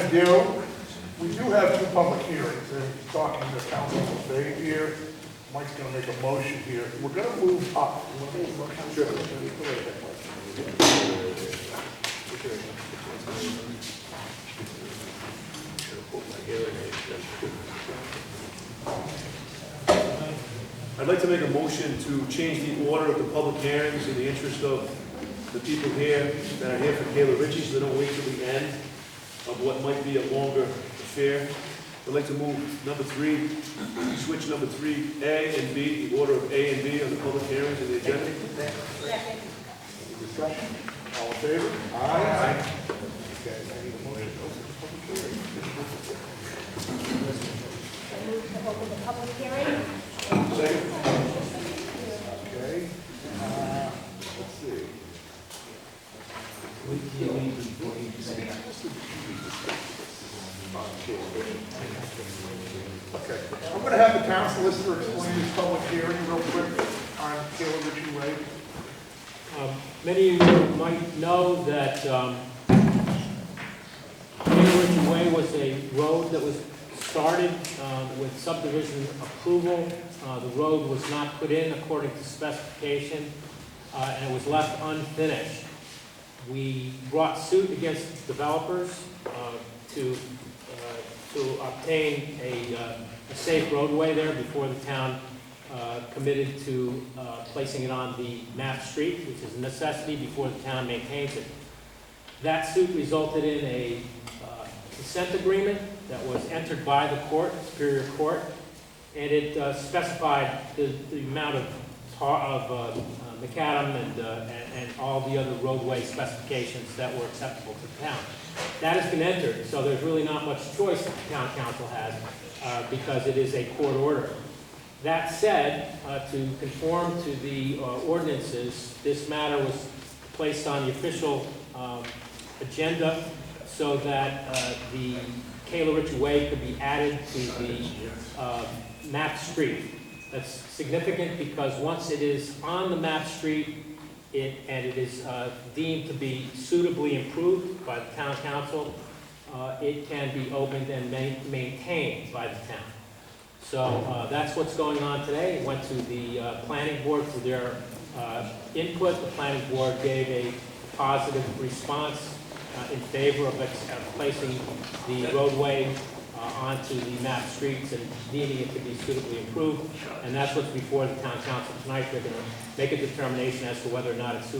to do, we do have two public hearings, and talking to Councilman Bay here, Mike's gonna make a motion here. We're gonna move up. You wanna make a motion? Sure. I'd like to make a motion to change the order of the public hearings in the interest of the people here that are here for Kayla Ritchie, so they don't wait till the end of what might be a longer affair. I'd like to move number 3, switch number 3A and B, the order of A and B on the public hearings in the agenda. Second. Any discussion? All in favor? Aye. Okay, I need a motion to open the public hearing. I move to open the public hearing. Second. Okay, let's see. Okay, I'm going to have the town solicitor explain this public hearing real quick on Kayla Ritchie Way. Many of you might know that Kayla Ritchie Way was a road that was started with subdivision approval. The road was not put in according to specification, and it was left unfinished. We brought suit against developers to obtain a safe roadway there before the town committed to placing it on the map street, which is a necessity before the town maintains it. That suit resulted in a consent agreement that was entered by the court, Superior Court, and it specified the amount of macadam and all the other roadway specifications that were acceptable to the town. That has been entered, so there's really not much choice that the town council has because it is a court order. That said, to conform to the ordinances, this matter was placed on the official agenda so that the Kayla Ritchie Way could be added to the map street. That's significant because once it is on the map street and it is deemed to be suitably improved by the town council, it can be opened and maintained by the town. So that's what's going on today. It went to the planning board for their input. The planning board gave a positive response in favor of placing the roadway onto the map streets and deeming it to be suitably improved. And that's what's before the town council tonight. They're going to make a determination as to whether or not it's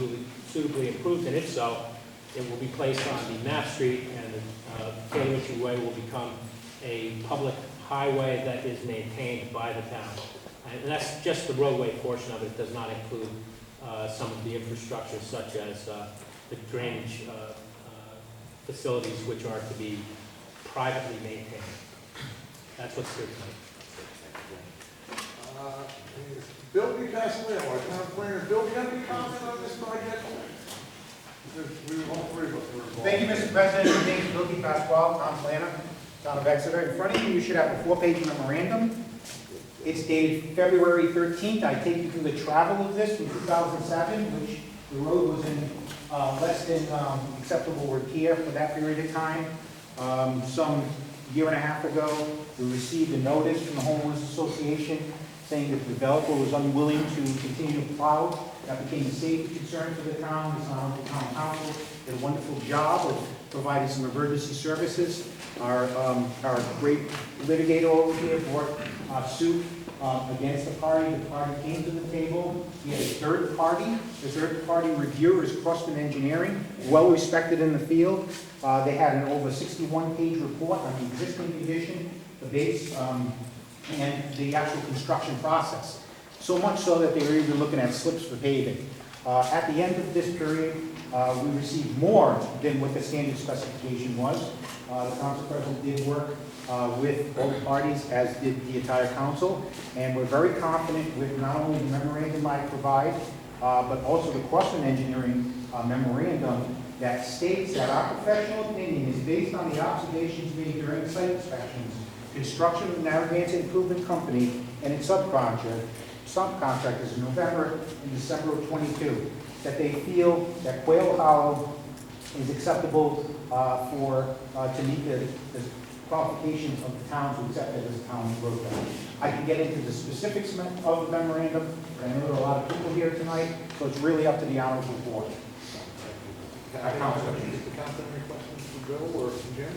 suitably improved, and if so, it will be placed on the map street, and the Kayla Ritchie Way will become a public highway that is maintained by the town. And that's just the roadway portion of it. It does not include some of the infrastructure such as the drainage facilities, which are to be privately maintained. That's what's here tonight. Bill, do you guys live, our town planner, Bill, do you have any comment on this project? Because we were all three of us were involved. Thank you, Mr. President. My name is Bill Pasquale, town planner, town of Exeter. In front of you, you should have a 4-page memorandum. It's dated February 13th. I take you through the travel of this from 2007, which the road was in less than acceptable repair for that period of time. Some year and a half ago, we received a notice from the Homeowners Association saying that the developer was unwilling to continue to plow. That became a safety concern for the town. The town council did a wonderful job of providing some emergency services. Our great litigator over here brought suit against the party. The party came to the table. We had a third party. The third party reviewer is Crossman Engineering, well respected in the field. They had an over 61-page report on the existing condition, the base, and the actual construction process. So much so that they were even looking at slips for paving. At the end of this period, we received more than what the standard specification was. The council president did work with both parties, as did the entire council, and we're very confident with not only the memorandum I provide, but also the Crossman Engineering memorandum that states that our professional opinion is based on the observations made during the site inspections, construction of Narragansett Improvement Company and its subcontractors in November and December of '22, that they feel that Quail Hollow is acceptable to meet the qualifications of the town to accept it as a town roadway. I can get into the specifics of the memorandum, but I know there are a lot of people here tonight, so it's really up to the honorable board. Does the council have any questions for Bill or for Jim?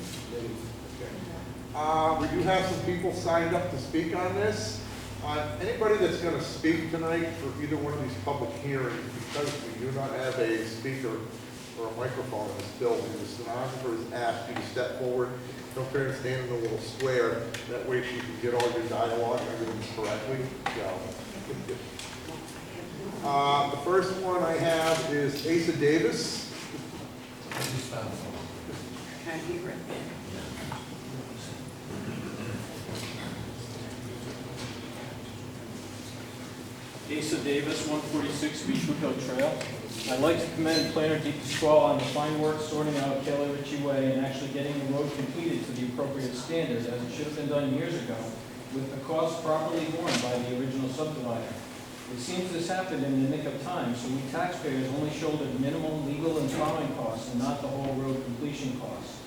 We do have some people signed up to speak on this. Anybody that's going to speak tonight for either one of these public hearings, because we do not have a speaker or a microphone in this building, the stenographer has asked you to step forward. Don't try to stand in the little square. That way she can get all your dialogue and everything correctly. The first one I have is Asa Davis. Can't hear it. Asa Davis, 146 Beechwood Hill Trail. I'd like to commend Planner Di Pasquale on the fine work sorting out Taylor Ritchie Way and actually getting the road completed to the appropriate standards, as it should have been done years ago, with the cost properly borne by the original subdivider. It seems this happened in the nick of time, so we taxpayers only shouldered minimal legal and plowing costs and not the whole road completion costs.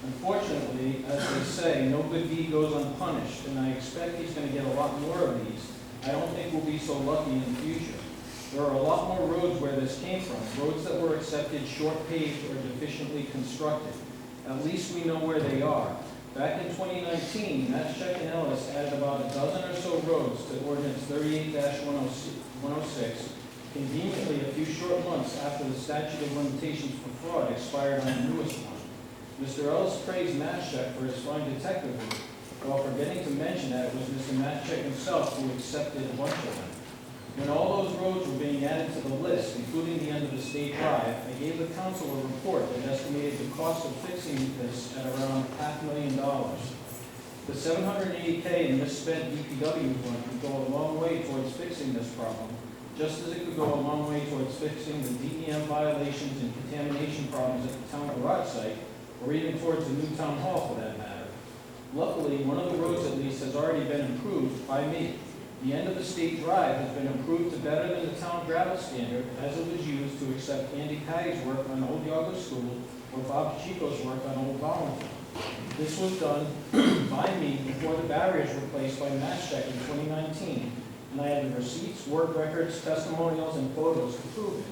Unfortunately, as they say, no good deed goes unpunished, and I expect he's going to get a lot more of these. I don't think we'll be so lucky in the future. There are a lot more roads where this came from, roads that were accepted short paved or deficiently constructed. At least we know where they are. Back in 2019, Matschek and Ellis added about a dozen or so roads to Ordinance 38-106, conveniently a few short months after the statute of limitations for fraud expired on the newest one. Mr. Ellis praised Matschek for his fine detective work, while forgetting to mention that it was Mr. Matschek himself who accepted a bunch of them. When all those roads were being added to the list, including the end of the state drive, I gave the council a report that estimated the cost of fixing this at around $500,000. The $780K in misspent DPW fund could go a long way towards fixing this problem, just as it could go a long way towards fixing the DEM violations and contamination problems at the town garage site, or even towards the new town hall for that matter. Luckily, one of the roads at least has already been improved by me. The end of the state drive has been improved to better than the town gravel standard, as it was used to accept Andy Patty's work on Old Yago School or Bob Chico's work on Old Wallington. This was done by me before the barriers were placed by Matschek in 2019, and I have the receipts, work records, testimonials, and photos to prove it.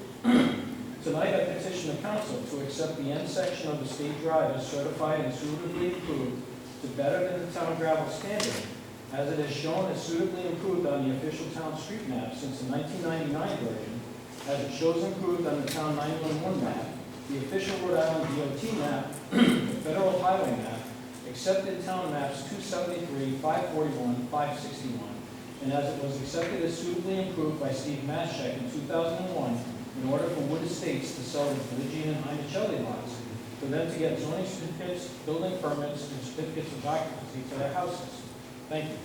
Tonight I petition the council to accept the end section of the state drive as certified and suitably improved to better than the town gravel standard, as it is shown as suitably improved on the official town street map since the 1999 version, as it shows improved on the town 911 map, the official Rhode Island DOT map, the federal highway map, accepted town maps 273, 541, 561, and as it was accepted as suitably improved by Steve Matschek in 2001 in order for Wood Estates to sell the Pelagian and Ionicelli lots, for them to get zoning certificates, building permits, and certificates of occupancy for their houses. Thank you.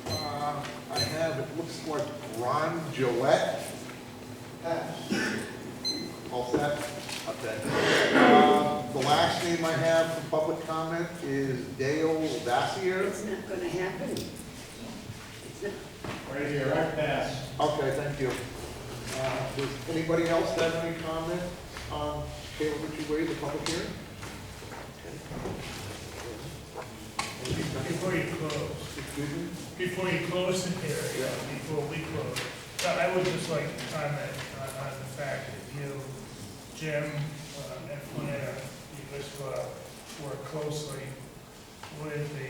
I have, it looks like Ron Gillette. All set? Okay. The last name I have for public comment is Dale Vassier. It's not gonna happen. It's not. Right here, I pass. Okay, thank you. Does anybody else have any comment on Taylor Ritchie Way, the public hearing? Before you close, before you close the hearing, before we close, I would just like to comment on the fact that you, Jim, and Planner, you just work closely with the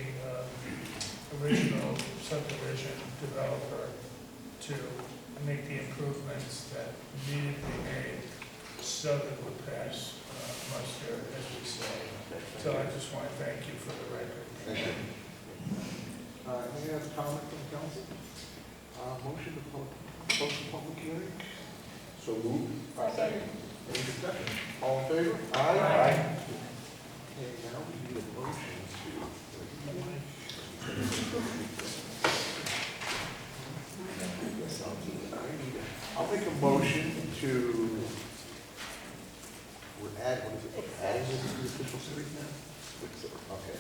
original subdivision developer to make the improvements that needed to be made so that we pass muster, as we say. So I just want to thank you for the record. Thank you. Any other comment from the council? Motion to close the public hearing? So moved. Second. Any discussion? All in favor? Aye. Okay, now we need a motion I'll make a motion to, we're adding, what is it, adding this to the official street now? Okay.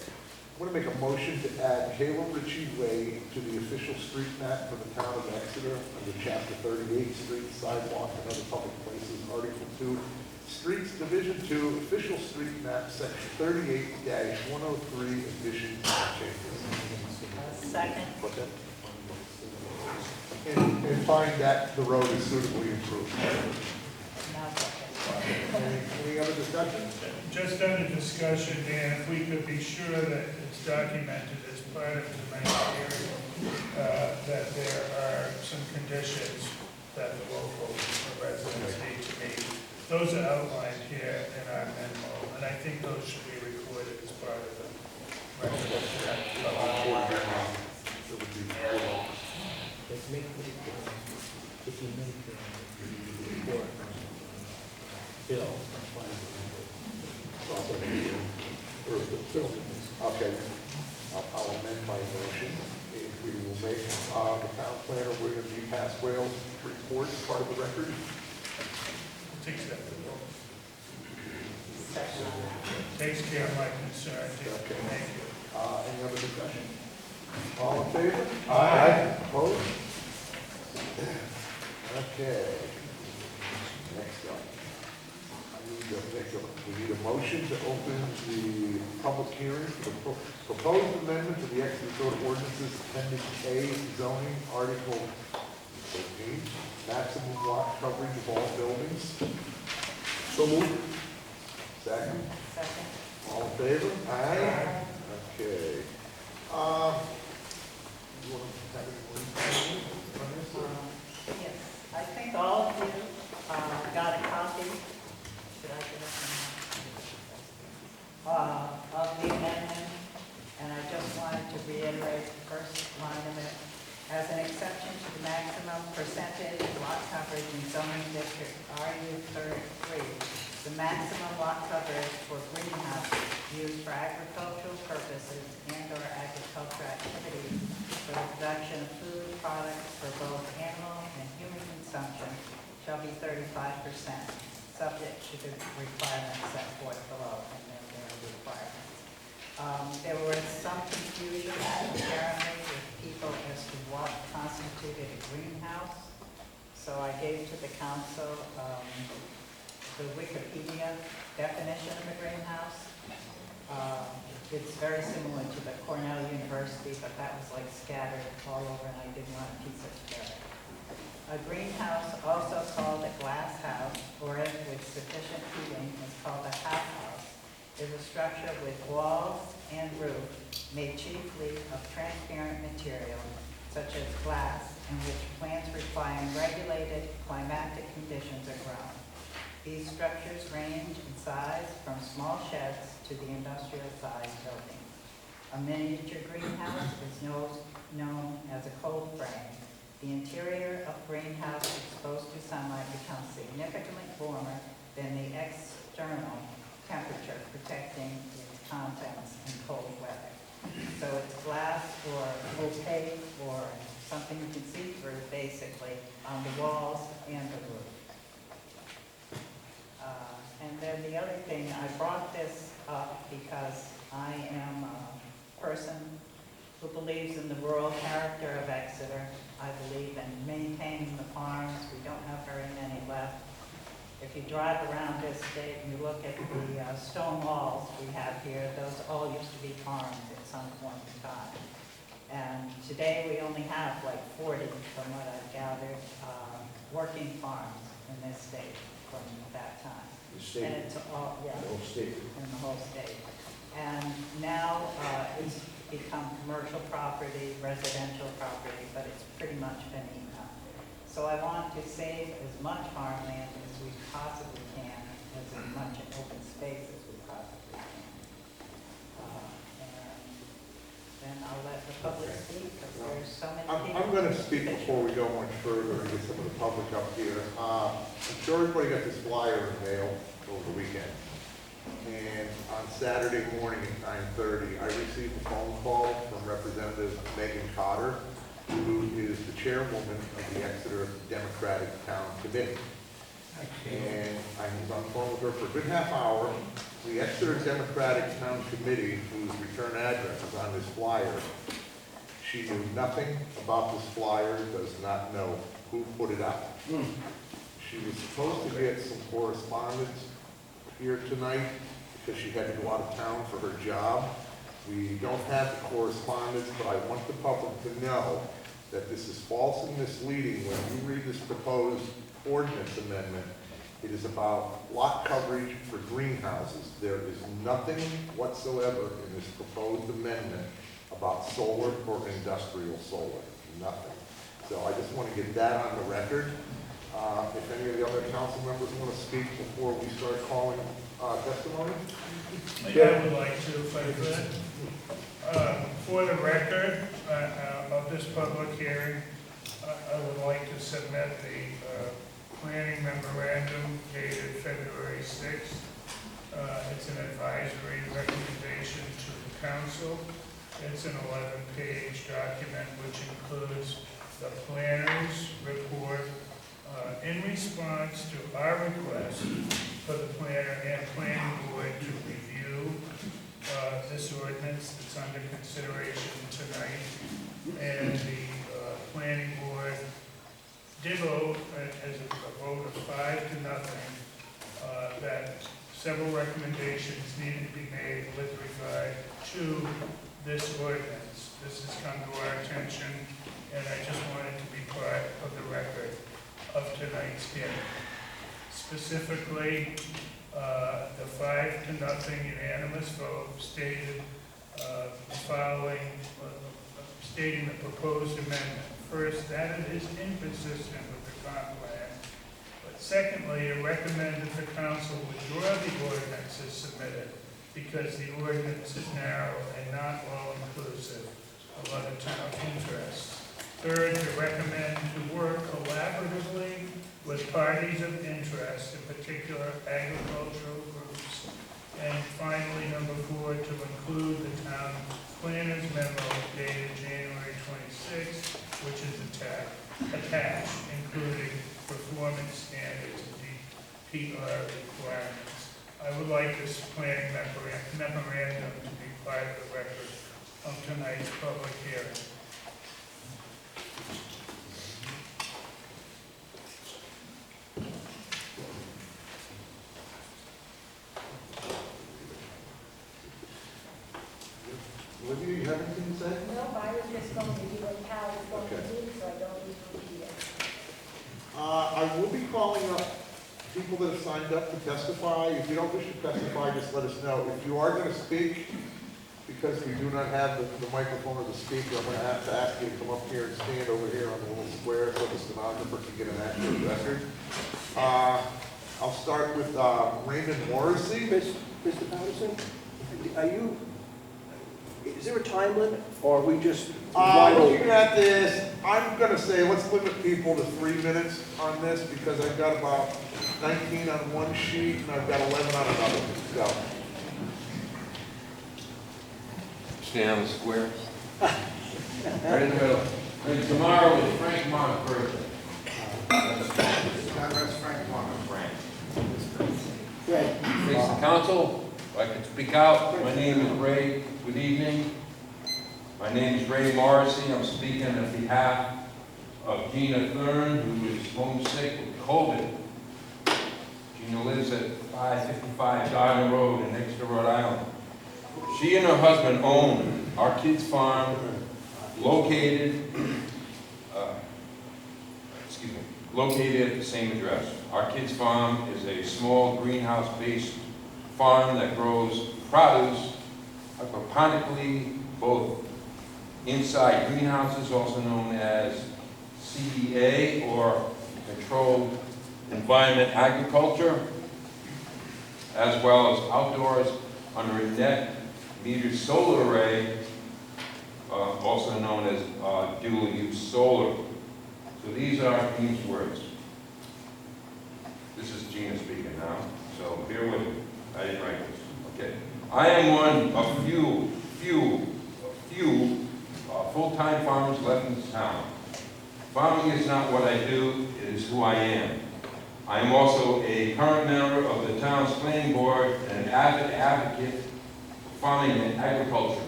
I'm gonna make a motion to add Kayla Ritchie Way to the official street map for the town of Exeter under chapter 38, streets, sidewalk, and other public places, article 2, streets, division 2, official street map, section 38-103, additions and changes. Second. Okay. And find that the road is suitably improved. Now second. Any other discussion? Just under discussion, Dan, if we could be sure that it's documented as part of tonight's hearing, that there are some conditions that the local residents need to meet. Those are outlined here in our memo, and I think those should be recorded as part of the record. If you make the report, bill. Okay, I'll amend my motion. If we will make the town planner, we're going to be past Wales report part of the record. It's acceptable. Second. Takes care of my concern, Jim. Okay. Thank you. Any other discussion? All in favor? Aye. Opposed? Okay. Next up. We need a motion to open the public hearing for the proposed amendment to the Exeter Code of Ordinances, Appendix A, zoning, Article 13, maximum lot coverage of all buildings. So moved. Second. Second. All in favor? Aye. Okay. You want to have any more information on this, or? Yes, I think all of you got a copy. Should I get it? Of the amendment, and I just wanted to reiterate the first line of it. As an exception to the maximum percentage lot coverage in zoning district RU3, the maximum lot coverage for greenhouses used for agricultural purposes and/or agricultural activities for the production of food products for both animal and human consumption shall be 35%, subject to the requirements set forth below, and then there are requirements. There was some confusion apparently with people as to what constituted a greenhouse. So I gave to the council the Wikipedia definition of a greenhouse. It's very similar to the Cornell University, but that was like scattered all over, and I didn't want to piece it together. A greenhouse, also called a glass house, or with sufficient heating, is called a half house, is a structure with walls and roof made chiefly of transparent material, such as glass, in which plants requiring regulated climatic conditions are grown. These structures range in size from small sheds to the industrial-sized buildings. A miniature greenhouse is known as a cold frame. The interior of greenhouse exposed to sunlight becomes significantly warmer than the external temperature, protecting its contents in cold weather. So it's glass or opaque or something you can see through, basically, on the walls and the roof. And then the other thing, I brought this up because I am a person who believes in the rural character of Exeter. I believe in maintaining the farms. We don't have very many left. If you drive around this state and you look at the stone walls we have here, those all used to be farms at some point in time. And today we only have like 40, from what I've gathered, working farms in this state from that time. The state, And it's all, yeah, the whole state. in the whole state. And now it's become commercial property, residential property, but it's pretty much been eaten up. So I want to save as much farmland as we possibly can, as much open space as we possibly can. And then I'll let the public speak, because there's so many people. I'm going to speak before we go much further and get some of the public up here. I'm sure everybody got this flyer in the mail over the weekend. And on Saturday morning at 9:30, I received a phone call from Representative Megan Cotter, who is the chairwoman of the Exeter Democratic Town Committee. And I was on the phone with her for a good half hour, The Exeter Democratic Town Committee, whose return address is on this flyer, she knew nothing about this flyer, does not know who put it out. She was supposed to get some correspondence here tonight because she had to go out of town for her job. We don't have the correspondence, but I want the public to know that this is false and misleading. When you read this proposed ordinance amendment, it is about lot coverage for greenhouses. There is nothing whatsoever in this proposed amendment about solar or industrial solar, nothing. So I just want to get that on the record. If any of the other council members want to speak before we start calling testimony? I would like to, if I could. For the record of this public hearing, I would like to submit the planning memorandum dated February 6th. It's an advisory recommendation to the council. It's an 11-page document which includes the planner's report in response to our request for the planner and planning board to review this ordinance that's under consideration tonight. And the planning board did vote as a vote of 5-0 that several recommendations needed to be made with regard to this ordinance. This has come to our attention, and I just wanted to be part of the record of tonight's hearing. Specifically, the 5-0 unanimous vote stated stating the proposed amendment. First, that it is inconsistent with the comp plan. But secondly, it recommended the council withdraw the ordinance as submitted because the ordinance is narrow and not all-inclusive of other town interests. Third, to recommend to work collaboratively with parties of interest, in particular agricultural groups. And finally, number 4, to include the town planner's memo dated January 26th, which is attached, including performance standards and DPR requirements. I would like this planning memorandum to be part of the record of tonight's public hearing. Olivia, you have anything to say? No, I was just going to do what Cal was going Okay. to do, so I don't need to repeat it. I will be calling up people that have signed up to testify. If you don't wish to testify, just let us know. If you are going to speak, because we do not have the microphone or the speaker, I'm going to have to ask you to come up here and stand over here on the little square so the stenographer can get an accurate record. I'll start with Raymond Morrissey. Mr. Patterson, is there a time limit, or are we just wide Looking open? at this, I'm going to say let's limit people to 3 minutes on this because I've got about 19 on one sheet and I've got 11 on another. Go. Stand on the square. Right in the middle. And tomorrow is Frank Mont's birthday. That's Frank Martin. Frank. Right. Face the council, if I can speak out. My name is Ray. Good evening. My name is Ray Morrissey. I'm speaking on behalf of Gina Thurn, who is homesick with COVID. Gina lives at 555 Garden Road in Exeter, Rhode Island. She and her husband own Our Kids Farm, located at the same address. Our Kids Farm is a small greenhouse-based farm that grows produce aquaponically, both inside greenhouses, also known as CEA, or Controlled Environment Agriculture, as well as outdoors under a net metered solar array, also known as dual-use solar. So these are Gene's words. This is Gina speaking now, so bear with me. I didn't write this. Okay. I am one of few full-time farmers left in this town. Farming is not what I do, it is who I am. I am also a current member of the town's planning board and an avid advocate for farming and agriculture.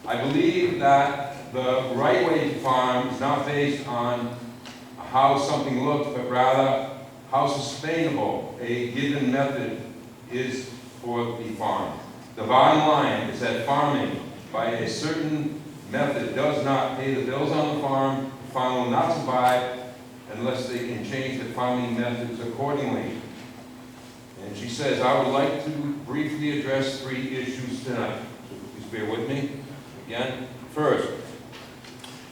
I believe that the right way to farm is not based on how something looks, but rather how sustainable a given method is for the farm. The bottom line is that farming by a certain method does not pay the bills on the farm. The farm will not survive unless they can change the farming methods accordingly. And she says, I would like to briefly address 3 issues tonight. So please bear with me. Again, first,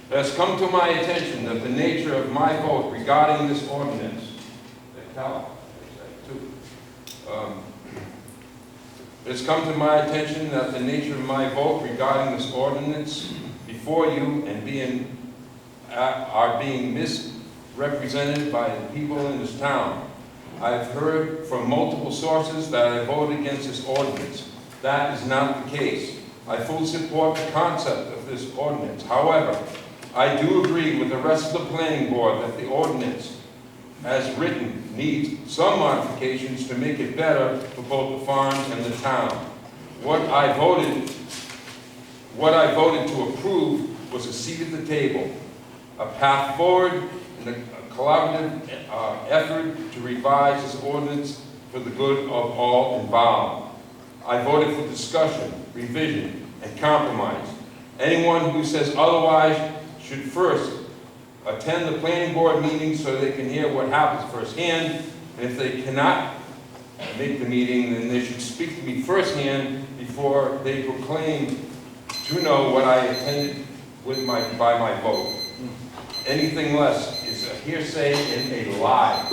it has come to my attention that the nature of my vote regarding this ordinance, it's come to my attention that the nature of my vote regarding this ordinance before you and are being misrepresented by the people in this town. I've heard from multiple sources that I voted against this ordinance. That is not the case. I fully support the concept of this ordinance. However, I do agree with the rest of the planning board that the ordinance, as written, needs some modifications to make it better for both the farms and the town. What I voted to approve was a seat at the table, a path forward, and a collaborative effort to revise this ordinance for the good of all involved. I voted for discussion, revision, and compromise. Anyone who says otherwise should first attend the planning board meeting so they can hear what happens firsthand. And if they cannot make the meeting, then they should speak to me firsthand before they proclaim to know what I intended by my vote. Anything less is a hearsay and a lie.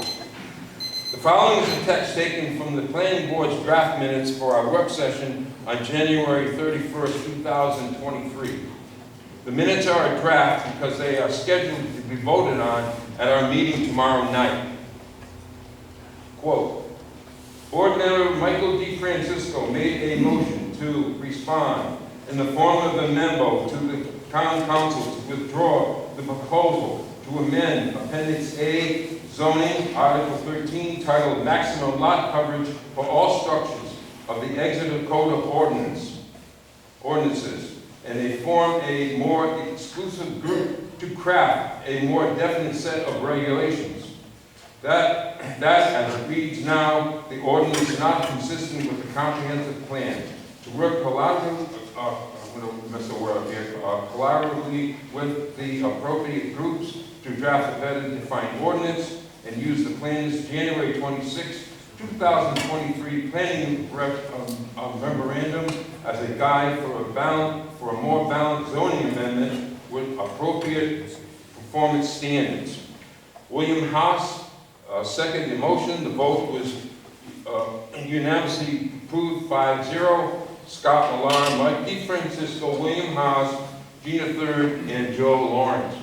The following is a text taken from the planning board's draft minutes for our work session on January 31st, 2023. The minutes are a draft because they are scheduled to be voted on at our meeting tomorrow night. Quote, Board member Michael D. Francisco made a motion to respond in the form of a memo to the town council to withdraw the proposal to amend Appendix A zoning, Article 13, titled Maximum Lot Coverage for all structures of the Exeter Code of Ordinances, and they form a more exclusive group to craft a more definite set of regulations. That as it reads now, the ordinance is not consistent with the comprehensive plan. To work collaboratively, collaboratively with the appropriate groups to draft a better defined ordinance and use the plan's January 26, 2023 planning memorandum as a guide for a more balanced zoning amendment with appropriate performance standards. William Haas seconded the motion. The vote was unanimously approved 5-0. Scott Millar, Mike D. Francisco, William Haas, Gina Third, and Joe Lawrence.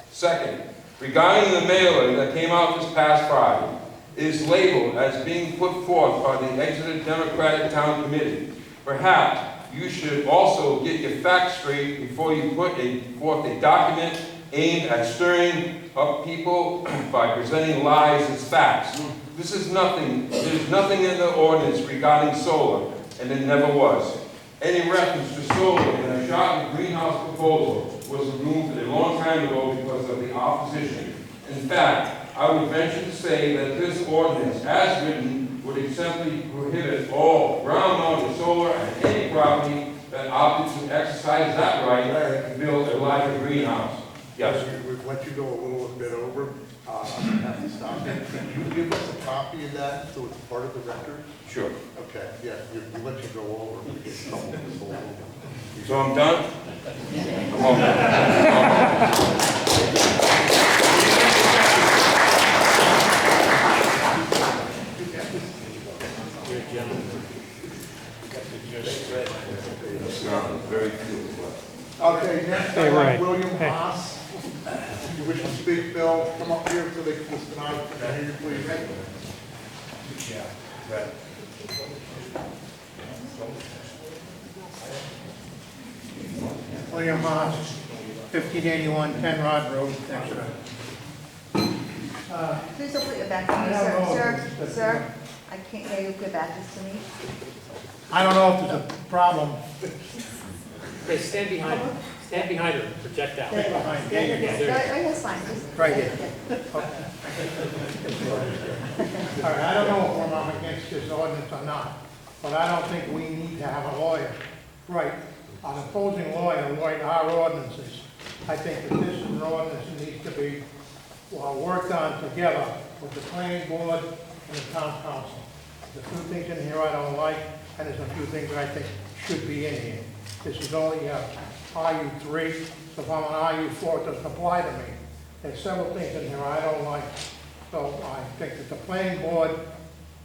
Second, regarding the mailer that came out this past Friday, it is labeled as being put forth by the Exeter Democratic Town Committee. Perhaps you should also get your facts straight before you put forth a document aimed at stirring up people by presenting lies as facts. There's nothing in the ordinance regarding solar, and it never was. Any reference to solar in a shocking greenhouse proposal was removed a long time ago because of the opposition. In fact, I would venture to say that this ordinance, as written, would exemplary prohibit all ground-mounted solar on any property that opted to exercise that right to build a larger greenhouse. Yes. We've let you go a little bit over. I'm gonna have to stop you. Can you give us a copy of that so it's part of the record? Sure. Okay, yeah, we let you go over. We get in trouble with this whole thing. So I'm done? Very few. Okay, next, I have William Haas. You wish to speak, Bill? Come up here so they can just can I hear you, please? Yeah, right. William Haas, 1581 10 Rod Road, Exeter. Please don't put your back to me, I don't know. sir. Sir, I can't hear you if your back is to me. I don't know if there's a problem. Okay, stand behind her, project out. Stand behind David. That's fine. Just- Right here. Yeah. All right, I don't know if I'm against this ordinance or not, but I don't think we need to have a lawyer. Right, an opposing lawyer write our ordinances. I think that this is an ordinance that needs to be worked on together with the planning board and the town council. There's a few things in here I don't like, and there's a few things that I think should be in here. This is only RU3, so if I'm an RU4, it doesn't apply to me. There's several things in here I don't like. So I think that the planning board,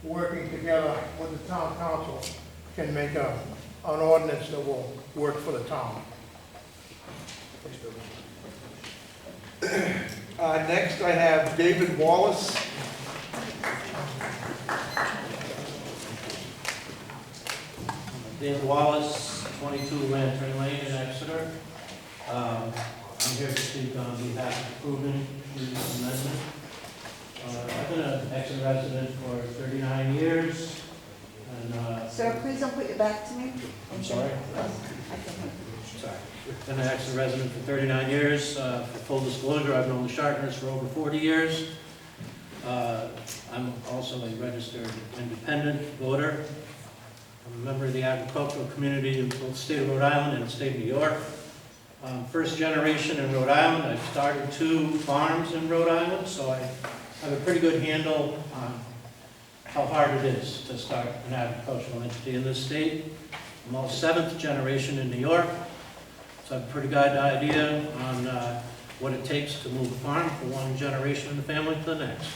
working together with the town council, can make an ordinance that will work for the town. Next, I have David Wallace. David Wallace, 22 Lantern Lane in Exeter. I'm here to speak on behalf of approving this amendment. I've been an Exeter resident for 39 years, and Sir, please don't put your back to me. I'm sorry? I can hear you. Sorry. Been an Exeter resident for 39 years. For full disclosure, I've known the Sharpness for over 40 years. I'm also a registered independent voter. I'm a member of the agricultural community in both the state of Rhode Island and the state of New York. First generation in Rhode Island. I've started 2 farms in Rhode Island, so I have a pretty good handle on how hard it is to start an agricultural entity in this state. I'm also 7th generation in New York, so I have a pretty good idea on what it takes to move a farm from one generation in the family to the next.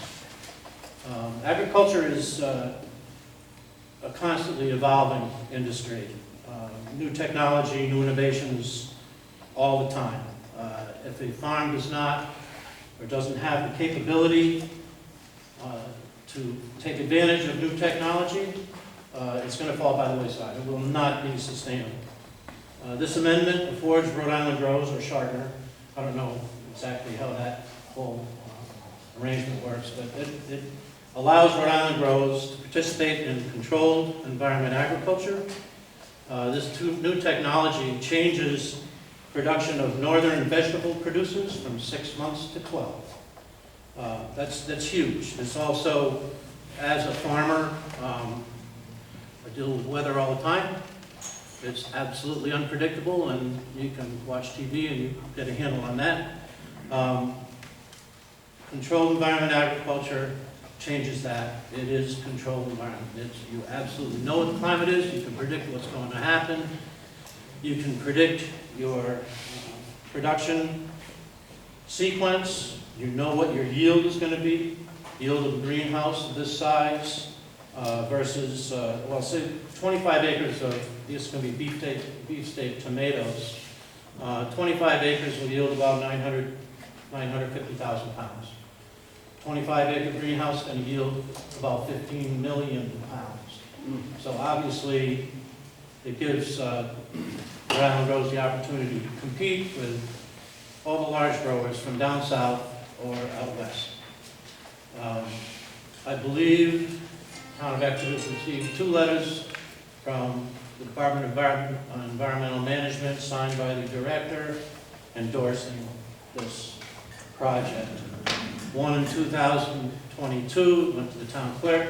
Agriculture is a constantly evolving industry. New technology, new innovations all the time. If a farm does not or doesn't have the capability to take advantage of new technology, it's going to fall by the wayside. It will not be sustainable. This amendment affords Rhode Island Grows, or Charter, I don't know exactly how that whole arrangement works, but it allows Rhode Island Grows to participate in controlled environment agriculture. This new technology changes production of northern vegetable producers from 6 months to 12. That's huge. It's also, as a farmer, I deal with weather all the time. It's absolutely unpredictable, and you can watch TV and you get a handle on that. Controlled environment agriculture changes that. It is controlled environment. You absolutely know what the climate is. You can predict what's going to happen. You can predict your production sequence. You know what your yield is going to be. Yield of a greenhouse of this size versus, well, say 25 acres of, this is going to be beefsteak tomatoes. 25 acres will yield about 950,000 pounds. 25-acre greenhouse is going to yield about 15 million pounds. So obviously, it gives Rhode Island Grows the opportunity to compete with all the large growers from down south or out west. I believe the town of Exeter received 2 letters from the Department of Environmental Management signed by the director endorsing this project. One in 2022 went to the town clerk.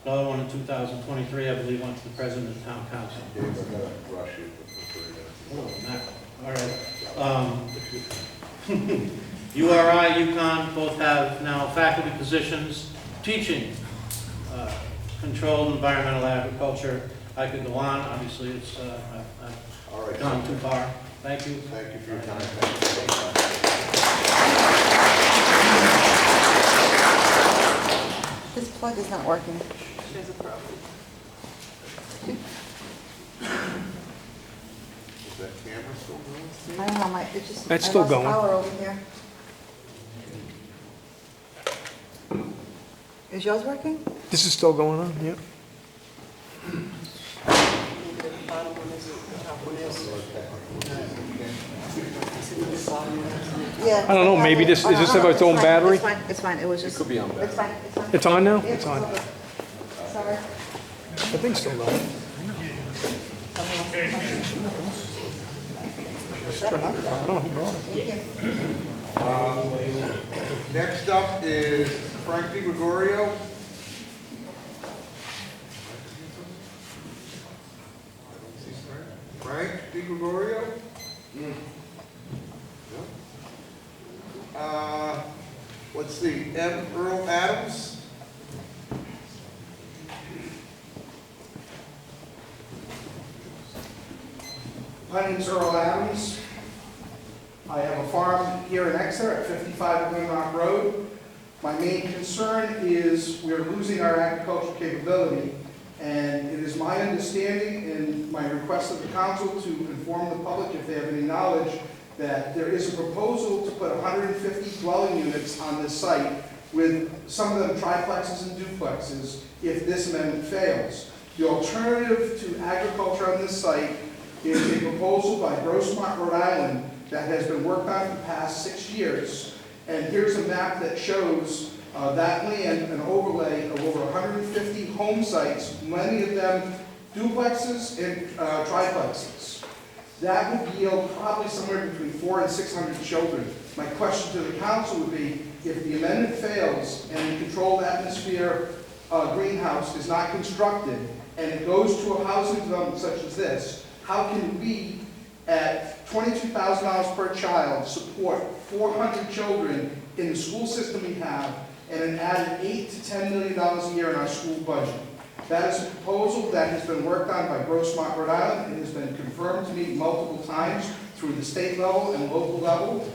Another one in 2023, I believe, went to the president of the town council. Dave, I'm gonna rush you for 3 minutes. All right. URI, UConn both have now faculty positions teaching controlled environmental agriculture. I could go on. Obviously, it's All right. gone too far. Thank you. Thank you for your time. This plug is not working. There's a problem. Is that camera still going? I don't know, it just. That's still going. I lost power over here. Is yours working? This is still going on, yeah. I bottom one is, the top one is. Yeah. I don't know, maybe this- is this have its own battery? It's fine, it's fine, it was just. Could be on battery. It's fine, it's fine. It's on now? Yeah, It's on. all good. Sorry. I think so, though. Next up is Frank Di Gregorio. Frank Di Gregorio? Let's see, M. Earl Adams. My name's Earl Adams. I have a farm here in Exeter at 55 Glenrock Road. My main concern is we're losing our agricultural capability, and it is my understanding and my request of the council to inform the public, if they have any knowledge, that there is a proposal to put 150 dwelling units on this site, with some of them triplexes and duplexes, if this amendment fails. The alternative to agriculture on this site is a proposal by Grossmont, Rhode Island, that has been worked on for the past 6 years. And here's a map that shows that land, an overlay of over 150 home sites, many of them duplexes and triplexes. That would yield probably somewhere between 400 and 600 children. My question to the council would be, if the amendment fails and the controlled atmosphere greenhouse is not constructed, and it goes to a housing development such as this, how can we, at $22,000 per child, support 400 children in the school system we have, and an added $8 to $10 million a year in our school budget? That is a proposal that has been worked on by Grossmont, Rhode Island. It has been confirmed to me multiple times through the state level and local level.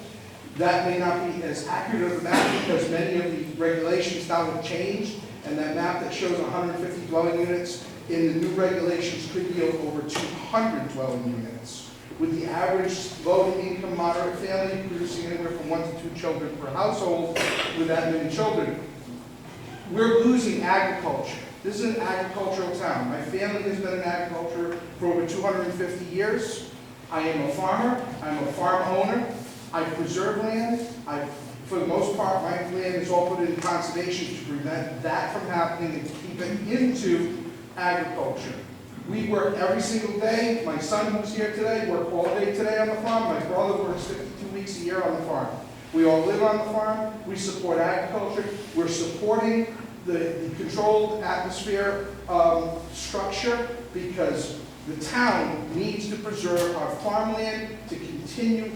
That may not be as accurate of a map because many of the regulations now have changed, and that map that shows 150 dwelling units in the new regulations could yield over 200 dwelling units, with the average low-income moderate family producing anywhere from 1 to 2 children per household with that many children. We're losing agriculture. This is an agricultural town. My family has been in agriculture for over 250 years. I am a farmer. I'm a farm owner. I preserve land. For the most part, my land is all put in conservation to prevent that from happening and to keep it into agriculture. We work every single day. My son, who's here today, worked all day today on the farm. My brother works 52 weeks a year on the farm. We all live on the farm. We support agriculture. We're supporting the controlled atmosphere structure because the town needs to preserve our farmland to continue.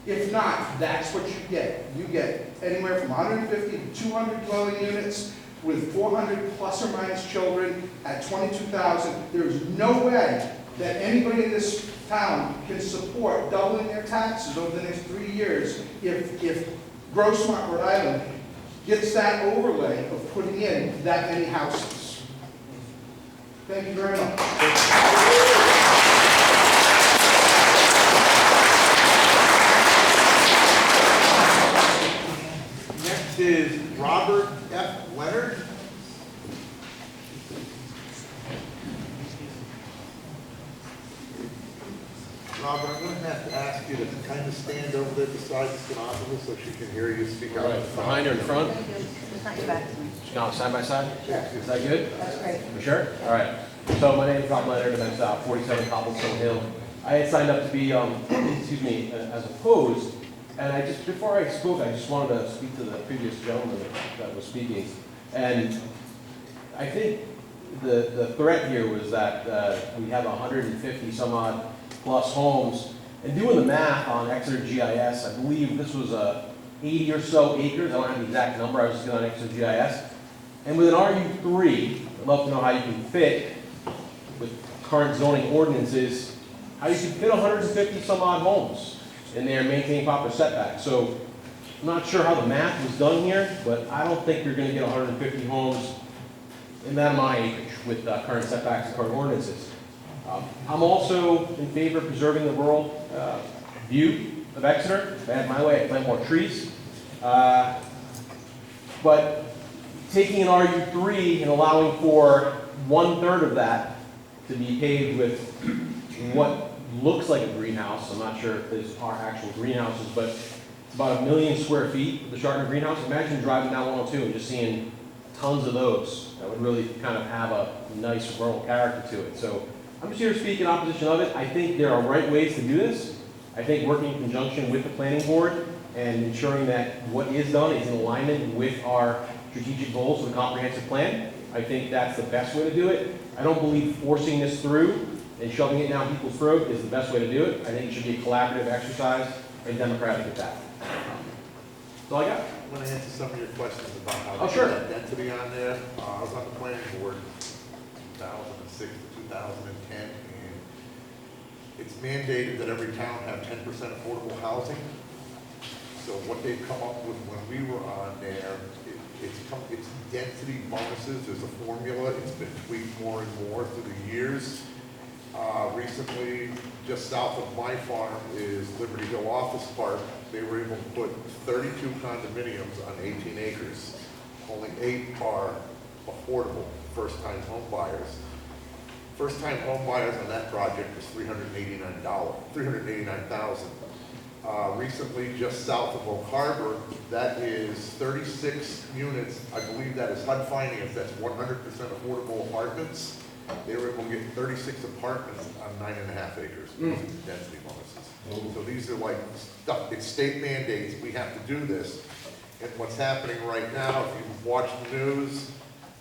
If not, that's what you get. You get anywhere from 150 to 200 dwelling units with 400 plus or minus children at 22,000. There is no way that anybody in this town can support doubling their taxes over the next 3 years if Grossmont, Rhode Island gets that overlay of putting in that many houses. Thank you very much. Next is Robert F. Leonard. Robert, I'm going to have to ask you to kind of stand over there beside the stenographer so she can hear you speak out. Behind or in front? It's not your back to me. No, side by side? Yeah. Is that good? That's great. For sure? All right. So my name is Rob Leonard, and I'm 47 Cobblestone Hill. I had signed up to be, as opposed, and before I spoke, I just wanted to speak to the previous gentleman that was speaking. And I think the threat here was that we have 150 some odd plus homes. And doing the math on Exeter GIS, I believe this was 80 or so acres. I don't have the exact number, I was just going on Exeter GIS. And with an RU3, I'd love to know how you can fit, with current zoning ordinances, how you can fit 150 some odd homes in there and maintain proper setbacks. So I'm not sure how the math was done here, but I don't think you're going to get 150 homes in that amount of acreage with current setbacks and current ordinances. I'm also in favor of preserving the rural view of Exeter. If I had my way, I'd plant more trees. But taking an RU3 and allowing for 1/3 of that to be paved with what looks like a greenhouse. I'm not sure if these are actual greenhouses, but it's about 1 million square feet, the Sharpton greenhouse. Imagine driving down 102 and just seeing tons of those. That would really kind of have a nice rural character to it. So I'm just here to speak in opposition of it. I think there are right ways to do this. I think working in conjunction with the planning board and ensuring that what is done is in alignment with our strategic goals of the comprehensive plan. I think that's the best way to do it. I don't believe forcing this through and shoving it down people's throat is the best way to do it. I think it should be a collaborative exercise and democratic at that. That's all I got. I'm going to answer some of your questions about how Oh, to sure. get that density on there. I was on the planning board 2006 to 2010, and it's mandated that every town have 10% affordable housing. So what they've come up with when we were on there, it's density bonuses. There's a formula. It's been tweaked more and more through the years. Recently, just south of my farm is Liberty Hill Office Park. They were able to put 32 condominiums on 18 acres. Only 8 are affordable, first-time home buyers. First-time home buyers on that project was $389,000. Recently, just south of Oak Harbor, that is 36 units. I believe that is HUD finance. That's 100% affordable apartments. They were able to get 36 apartments on 9.5 acres, density bonuses. So these are like stuff, it's state mandates, we have to do this. And what's happening right now, if you've watched the news,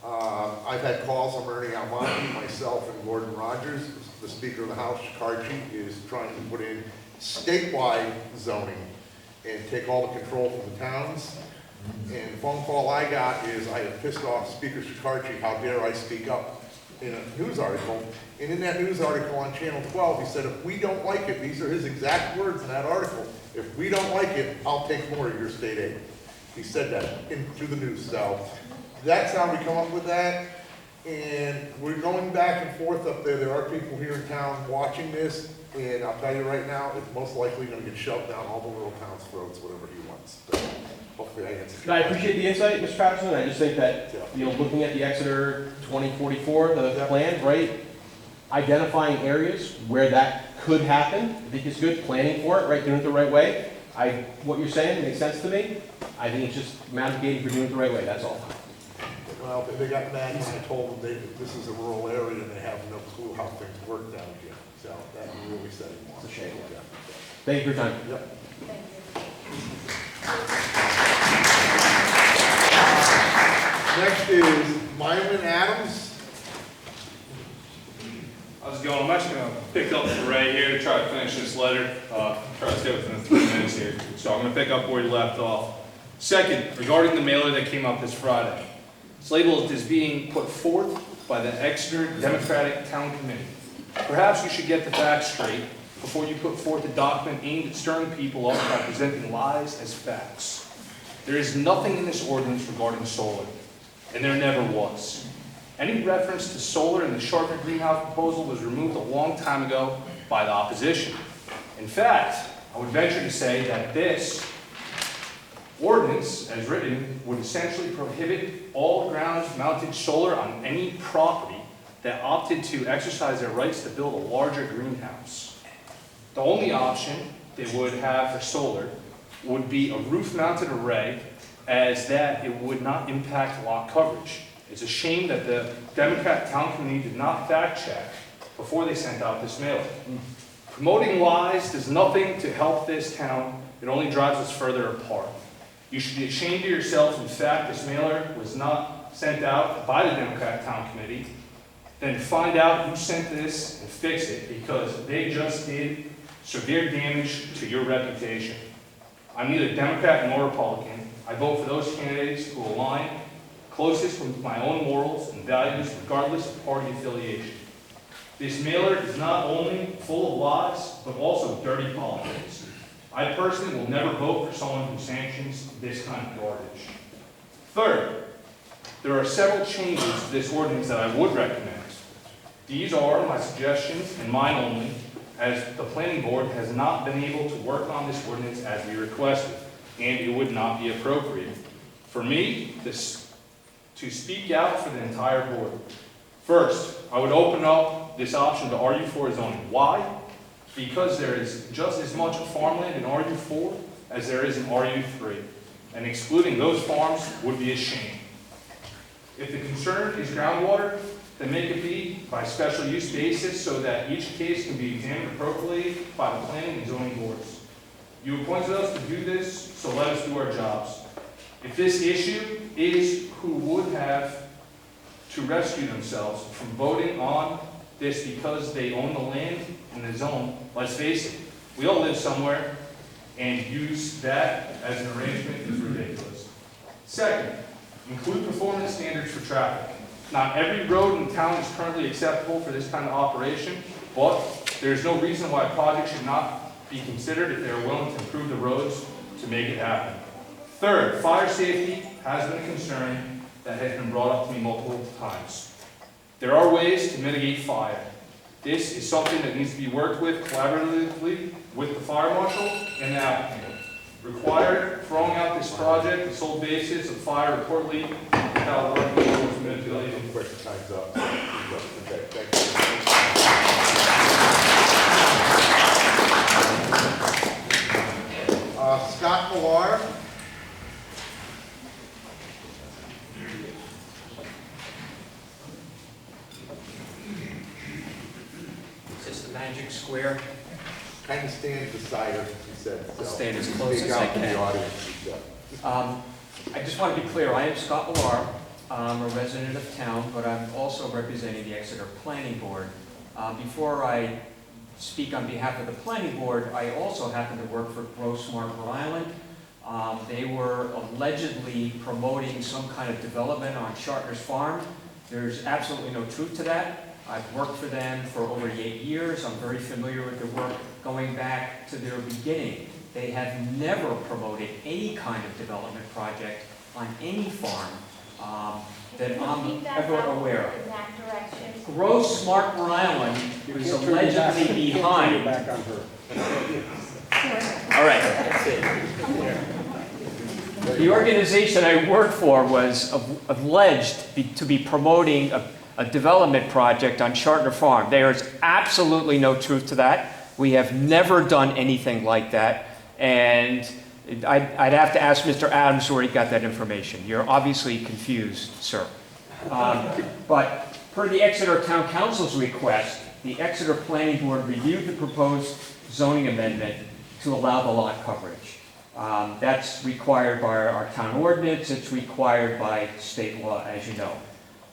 I've had calls from Ernie Almonte, myself, and Gordon Rogers. The Speaker of the House, Shikarchi, is trying to put in statewide zoning and take all the control from the towns. And the phone call I got is, I have pissed off Speaker Shikarchi, how dare I speak up in a news article. And in that news article on Channel 12, he said, if we don't like it, these are his exact words in that article, if we don't like it, I'll take more of your state aid. He said that through the news. So that's how we come up with that. And we're going back and forth up there. There are people here in town watching this, and I'll tell you right now, it's most likely going to get shoved down all the rural towns' throats, whatever he wants. But hopefully I answered. I appreciate the insight, Mr. Patterson. I just think that, looking at the Exeter 2044, the plan, right, identifying areas where that could happen, I think is good. Planning for it, right, doing it the right way. What you're saying makes sense to me. I think it's just navigating for doing it the right way, that's all. Well, they got mad when I told them this is a rural area and they have no clue how things work down here. So that really said it more. It's a shame. Thank you for your time. Yep. Next is Myron Adams. How's it going? I'm actually going to pick up right here to try to finish this letter. Try to stay within 3 minutes here. So I'm going to pick up where you left off. Second, regarding the mailer that came out this Friday. It's labeled as being put forth by the Exeter Democratic Town Committee. Perhaps you should get the facts straight before you put forth a document aimed at stirring people up by presenting lies as facts. There is nothing in this ordinance regarding solar, and there never was. Any reference to solar in the Sharpton greenhouse proposal was removed a long time ago by the opposition. In fact, I would venture to say that this ordinance, as written, would essentially prohibit all ground-mounted solar on any property that opted to exercise their rights to build a larger greenhouse. The only option they would have for solar would be a roof-mounted array, as that it would not impact lot coverage. It's a shame that the Democrat Town Committee did not fact-check before they sent out this mailer. Promoting lies does nothing to help this town. It only drives us further apart. You should be ashamed of yourself. In fact, this mailer was not sent out by the Democrat Town Committee. Then find out who sent this and fix it, because they just did severe damage to your reputation. I'm neither Democrat nor Republican. I vote for those candidates who align closest with my own morals and values, regardless of party affiliation. This mailer is not only full of lies, but also dirty politics. I personally will never vote for someone who sanctions this kind of garbage. Third, there are several changes to this ordinance that I would recommend. These are my suggestions and mine only, as the planning board has not been able to work on this ordinance as we requested, and it would not be appropriate for me to speak out for the entire board. First, I would open up this option to RU4 zoning. Why? Because there is just as much farmland in RU4 as there is in RU3, and excluding those farms would be a shame. If the concern is groundwater, then make it be by special use basis so that each case can be examined appropriately by the planning and zoning boards. You appointed us to do this, so let us do our jobs. If this issue is who would have to rescue themselves from voting on this because they own the land in the zone, let's face it, we all live somewhere, and use that as an arrangement is ridiculous. Second, include performance standards for traffic. Not every road in town is currently acceptable for this kind of operation, but there's no reason why a project should not be considered if they are willing to improve the roads to make it happen. Third, fire safety has been a concern that has been brought up to me multiple times. There are ways to mitigate fire. This is something that needs to be worked with collaboratively with the fire marshal and the applicant. Required throwing out this project, the sole basis of fire reportedly without working towards manipulation. Quick, time's up. Okay, thank you. Scott Millar. Is this the magic square? Kind of stand beside her, she said. I'll so stand as close speak as I out to the can. audience, she said. I just want to be clear, I am Scott Millar. I'm a resident of town, but I'm also representing the Exeter Planning Board. Before I speak on behalf of the Planning Board, I also happen to work for Grossmark, Rhode Island. They were allegedly promoting some kind of development on Shartner's farm. There's absolutely no truth to that. I've worked for them for over 8 years. I'm very familiar with their work going back to their beginning. They have never promoted any kind of development project on any farm that I'm ever aware of. In that direction. Grossmark, Rhode Island was allegedly behind. Back on her. All right. The organization I worked for was alleged to be promoting a development project on Shartner Farm. There is absolutely no truth to that. We have never done anything like that. And I'd have to ask Mr. Adams where he got that information. You're obviously confused, sir. But per the Exeter Town Council's request, the Exeter Planning Board reviewed the proposed zoning amendment to allow the lot coverage. That's required by our town ordinance. It's required by state law, as you know.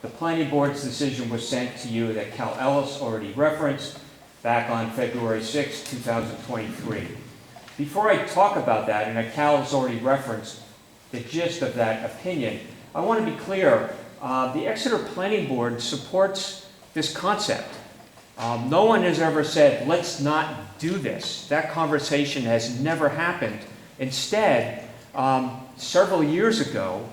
The Planning Board's decision was sent to you that Cal Ellis already referenced back on February 6, 2023. Before I talk about that, and Cal has already referenced the gist of that opinion, I want to be clear. The Exeter Planning Board supports this concept. No one has ever said, let's not do this. That conversation has never happened. Instead, several years ago,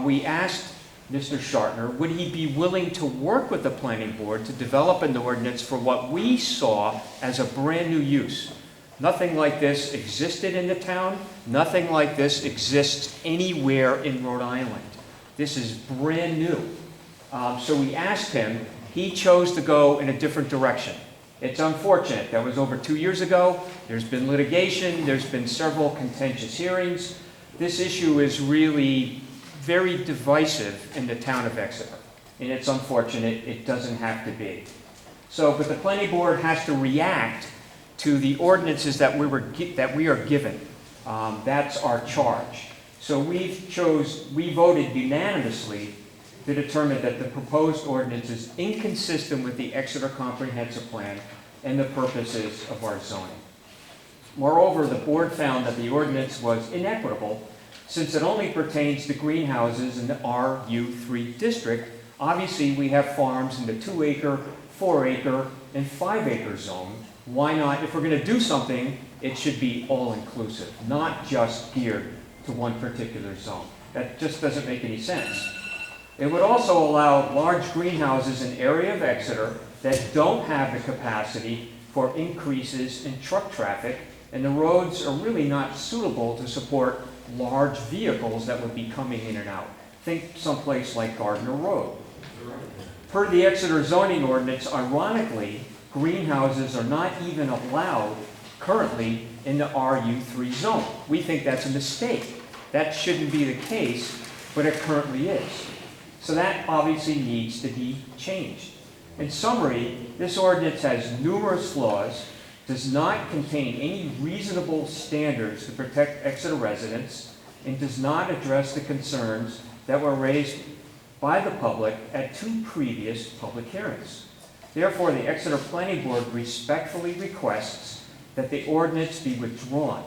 we asked Mr. Shartner, would he be willing to work with the Planning Board to develop an ordinance for what we saw as a brand new use. Nothing like this existed in the town. Nothing like this exists anywhere in Rhode Island. This is brand new. So we asked him. He chose to go in a different direction. It's unfortunate. That was over 2 years ago. There's been litigation. There's been several contentious hearings. This issue is really very divisive in the town of Exeter. And it's unfortunate. It doesn't have to be. So, but the Planning Board has to react to the ordinances that we are given. That's our charge. So we voted unanimously to determine that the proposed ordinance is inconsistent with the Exeter Comprehensive Plan and the purposes of our zoning. Moreover, the board found that the ordinance was inequitable since it only pertains to greenhouses in the RU3 district. Obviously, we have farms in the 2-acre, 4-acre, and 5-acre zone. Why not? If we're going to do something, it should be all-inclusive, not just geared to one particular zone. That just doesn't make any sense. It would also allow large greenhouses in area of Exeter that don't have the capacity for increases in truck traffic, and the roads are really not suitable to support large vehicles that would be coming in and out. Think someplace like Gardner Road. Per the Exeter zoning ordinance, ironically, greenhouses are not even allowed currently in the RU3 zone. We think that's a mistake. That shouldn't be the case, but it currently is. So that obviously needs to be changed. In summary, this ordinance has numerous flaws, does not contain any reasonable standards to protect Exeter residents, and does not address the concerns that were raised by the public at 2 previous public hearings. Therefore, the Exeter Planning Board respectfully requests that the ordinance be withdrawn.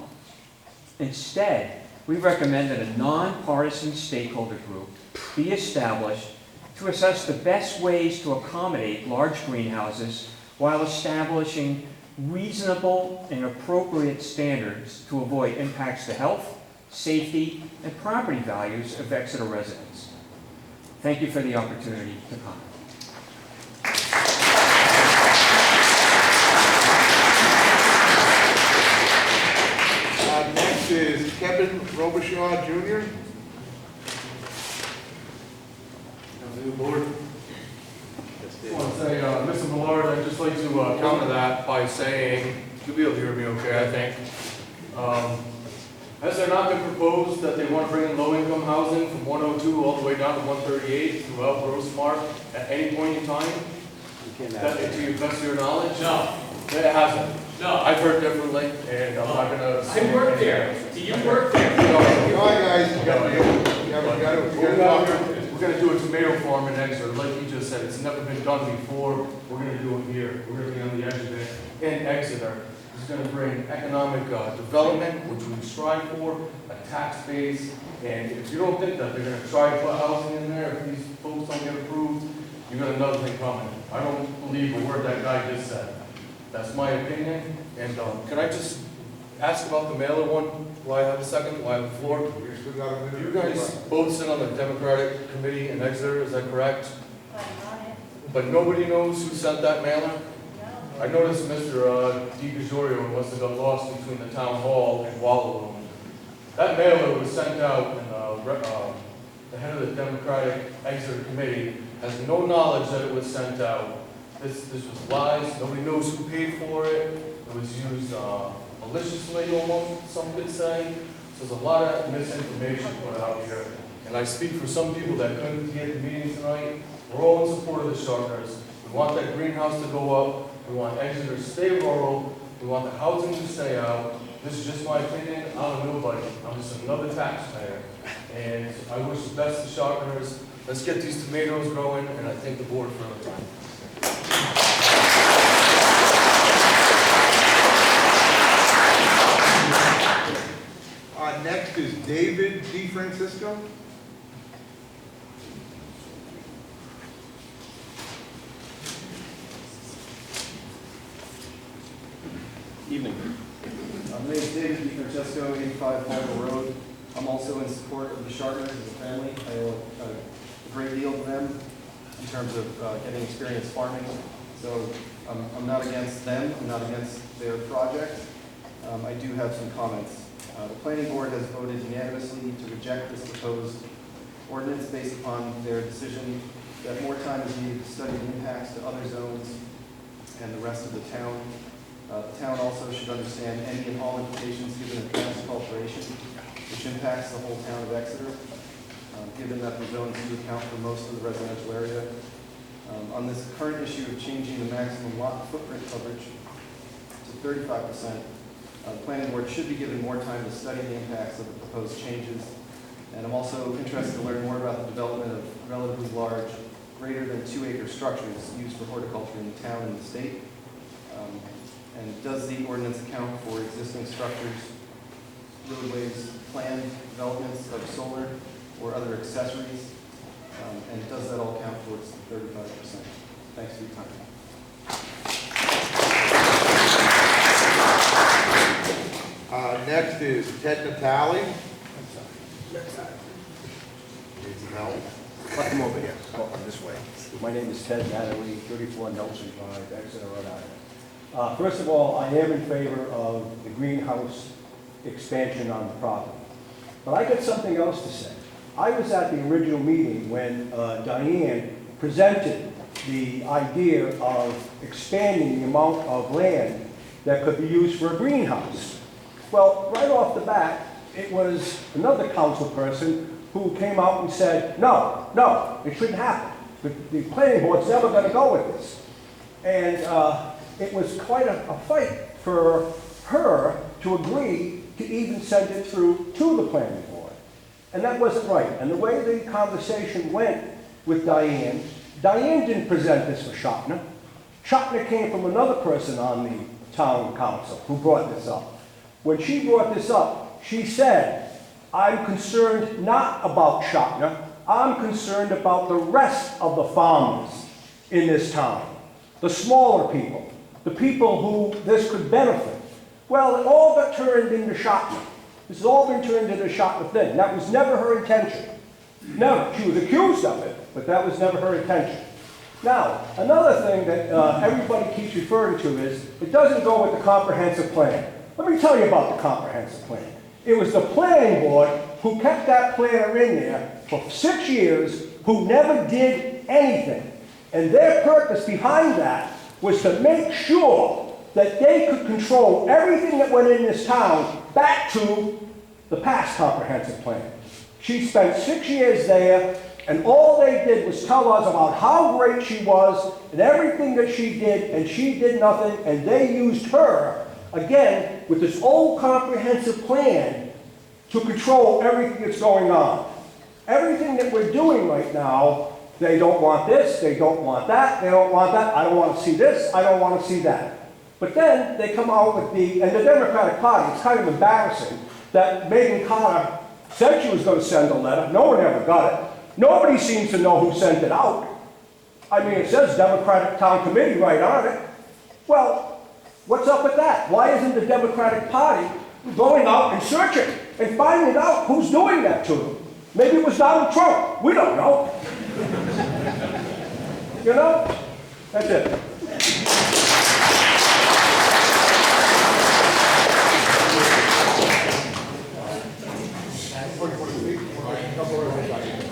Instead, we recommend that a nonpartisan stakeholder group be established to assess the best ways to accommodate large greenhouses while establishing reasonable and appropriate standards to avoid impacts to health, safety, and property values of Exeter residents. Thank you for the opportunity to comment. Next is Kevin Robichaud Jr. Board. I want to say, Mr. Millard, I'd just like to counter that by saying, you'll be able to hear me okay, I think. Has there not been proposed that they want to bring in low-income housing from 102 all the way down to 138 throughout Grossmark at any point in time? That, to your best of your knowledge? No. It hasn't? No. I've heard differently, and I'm not going to... I work there. Do you work there? We're going to do a tomato farm in Exeter, like you just said. It's never been done before. We're going to do it here. We're going to be on the edge of it in Exeter. It's going to bring economic development, which we strive for, a tax base. And if you don't think that they're going to try to put housing in there, if these folks don't get approved, you got another thing coming. I don't believe a word that guy just said. That's my opinion. And can I just ask about the mailer one? While I have a second, while I have the floor? You guys both sit on the Democratic Committee in Exeter, is that correct? But nobody knows who sent that mailer? No. I noticed Mr. DiGregorio must have got lost between the town hall and Wallow. That mailer was sent out, and the head of the Democratic Exeter Committee has no knowledge that it was sent out. This was lies. Nobody knows who paid for it. It was used maliciously, almost, some could say. So there's a lot of misinformation put out here. And I speak for some people that couldn't be at the meeting tonight. We're all in support of the Sharpers. We want that greenhouse to go up. We want Exeter to stay rural. We want the housing to stay out. This is just my opinion. I'm a nobody. I'm just another taxpayer. And I wish the best to Sharpers. Let's get these tomatoes growing, and I thank the board for the time. Next is David DeFrancisco. Evening. My name is David DeFrancisco, 85 Palmer Road. I'm also in support of the Sharpers as a family. I owe a great deal to them in terms of getting experience farming. So I'm not against them. I'm not against their project. I do have some comments. The planning board has voted unanimously to reject this proposed ordinance based upon their decision that more time is needed to study the impacts to other zones and the rest of the town. The town also should understand any and all implications given the transit alteration, which impacts the whole town of Exeter, given that the zones do account for most of the residential area. On this current issue of changing the maximum lot footprint coverage to 35%, the planning board should be given more time to study the impacts of the proposed changes. And I'm also interested to learn more about the development of relatively large, greater than 2-acre structures used for horticulture in the town and the state. And does the ordinance account for existing structures, roadways, planned developments of solar or other accessories? And does that all count towards the 35%? Thanks for your time. Next is Ted Natale. Needs some help. Come over here, this way. My name is Ted Natale, 34 Nelson Drive, Exeter, Rhode Island. First of all, I am in favor of the greenhouse expansion on the property. But I got something else to say. I was at the original meeting when Diane presented the idea of expanding the amount of land that could be used for a greenhouse. Well, right off the bat, it was another council person who came out and said, no, no, it shouldn't happen. The planning board's never going to go with this. And it was quite a fight for her to agree to even send it through to the planning board. And that wasn't right. And the way the conversation went with Diane, Diane didn't present this for Shopner. Shopner came from another person on the town council who brought this up. When she brought this up, she said, I'm concerned not about Shopner, I'm concerned about the rest of the farmers in this town, the smaller people, the people who this could benefit. Well, it all got turned into Shopner. This has all been turned into a Shopner thing. That was never her intention. Never. She was accused of it, but that was never her intention. Now, another thing that everybody keeps referring to is, it doesn't go with the comprehensive plan. Let me tell you about the comprehensive plan. It was the planning board who kept that planner in there for 6 years, who never did anything. And their purpose behind that was to make sure that they could control everything that went in this town back to the past comprehensive plan. She spent 6 years there, and all they did was tell us about how great she was and everything that she did, and she did nothing, and they used her, again, with this old comprehensive plan to control everything that's going on. Everything that we're doing right now, they don't want this, they don't want that, they don't want that, I don't want to see this, I don't want to see that. But then they come out with and the Democratic Party, it's kind of embarrassing that Megan Carter said she was going to send a letter, no one ever got it. Nobody seems to know who sent it out. I mean, it says Democratic Town Committee right on it. Well, what's up with that? Why isn't the Democratic Party going out and searching and finding out who's doing that to them? Maybe it was Donald Trump. We don't know. You know? That's it.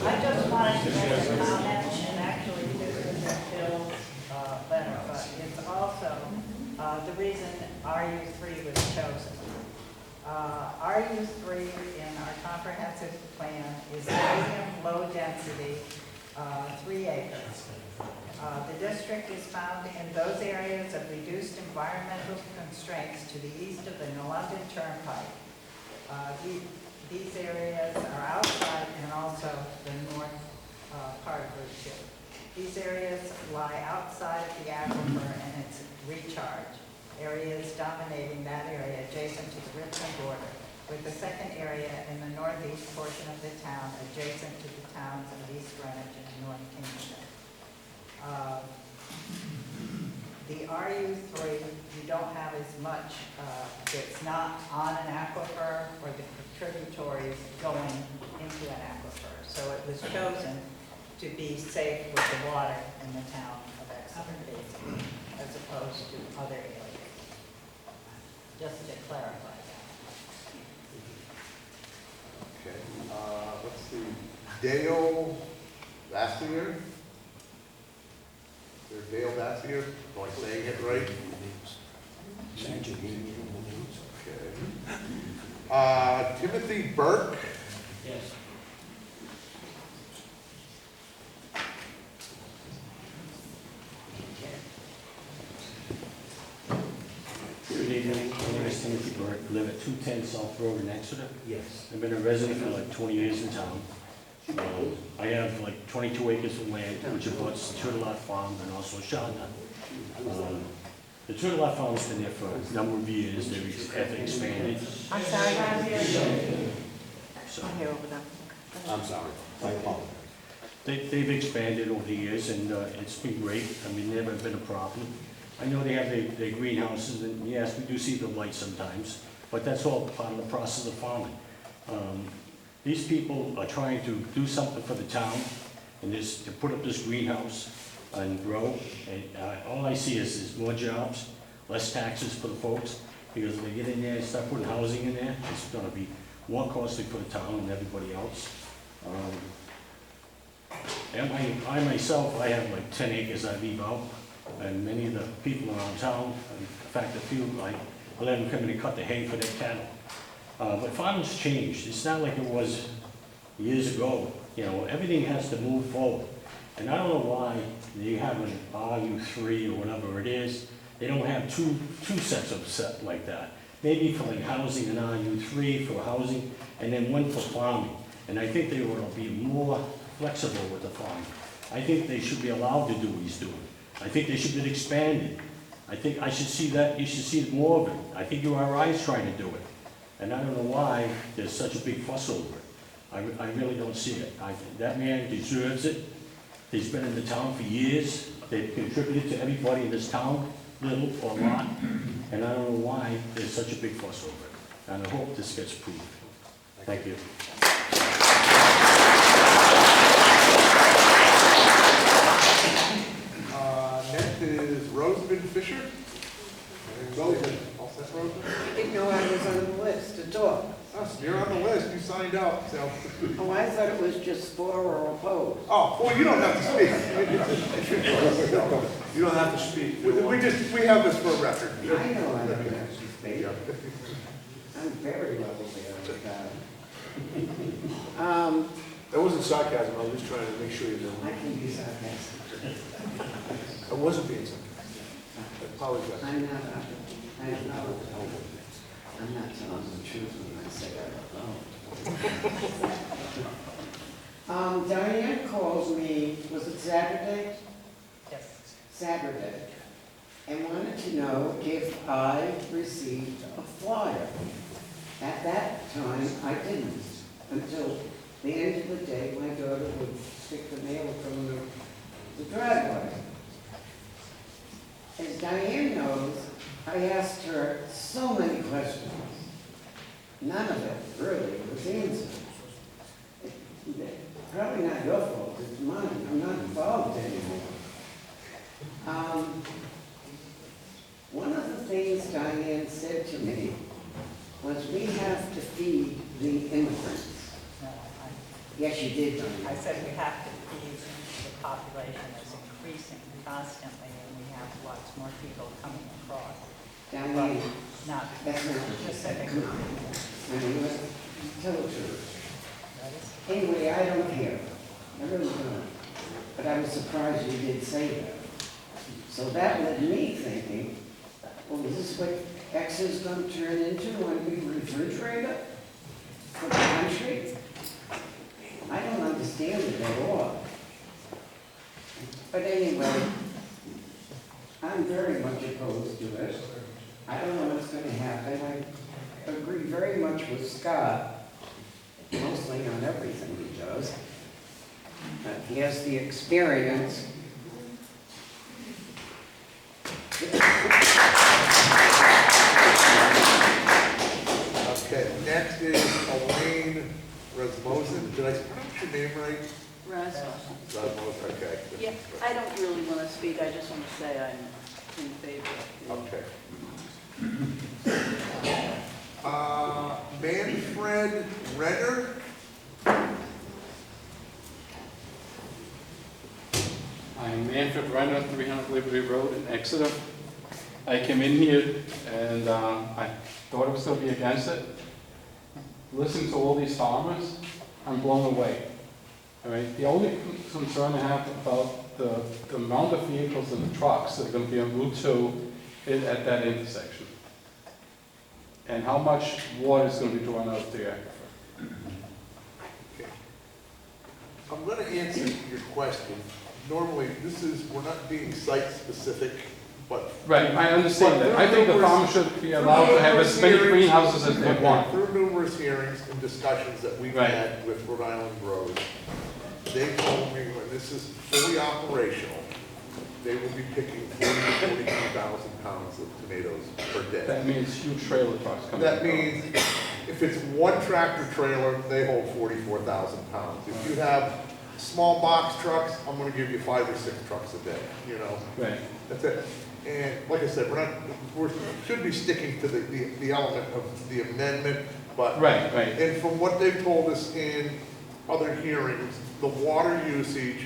I just wanted to make a comment, and actually this is Bill's letter, but it's also the reason RU3 was chosen. RU3 in our comprehensive plan is medium, low density, 3 acres. The district is found in those areas of reduced environmental constraints to the east of the London Turnpike. These areas are outside and also the north part of Route 2. These areas lie outside of the aquifer and its recharge. Areas dominating that area adjacent to the Richmond border, with the second area in the northeast portion of the town adjacent to the towns of East Greenwich and North Kingston. The RU3, you don't have as much, it's not on an aquifer or the tributaries going into an aquifer. So it was chosen to be safe with the water in the town of Exeter, basically, as opposed to other areas. Just to clarify that. Okay, let's see, Dale Vassier? Is there Dale Vassier? Am I saying it right? Okay. Timothy Burke? Yes. Good evening, my name is Timothy Burke, live at 210 South Road in Exeter. Yes. I've been a resident for like 20 years in town. I have like 22 acres of land, which abuts Turtle Lot Farm and also Shonda. The Turtle Lot Farm's been there for a number of years, they've expanded. I'm sorry, I'm here. So, I'm here over there. I'm sorry, I apologize. They've expanded over the years and it's been great, I mean, never been a problem. I know they have their greenhouses, and yes, we do see the light sometimes, but that's all part of the process of farming. These people are trying to do something for the town, and to put up this greenhouse and grow, and all I see is more jobs, less taxes for the folks, because if they get in there and start putting housing in there, it's gonna be more costly for the town and everybody else. And I myself, I have like 10 acres I leave out, and many of the people around town, in fact, a few, I let them come in and cut the hay for their cattle. But farming's changed. It's not like it was years ago. You know, everything has to move forward. And I don't know why they have an RU3 or whatever it is. They don't have two sets of set like that. Maybe for like housing, an RU3 for housing, and then one for farming. And I think they will be more flexible with the farming. I think they should be allowed to do what he's doing. I think they should be expanded. I think I should see that, you should see more of it. I think URI is trying to do it. And I don't know why there's such a big fuss over it. I really don't see it. That man deserves it. He's been in the town for years. They've contributed to everybody in this town, little or lot. And I don't know why there's such a big fuss over it. And I hope this gets approved. Thank you. Next is Rosamond Fisher. Rosamond, all set, Rosamond? I didn't know I was on the list to talk. Oh, you're on the list, you signed up, so. Oh, I thought it was just for or opposed. Oh, well, you don't have to speak. You don't have to speak. We have this for a record. I know I don't have to speak. I'm very level there. That wasn't sarcasm, I was just trying to make sure you know. I can be sarcastic. I wasn't being sarcastic. I apologize. I'm not telling the truth when I say I don't know. Diane calls me, was it Saturday? Yes. Saturday, and wanted to know if I received a flyer. At that time, I didn't, until the end of the day, my daughter would stick the mail from the driveway. As Diane knows, I asked her so many questions. None of it really was answered. Probably not your fault, it's mine. I'm not involved anymore. One of the things Diane said to me was we have to feed the immigrants. No, Yes, you did, Diane. I said we have to feed the population is increasing constantly, and we have lots more people coming across. Diane, Not that's not specific. come on. I mean, let's tell the truth. Anyway, I don't care. I really don't. But I was surprised you did say that. So that led me thinking, well, is this what X is going to turn into when we refrigerator for the country? I don't understand it at all. But anyway, I'm very much opposed to it. I don't know what's going to happen. I agree very much with Scott, mostly on everything he does. He has the experience. Okay, next is Elaine Rasmussen. Did I pronounce your name right? Rasmussen, okay. Yeah, I don't really want to speak, I just want to say I'm in favor of the... Okay. Manfred Renner? I'm Manfred Renner, 300 Liberty Road in Exeter. I came in here and I thought I was going to be against it. Listening to all these farmers, I'm blown away. All right? The only concern I have about the amount of vehicles and the trucks that are going to be on Route 2 is at that intersection. And how much water is going to be drawn out of the aquifer. Okay. I'm going to answer your question. Normally, we're not being site-specific, but... Right, I understand that. I think the farmer should be allowed to have as many greenhouses as they want. Through numerous hearings and discussions that we've had with Rhode Island Road, they told me when this is fully operational, they will be picking 40,000 to 42,000 pounds of tomatoes per day. That means huge trailer trucks coming. That means if it's one tractor trailer, they hold 44,000 pounds. If you have small box trucks, I'm going to give you 5 or 6 trucks a day. You know, right? That's it. And like I said, we should be sticking to the element of the amendment, but right. And from what they've told us in other hearings, the water usage,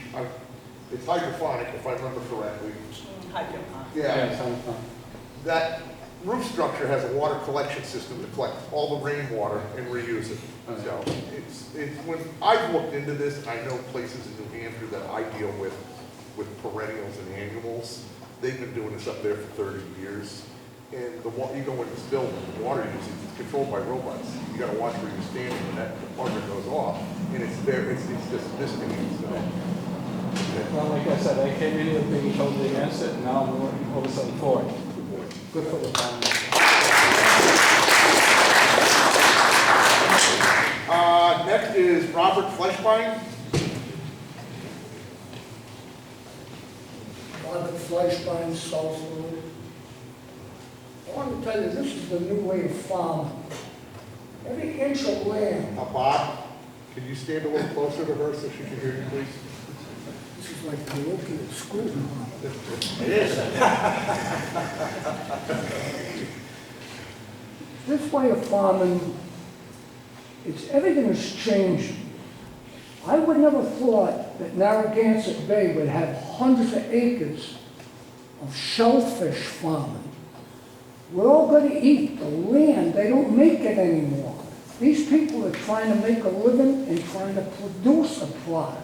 it's hydroponic if I remember correctly. Hydroponic. Yeah. That roof structure has a water collection system to collect all the rainwater and reuse it. So it's when I've looked into this, and I know places in New Hampshire that I deal with perennials and annuals, they've been doing this up there for 30 years. And you go in this building, the water usage is controlled by robots. You gotta watch where you're standing when that department goes off, and it's there, it's just misdemeanors. Well, like I said, I came in here being totally against it, and now I'm working all of a sudden for it. Good for the town. Next is Robert Fleshbein. Robert Fleshbein, Southwood. I want to tell you, this is the new way of farming. Every inch of land. Bob, can you stand a little closer to her so she can hear you, please? This is like colloquial school. It is. This way of farming, everything is changing. I would never thought that Narragansett Bay would have hundreds of acres of shellfish farming. We're all going to eat the land. They don't make it anymore. These people are trying to make a living and trying to produce a product.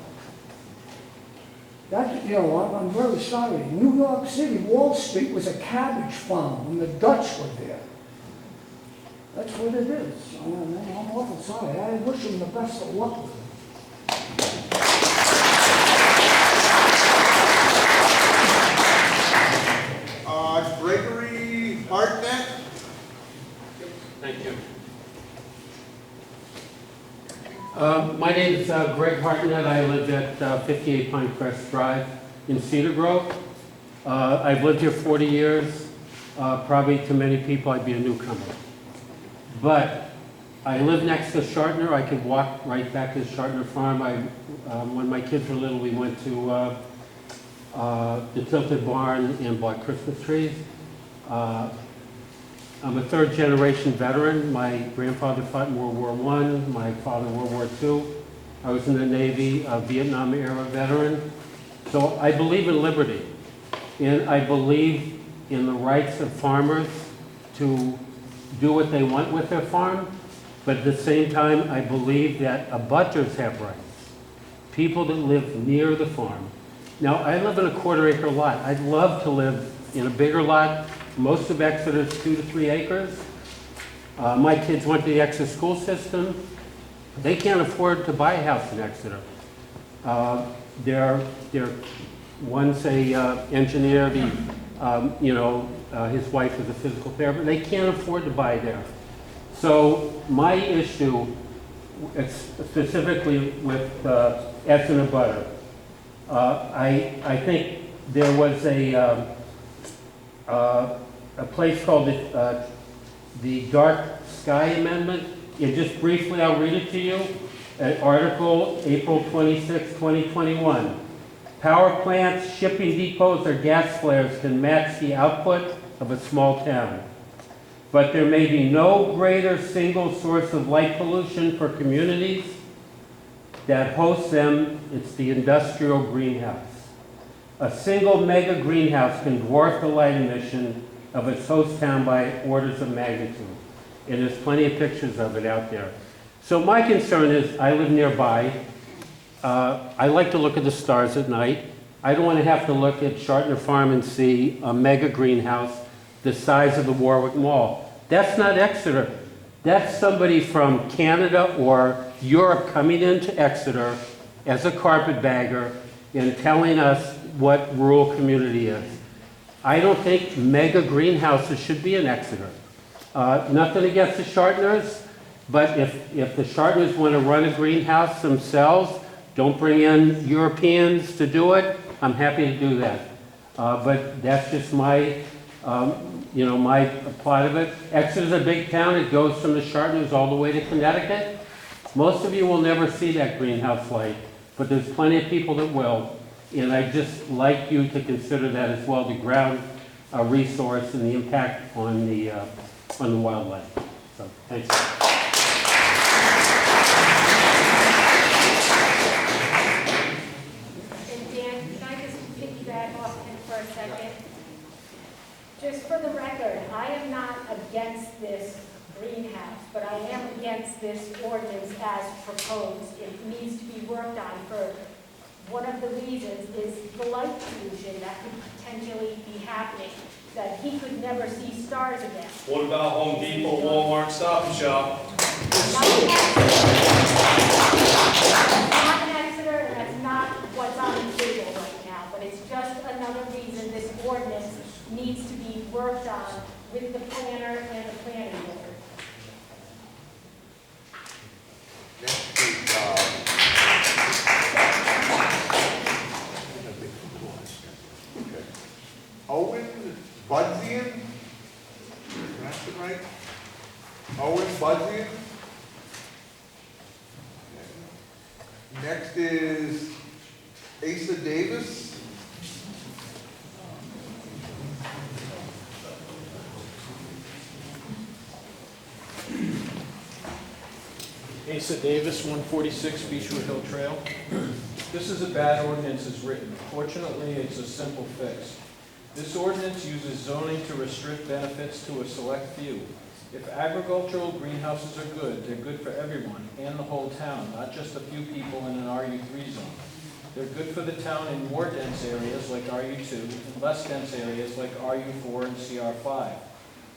That's, I'm very sorry. New York City, Wall Street was a cabbage farm when the Dutch were there. That's what it is. I'm awful sorry. I wish them the best of luck with it. Gregory Hartnett. Thank you. My name is Greg Hartnett. I live at 58 Pinecrest Drive in Cedar Grove. I've lived here 40 years. Probably to many people I'd be a newcomer. But I live next to Shartner. I could walk right back to the Shartner farm. When my kids were little, we went to the Tilted Barn and bought Christmas trees. I'm a third generation veteran. My grandfather fought in World War I, my father in World War II. I was in the Navy, a Vietnam era veteran. So I believe in liberty, and I believe in the rights of farmers to do what they want with their farm, but at the same time, I believe that abutters have rights, people that live near the farm. Now, I live in a quarter-acre lot. I'd love to live in a bigger lot. Most of Exeter is 2 to 3 acres. My kids went to the Exeter school system. They can't afford to buy a house in Exeter. One's a engineer. His wife is a physical therapist. They can't afford to buy there. So my issue, specifically with as an abutter, I think there was a place called the Dark Sky Amendment. And just briefly, I'll read it to you. An article, April 26, 2021. Power plants, shipping depots, or gas flares can match the output of a small town. But there may be no greater single source of light pollution for communities that host them. It's the industrial greenhouse. A single mega greenhouse can dwarf the light emission of its host town by orders of magnitude. And there's plenty of pictures of it out there. So my concern is, I live nearby. I like to look at the stars at night. I don't want to have to look at Shartner Farm and see a mega greenhouse the size of the Warwick Mall. That's not Exeter. That's somebody from Canada or Europe coming into Exeter as a carpetbagger and telling us what rural community is. I don't think mega greenhouses should be in Exeter. Nothing against the Shartners, but if the Shartners want to run a greenhouse themselves, don't bring in Europeans to do it, I'm happy to do that. But that's just my, my plot of it. Exeter's a big town. It goes from the Shartners all the way to Connecticut. Most of you will never see that greenhouse light, but there's plenty of people that will. And I'd just like you to consider that as well, the ground resource and the impact on the wildlife. So, thanks. Just for the record, I am not against this greenhouse, but I am against this ordinance as proposed. It needs to be worked on for, one of the reasons is the light pollution that could potentially be happening, that he could never see stars again. What about Home Depot, Walmart, Stop and Shop? Not in Exeter, and that's not what's on the table right now, but it's just another reason this ordinance needs to be worked on with the planner and the planning board. Next is, okay. Owen Budzian? Pronounce it right? Owen Budzian? Next is Asa Davis. Asa Davis, 146 Beechwood Hill Trail. This is a bad ordinance as written. Fortunately, it's a simple fix. This ordinance uses zoning to restrict benefits to a select few. If agricultural greenhouses are good, they're good for everyone and the whole town, not just a few people in an RU3 zone. They're good for the town in more dense areas like RU2 and less dense areas like RU4 and CR5.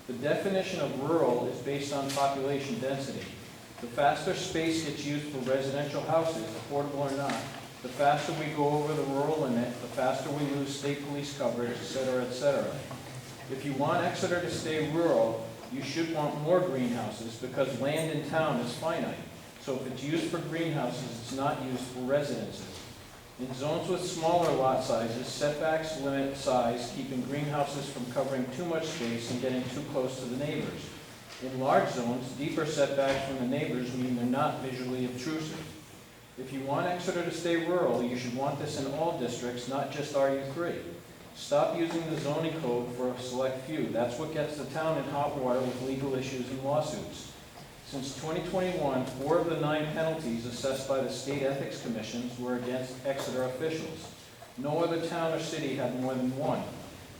The definition of rural is based on population density. The faster space gets used for residential houses, affordable or not, the faster we go over the rural limit, the faster we lose state police coverage, et cetera, et cetera. If you want Exeter to stay rural, you should want more greenhouses because land in town is finite. So if it's used for greenhouses, it's not used for residences. In zones with smaller lot sizes, setbacks limit size, keeping greenhouses from covering too much space and getting too close to the neighbors. In large zones, deeper setbacks from the neighbors mean they're not visually obtrusive. If you want Exeter to stay rural, you should want this in all districts, not just RU3. Stop using the zoning code for a select few. That's what gets the town in hot water with legal issues and lawsuits. Since 2021, 4 of the 9 penalties assessed by the state ethics commissions were against Exeter officials. No other town or city had more than 1.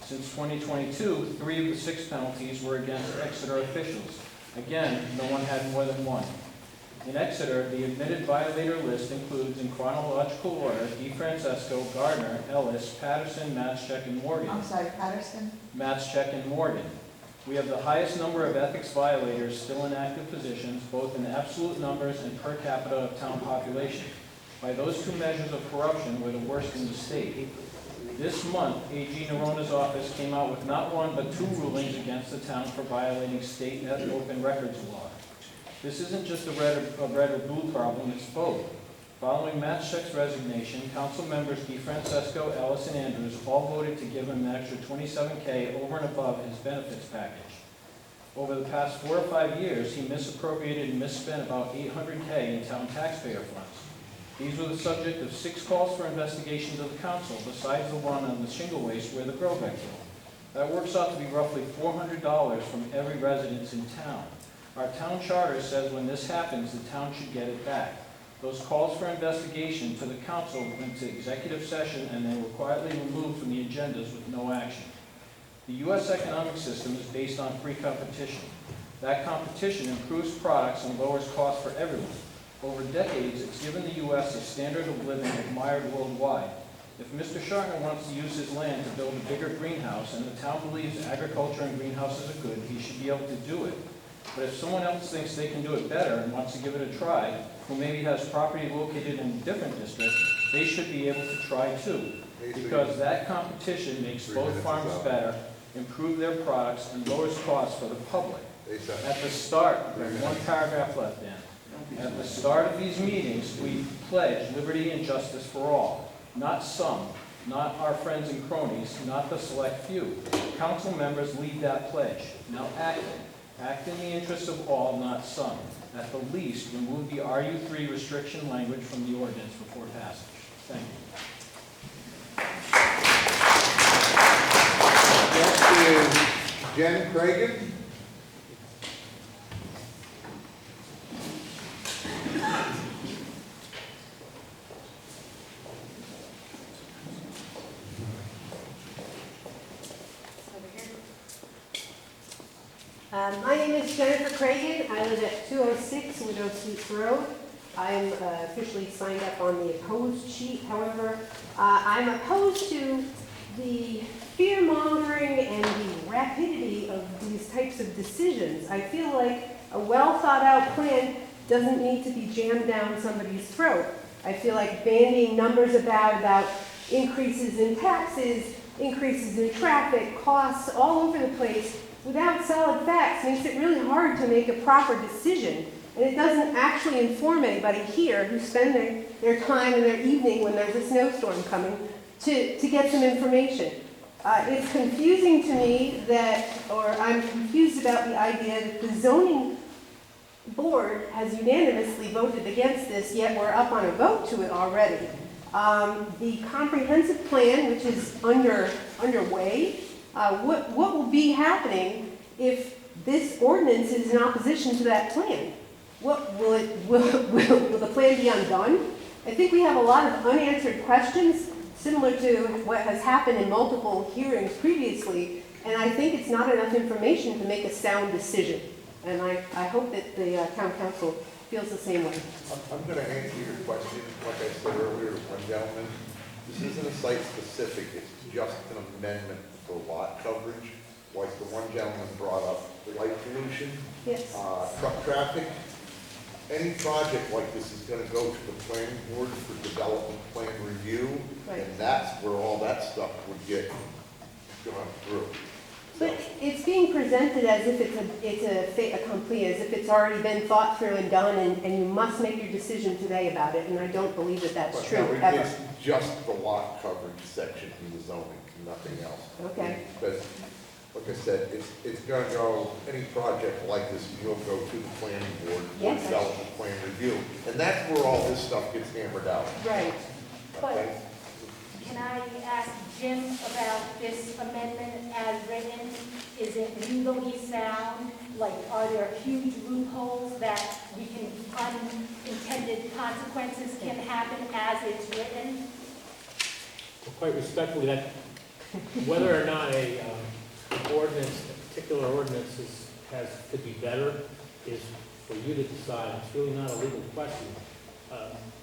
Since 2022, 3 of the 6 penalties were against Exeter officials. Again, no one had more than 1. In Exeter, the admitted violator list includes, in chronological order, DeFrancesco, Gardner, Ellis, Patterson, Matschek, and Morgan. I'm sorry, Patterson? Matschek and Morgan. We have the highest number of ethics violators still in active positions, both in absolute numbers and per capita of town population. By those 2 measures of corruption, we're the worst in the state. This month, AG Narona's office came out with not 1 but 2 rulings against the town for violating state net open records law. This isn't just a red or blue problem, it's both. Following Matschek's resignation, council members DeFrancesco, Ellis, and Andrews all voted to give him an extra $27K over and above his benefits package. Over the past 4 or 5 years, he misappropriated and misspent about $800K in town taxpayer funds. These were the subject of 6 calls for investigation to the council, besides the one on the shingle waste where the grow back killed. That works out to be roughly $400 from every resident in town. Our town charter says when this happens, the town should get it back. Those calls for investigation to the council went to executive session and they were quietly removed from the agendas with no action. The U.S. economic system is based on free competition. That competition improves products and lowers costs for everyone. Over decades, it's given the U.S. a standard of living admired worldwide. If Mr. Shartner wants to use his land to build a bigger greenhouse and the town believes agriculture and greenhouses are good, he should be able to do it. But if someone else thinks they can do it better and wants to give it a try, who maybe has property located in a different district, they should be able to try too. Because that competition makes both farms better, improve their products, and lowers costs for the public. At the start, there's 1 paragraph left, Dan. At the start of these meetings, we pledge liberty and justice for all, not some, not our friends and cronies, not the select few. Council members lead that pledge. Now act it. Act in the interest of all, not some. At the least, remove the RU3 restriction language from the ordinance before passage. Thank you. Next is Jen Cragen. My name is Jennifer Cragen. I live at 206 Widow Seats Road. I'm officially signed up on the opposed sheet. However, I'm opposed to the fear-mongering and the rapidity of these types of decisions. I feel like a well-thought-out plan doesn't need to be jammed down somebody's throat. I feel like bandying numbers about increases in taxes, increases in traffic, costs all over the place without solid facts makes it really hard to make a proper decision. And it doesn't actually inform anybody here who spend their time and their evening when there's a snowstorm coming to get some information. It's confusing to me I'm confused about the idea that the zoning board has unanimously voted against this, yet we're up on a vote to it already. The comprehensive plan, which is underway, what will be happening if this ordinance is in opposition to that plan? Will the plan be undone? I think we have a lot of unanswered questions, similar to what has happened in multiple hearings previously, and I think it's not enough information to make a sound decision. And I hope that the town council feels the same way. I'm going to answer your question, like I said earlier to one gentleman. This isn't a site-specific, it's just an amendment for lot coverage, like the one gentleman brought up, light pollution, yes. Truck traffic. Any project like this is going to go to the planning board for development plan review, right. And that's where all that stuff would get gone through. But it's being presented as if it's a fait accompli, as if it's already been thought through and done, and you must make your decision today about it, and I don't believe that that's true, No, ever. it's just the lot coverage section in the zoning, nothing else. Okay. But, like I said, it's gonna go, any project like this, you'll go to the planning board for Yes, development plan review. And that's where all this stuff gets hammered out. Right. Okay? Can I ask Jim about this amendment as written? Is it legally sound? Like, are there huge loopholes that unintended consequences can happen as it's written? Well, quite respectfully, that whether or not a particular ordinance could be better is for you to decide. It's really not a legal question.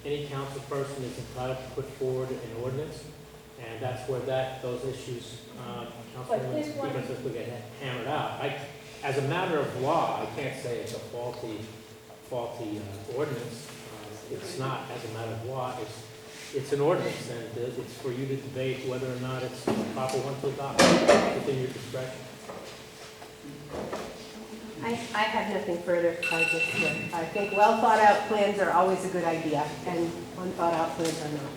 Any council person is entitled to put forward an ordinance, and that's where those issues, Councilwoman Stevens, will get hammered out. As a matter of law, I can't say it's a faulty ordinance. It's not, as a matter of law. It's an ordinance, and it's for you to debate whether or not it's the proper one to adopt within your discretion. I have nothing further. I think well-thought-out plans are always a good idea, and unthought-out plans are not.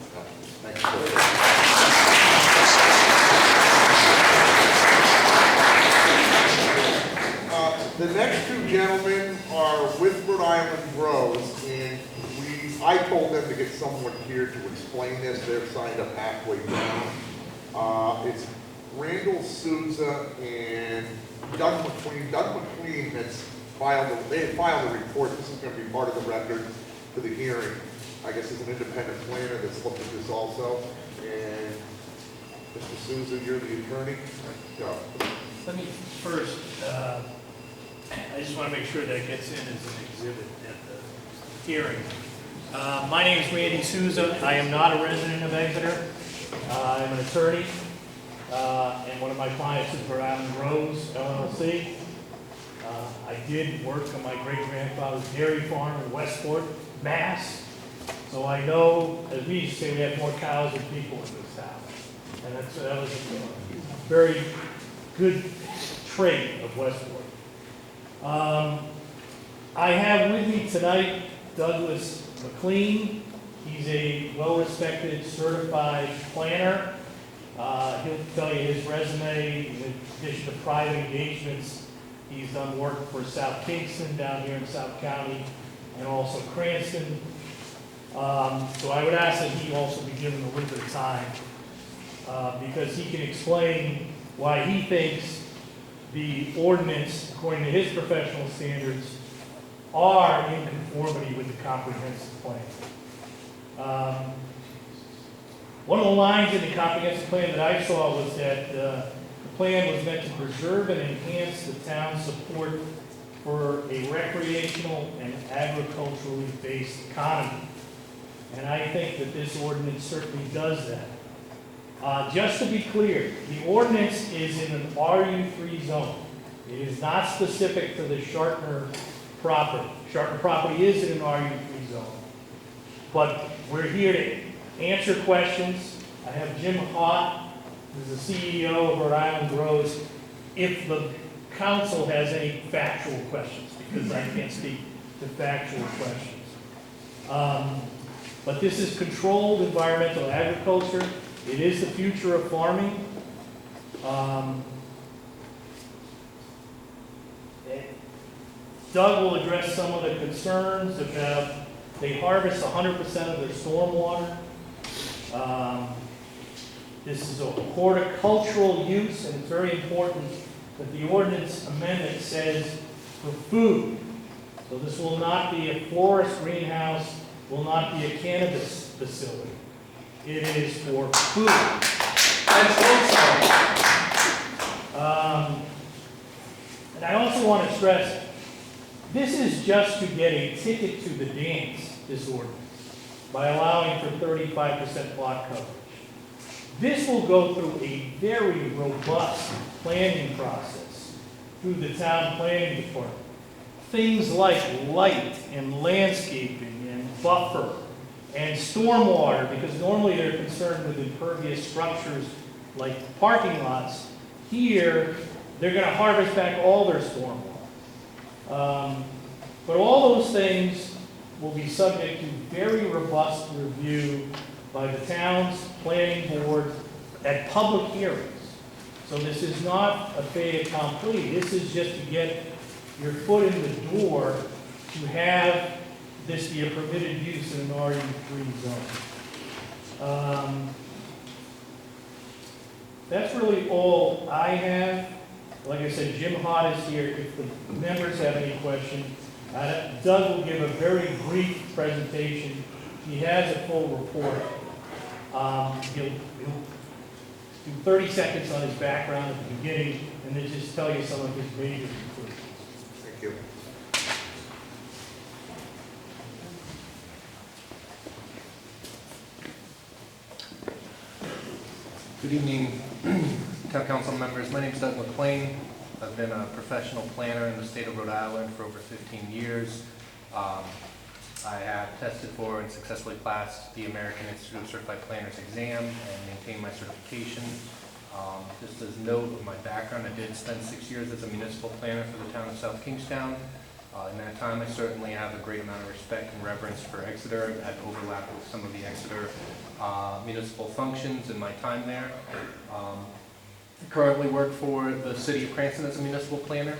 The next two gentlemen are with Rhode Island Grows, and I told them to get someone here to explain this. They're signed up halfway down. It's Randall Souza and Doug McQueen. Doug McQueen has filed a report. This is going to be part of the record for the hearing. I guess as an independent planner that's looked at this also. And Mr. Souza, you're the attorney. Go. Let me first, I just want to make sure that gets in as an exhibit at the hearing. My name is Randy Souza. I am not a resident of Exeter. I'm an attorney, and one of my clients is Rhode Island Grows, LLC. I did work on my great-grandfather's dairy farm in Westport, Mass. So I know, as we used to say, we have more cows than people in this town. And that was a very good trait of Westport. I have with me tonight Douglas McLean. He's a well-respected, certified planner. He'll tell you his resume. In addition to private engagements, he's done work for South Kingston down here in South County and also Cranston. So I would ask that he also be given a little bit of time because he can explain why he thinks the ordinance, according to his professional standards, are in conformity with the comprehensive plan. One of the lines in the comprehensive plan that I saw was that the plan was meant to preserve and enhance the town's support for a recreational and agriculturally based economy. And I think that this ordinance certainly does that. Just to be clear, the ordinance is in an RU3 zone. It is not specific to the Shartner property. Shartner property is in an RU3 zone. But we're here to answer questions. I have Jim Hott, who's the CEO of Rhode Island Grows, if the council has any factual questions, because I can't speak to factual questions. But this is controlled environmental agriculture. It is the future of farming. Doug will address some of the concerns about they harvest 100% of their stormwater. This is a horticultural use, and it's very important that the ordinance amendment says for food. So this will not be a florist greenhouse, will not be a cannabis facility. It is for food. And I also want to stress, this is just to get a ticket to the dance, this ordinance, by allowing for 35% lot coverage. This will go through a very robust planning process through the town planning department. Things like light and landscaping and buffer and stormwater, because normally they're concerned with impervious structures like parking lots. Here, they're going to harvest back all their stormwater. But all those things will be subject to very robust review by the town's planning board at public hearings. So this is not a fait accompli. This is just to get your foot in the door to have this be a permitted use in an RU3 zone. That's really all I have. Like I said, Jim Hott is here. If the members have any questions, Doug will give a very brief presentation. He has a full report. He'll do 30 seconds on his background at the beginning, and then just tell you some of his major conclusions. Thank you. Good evening, Town Council members. My name is Doug McLean. I've been a professional planner in the state of Rhode Island for over 15 years. I have tested for and successfully passed the American Institute of Certified Planners exam and maintained my certification. Just as note of my background, I did spend 6 years as a municipal planner for the town of South Kingstown. In that time, I certainly have a great amount of respect and reverence for Exeter. I've overlapped with some of the Exeter municipal functions in my time there. I currently work for the city of Cranston as a municipal planner.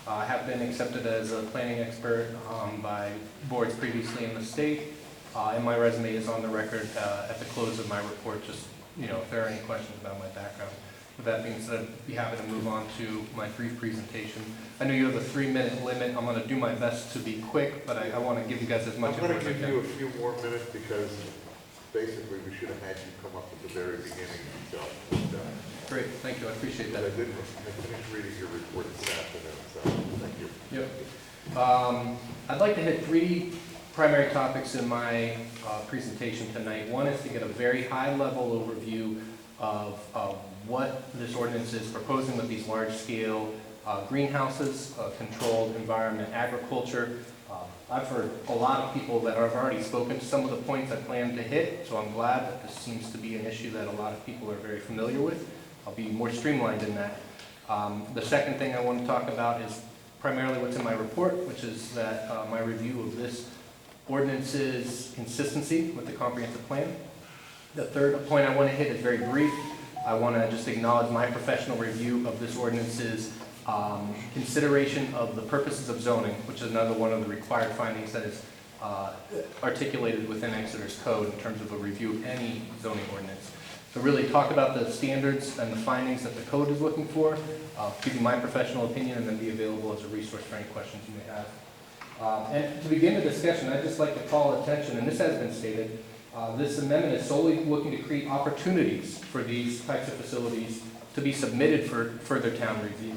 I have been accepted as a planning expert by boards previously in the state, and my resume is on the record at the close of my report, just, if there are any questions about my background. With that being said, I'd be happy to move on to my brief presentation. I know you have a 3-minute limit. I'm going to do my best to be quick, but I want to give you guys as much information. I'm going to give you a few more minutes because basically we should have had you come up at the very beginning. So, great, thank you. I appreciate that. I finished reading your report this afternoon, so thank you. Yep. I'd like to hit 3 primary topics in my presentation tonight. One is to get a very high-level overview of what this ordinance is proposing with these large-scale greenhouses, controlled environment agriculture. I've heard a lot of people that have already spoken to some of the points I plan to hit, so I'm glad that this seems to be an issue that a lot of people are very familiar with. I'll be more streamlined in that. The second thing I want to talk about is primarily what's in my report, which is that my review of this ordinance's consistency with the comprehensive plan. The third point I want to hit is very brief. I want to just acknowledge my professional review of this ordinance's consideration of the purposes of zoning, which is another one of the required findings that is articulated within Exeter's code in terms of a review of any zoning ordinance. So really talk about the standards and the findings that the code is looking for, give you my professional opinion, and then be available as a resource for any questions you may have. And to begin the discussion, I'd just like to call attention, and this has been stated, This amendment is solely looking to create opportunities for these types of facilities to be submitted for further town review.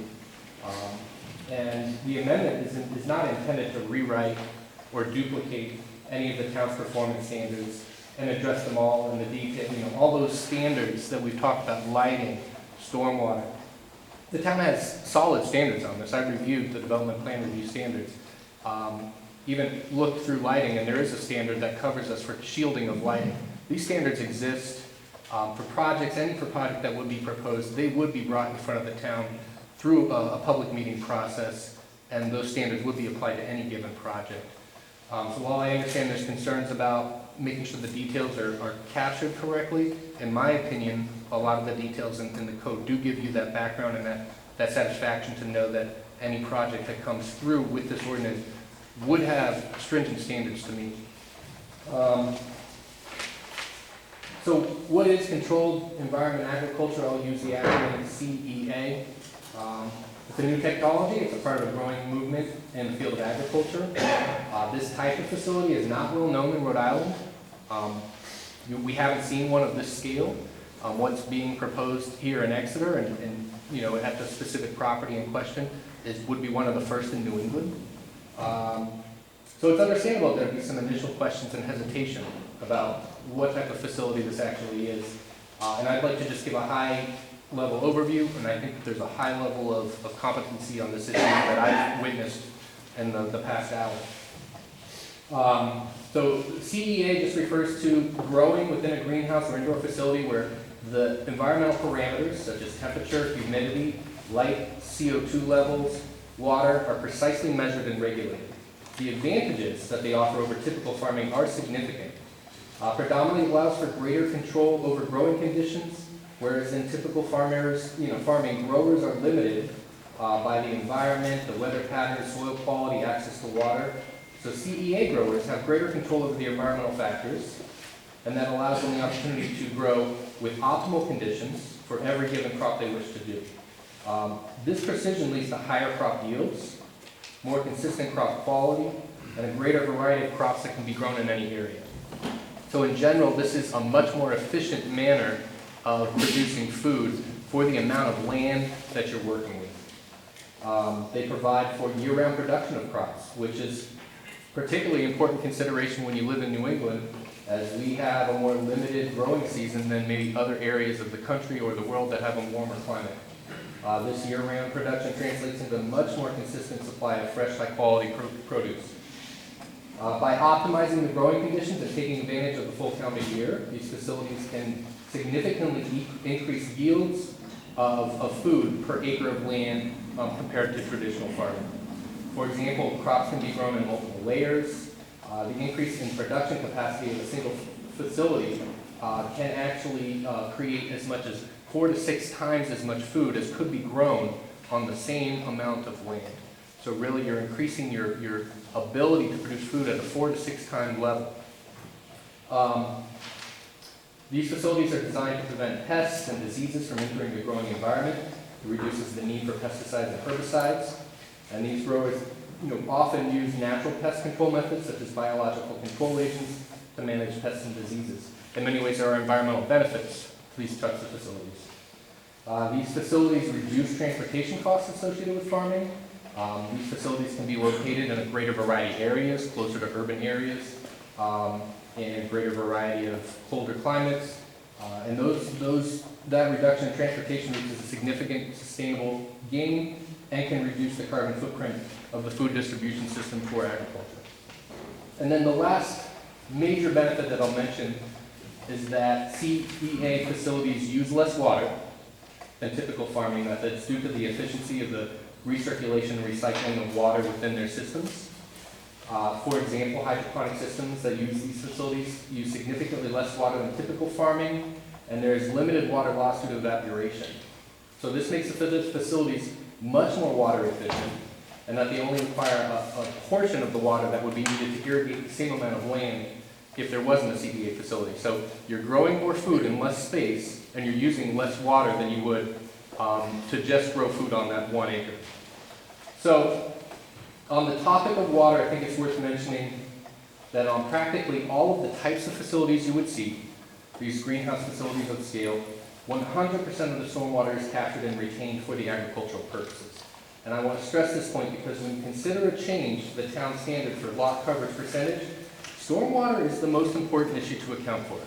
And the amendment is not intended to rewrite or duplicate any of the town's performance standards and address them all in the detail, all those standards that we've talked about, lighting, stormwater. The town has solid standards on this. I've reviewed the development plan review standards. Even looked through lighting, and there is a standard that covers us for shielding of lighting. These standards exist for projects, any project that would be proposed, they would be brought in front of the town through a public meeting process, and those standards would be applied to any given project. So while I understand there's concerns about making sure the details are captured correctly, in my opinion, a lot of the details in the code do give you that background and that satisfaction to know that any project that comes through with this ordinance would have stringent standards to meet. So what is controlled environment agriculture? I'll use the acronym CEA. It's a new technology. It's a part of a growing movement in the field of agriculture. This type of facility is not well known in Rhode Island. We haven't seen one of this scale. What's being proposed here in Exeter and at the specific property in question would be one of the first in New England. So it's understandable there'd be some initial questions and hesitation about what type of facility this actually is. And I'd like to just give a high-level overview, and I think that there's a high level of competency on this issue that I've witnessed in the past hour. So CEA just refers to growing within a greenhouse or indoor facility where the environmental parameters, such as temperature, humidity, light, CO2 levels, water, are precisely measured and regulated. The advantages that they offer over typical farming are significant. Predominantly allows for greater control over growing conditions, whereas in typical farming, growers are limited by the environment, the weather patterns, soil quality, access to water. So CEA growers have greater control over the environmental factors, and that allows them the opportunity to grow with optimal conditions for every given crop they wish to do. This precision leads to higher crop yields, more consistent crop quality, and a greater variety of crops that can be grown in any area. So in general, this is a much more efficient manner of producing food for the amount of land that you're working with. They provide for year-round production of crops, which is particularly important consideration when you live in New England, as we have a more limited growing season than maybe other areas of the country or the world that have a warmer climate. This year-round production translates into a much more consistent supply of fresh, high-quality produce. By optimizing the growing conditions and taking advantage of the full calendar year, these facilities can significantly increase yields of food per acre of land compared to traditional farming. For example, crops can be grown in multiple layers. The increase in production capacity of a single facility can actually create as much as 4 to 6 times as much food as could be grown on the same amount of land. So really you're increasing your ability to produce food at a 4 to 6 time level. These facilities are designed to prevent pests and diseases from entering the growing environment. It reduces the need for pesticides and herbicides. And these growers often use natural pest control methods such as biological control agents to manage pests and diseases. In many ways there are environmental benefits to these types of facilities. These facilities reduce transportation costs associated with farming. These facilities can be located in a greater variety of areas, closer to urban areas, and a greater variety of colder climates. And that reduction in transportation reaches a significant sustainable gain and can reduce the carbon footprint of the food distribution system for agriculture. And then the last major benefit that I'll mention is that CEA facilities use less water than typical farming methods due to the efficiency of the recirculation and recycling of water within their systems. For example, hydroponic systems that use these facilities use significantly less water than typical farming, and there is limited water loss due to evaporation. So this makes the facilities much more water efficient, and that they only require a portion of the water that would be needed to irrigate the same amount of land if there wasn't a CEA facility. So you're growing more food in less space, and you're using less water than you would to just grow food on that 1 acre. So on the topic of water, I think it's worth mentioning that on practically all of the types of facilities you would see, these greenhouse facilities of scale, 100% of the stormwater is captured and retained for the agricultural purposes. And I want to stress this point because when you consider a change to the town standard for lot coverage percentage, stormwater is the most important issue to account for.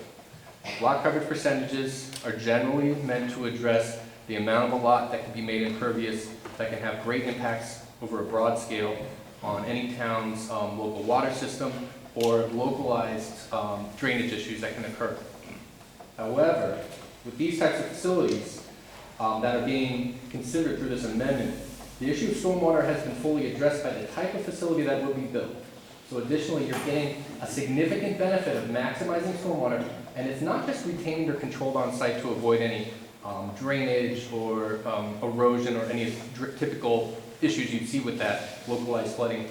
Lot coverage percentages are generally meant to address the amount of a lot that can be made impervious, that can have great impacts over a broad scale on any town's local water system or localized drainage issues that can occur. However, with these types of facilities that are being considered through this amendment, the issue of stormwater has been fully addressed by the type of facility that will be built. So additionally, you're getting a significant benefit of maximizing stormwater, and it's not just retained or controlled on site to avoid any drainage or erosion or any typical issues you'd see with that localized flooding.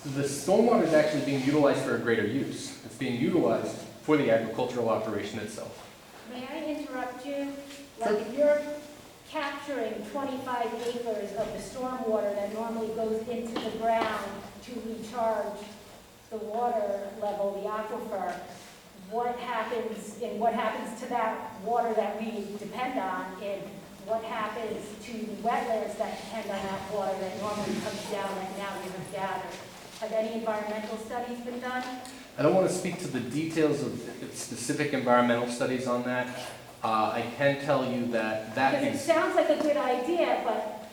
So the stormwater is actually being utilized for a greater use. It's being utilized for the agricultural operation itself. May I interrupt you? Like if you're capturing 25 acres of the stormwater that normally goes into the ground to recharge the water level, the aquifer, what happens to that water that we depend on, and what happens to the wetlands that depend on that water that normally comes down that now we have gathered? Have any environmental studies been done? I don't want to speak to the details of specific environmental studies on that. I can tell you that Because it sounds like a good idea, but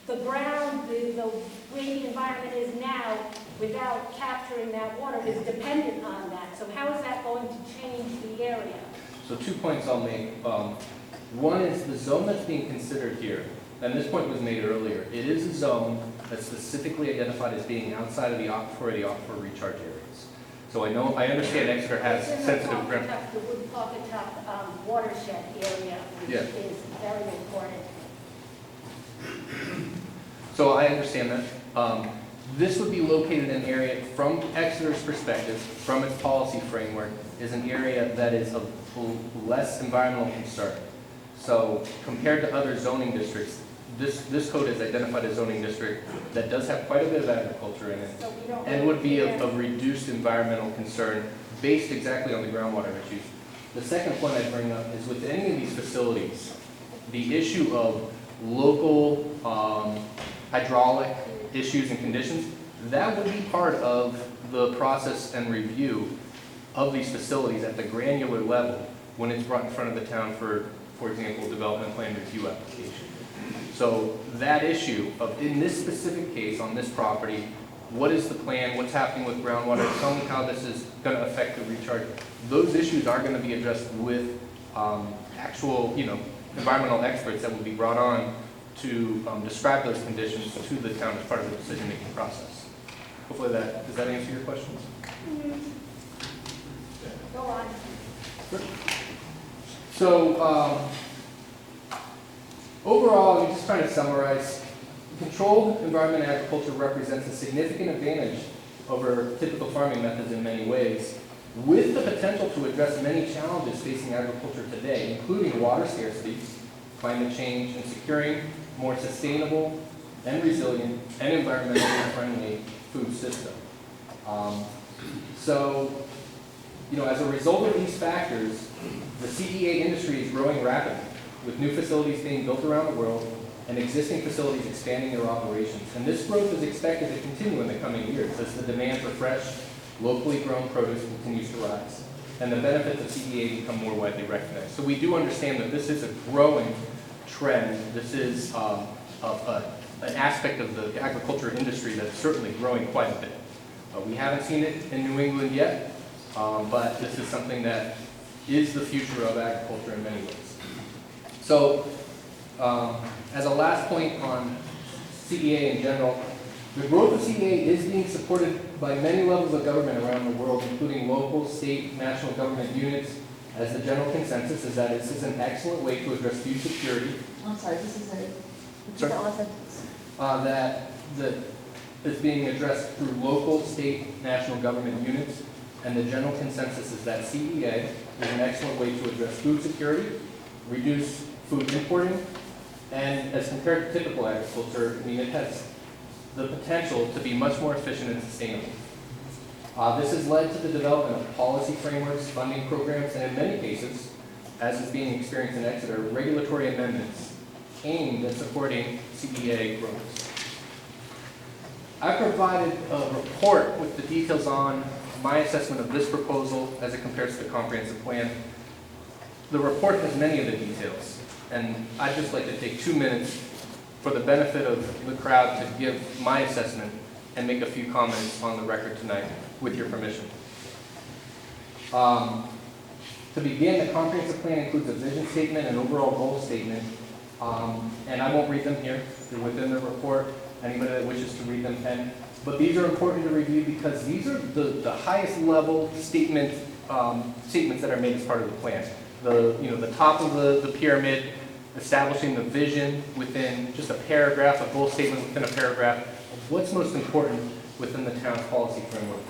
the ground, the way the environment is now, without capturing that water, is dependent on that. So how is that going to change the area? So 2 points I'll make. One is the zone that's being considered here, and this point was made earlier. It is a zone that's specifically identified as being outside of the aquifer or the aquifer recharge areas. So I understand Exeter has sensitive ground. The Wood-Pawcatuck watershed area, which is very important. So I understand that. This would be located in an area, from Exeter's perspective, from its policy framework, is an area that is of less environmental concern. So compared to other zoning districts, this code is identified as zoning district that does have quite a bit of agriculture in it and would be of reduced environmental concern based exactly on the groundwater issues. The second point I'd bring up is with any of these facilities, the issue of local hydraulic issues and conditions, that would be part of the process and review of these facilities at the granular level when it's brought in front of the town for example, development plan review application. So that issue of, in this specific case on this property, what is the plan, what's happening with groundwater, tell me how this is going to affect the recharge. Those issues are going to be addressed with actual, environmental experts that will be brought on to describe those conditions to the town as part of the decision-making process. Hopefully does that answer your questions? Go on. So, overall, I'm just trying to summarize. Controlled environment agriculture represents a significant advantage over typical farming methods in many ways, with the potential to address many challenges facing agriculture today, including water scarcity, climate change, and securing more sustainable and resilient and environmentally friendly food system. As a result of these factors, the CEA industry is growing rapidly, with new facilities being built around the world and existing facilities expanding their operations. And this growth is expected to continue in the coming years as the demand for fresh, locally grown produce continues to rise, and the benefits of CEA become more widely recognized. So we do understand that this is a growing trend. This is an aspect of the agriculture industry that's certainly growing quite a bit. We haven't seen it in New England yet, but this is something that is the future of agriculture in many ways. So, as a last point on CEA in general, the growth of CEA is being supported by many levels of government around the world, including local, state, national government units, as the general consensus is that this is an excellent way to address food security. I'm sorry, this is That is being addressed through local, state, national government units, and the general consensus is that CEA is an excellent way to address food security, reduce food importing, and as compared to typical agriculture, it has the potential to be much more efficient and sustainable. This has led to the development of policy frameworks, funding programs, and in many cases, as is being experienced in Exeter, regulatory amendments aimed at supporting CEA growth. I provided a report with the details on my assessment of this proposal as it compares to the comprehensive plan. The report has many of the details, and I'd just like to take 2 minutes for the benefit of the crowd to give my assessment and make a few comments on the record tonight, with your permission. To begin, the comprehensive plan includes a vision statement and overall goal statement, and I won't read them here. They're within the report. Anybody that wishes to read them can. But these are important to review because these are the highest level statements that are made as part of the plan. The top of the pyramid, establishing the vision within just a paragraph, a goal statement within a paragraph of what's most important within the town's policy framework.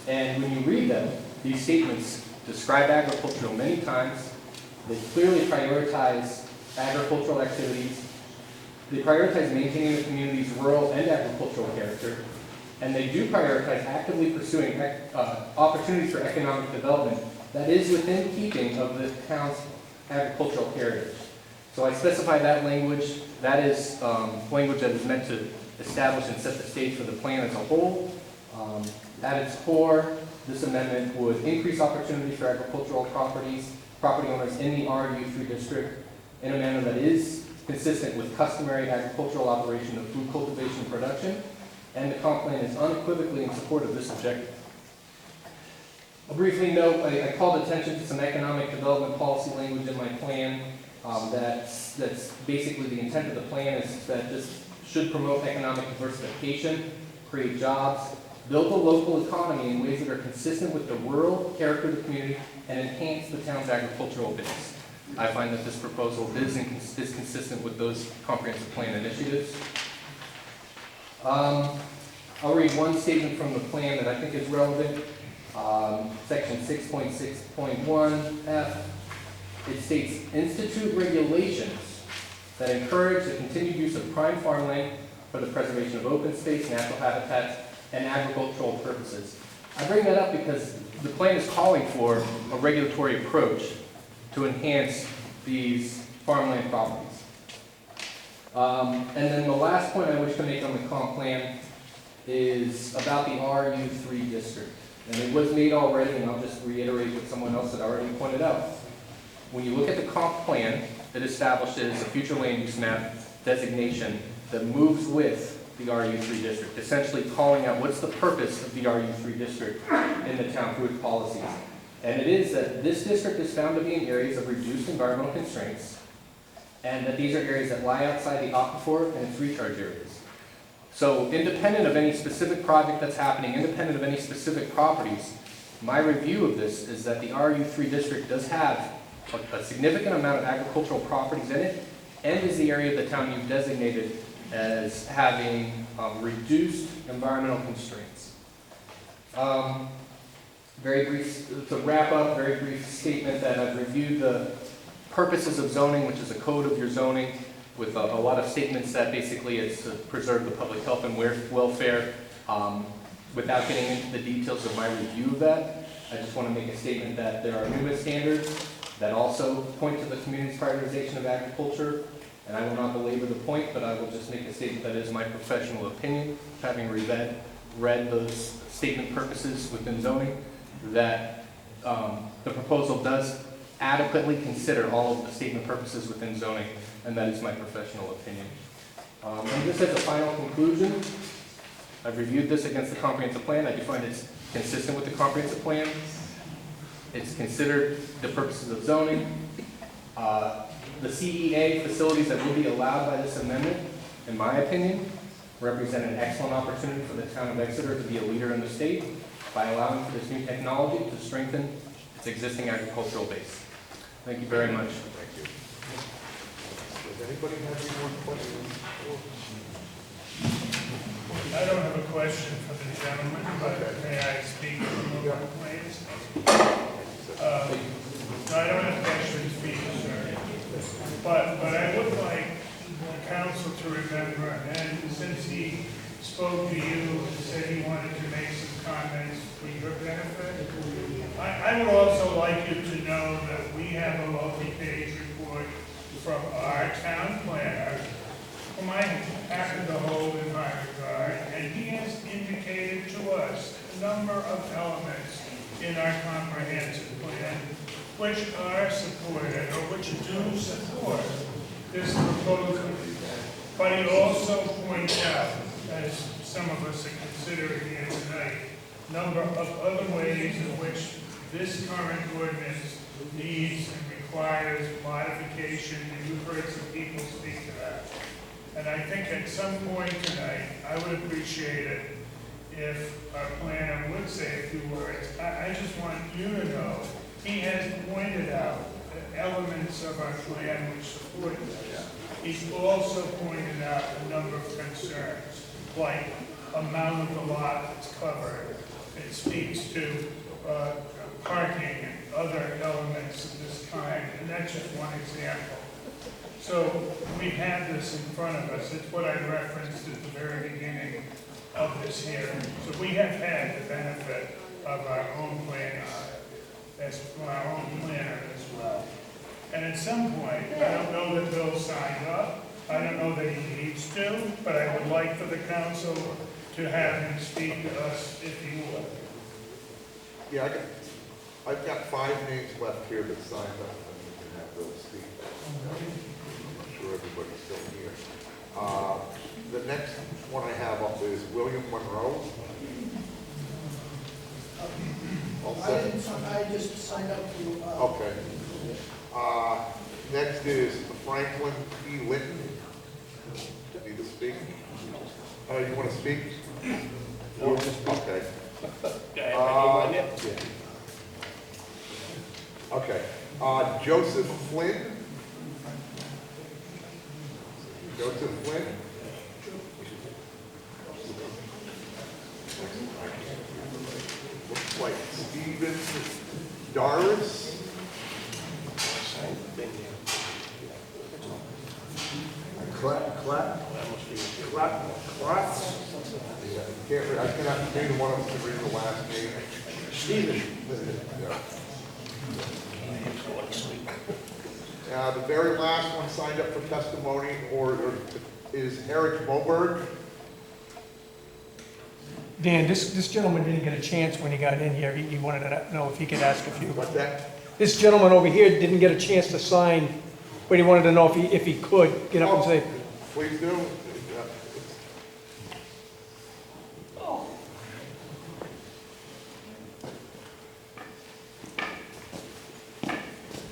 And when you read them, these statements describe agriculture many times. They clearly prioritize agricultural activities. They prioritize maintaining the community's rural and agricultural character. And they do prioritize actively pursuing opportunities for economic development that is within keeping of the town's agricultural heritage. So I specify that language. That is language that is meant to establish and set the stage for the plan as a whole. At its core, this amendment would increase opportunities for agricultural property owners in the RU3 district in a manner that is consistent with customary agricultural operation of food cultivation and production, and the comp plan is unequivocally in support of this objective. I'll briefly note, I called attention to some economic development policy language in my plan. That's basically the intent of the plan is that this should promote economic diversification, create jobs, build a local economy in ways that are consistent with the rural character of the community, and enhance the town's agricultural base. I find that this proposal is consistent with those comprehensive plan initiatives. I'll read one statement from the plan that I think is relevant. Section 6.6.1F. It states, institute regulations that encourage the continued use of prime farmland for the preservation of open space, natural habitats, and agricultural purposes. I bring that up because the plan is calling for a regulatory approach to enhance these farmland properties. And then the last point I wish to make on the comp plan is about the RU3 district. And it was made already, and I'll just reiterate what someone else had already pointed out. When you look at the comp plan, it establishes a future land use map designation that moves with the RU3 district, essentially calling out what's the purpose of the RU3 district in the town through its policies. And it is that this district is found to be in areas of reduced environmental constraints, and that these are areas that lie outside the aquifer and its recharge areas. So independent of any specific project that's happening, independent of any specific properties, my review of this is that the RU3 district does have a significant amount of agricultural properties in it, and is the area of the town you've designated as having reduced environmental constraints. Very brief, to wrap up, very brief statement that I've reviewed the purposes of zoning, which is a code of your zoning, with a lot of statements that basically is to preserve the public health and welfare. Without getting into the details of my review of that, I just want to make a statement that there are numerous standards that also point to the community's prioritization of agriculture. And I will not belabor the point, but I will just make a statement that is my professional opinion, having read those statement purposes within zoning, that the proposal does adequately consider all of the statement purposes within zoning, and that is my professional opinion. And just as a final conclusion, I've reviewed this against the comprehensive plan. I do find it's consistent with the comprehensive plan. It's considered the purposes of zoning. The CEA facilities that will be allowed by this amendment, in my opinion, represent an excellent opportunity for the town of Exeter to be a leader in the state by allowing for this new technology to strengthen its existing agricultural base. Thank you very much. Thank you. Does anybody have any more questions? I don't have a question for the gentleman, but may I speak a little bit, please? No, I don't have questions for you, sir. But I would like the council to remember, and since he spoke to you and said he wanted to make some comments for your benefit. I would also like you to know that we have a multi-page report from our town planner, whom I happen to hold in high regard, and he has indicated to us a number of elements in our comprehensive plan which are supported or which do support this proposal. But he also points out, as some of us are considering here tonight, a number of other ways in which this current ordinance needs and requires modification, and you've heard some people speak to that. And I think at some point tonight, I would appreciate it if our planner would say a few words. I just want you to know, he has pointed out elements of our plan which support this. He's also pointed out a number of concerns, like amount of the lot that's covered. It speaks to parking and other elements of this kind, and that's just one example. So we have this in front of us. It's what I referenced at the very beginning of this hearing. So we have had the benefit of our own planning, as our own planner as well. And at some point, I don't know that Bill signed up. I don't know that he needs to, but I would like for the council to have him speak to us if he would. Yeah, I've got 5 names left here that signed up, and we can have Bill speak. I'm sure everybody's still here. The next one I have up is William Monroe. I just signed up to... Okay. Next is Franklin P. Litton. Need to speak? You want to speak? No. Okay. Okay. Joseph Flynn. Joseph Flynn. Looks like Stephen Doris. I cannot read one of them to read the last name. Stephen. The very last one signed up for testimony is Eric Moberg. Dan, this gentleman didn't get a chance when he got in here. He wanted to know if he could ask a few. What's that? This gentleman over here didn't get a chance to sign, but he wanted to know if he could get up and say. Please do.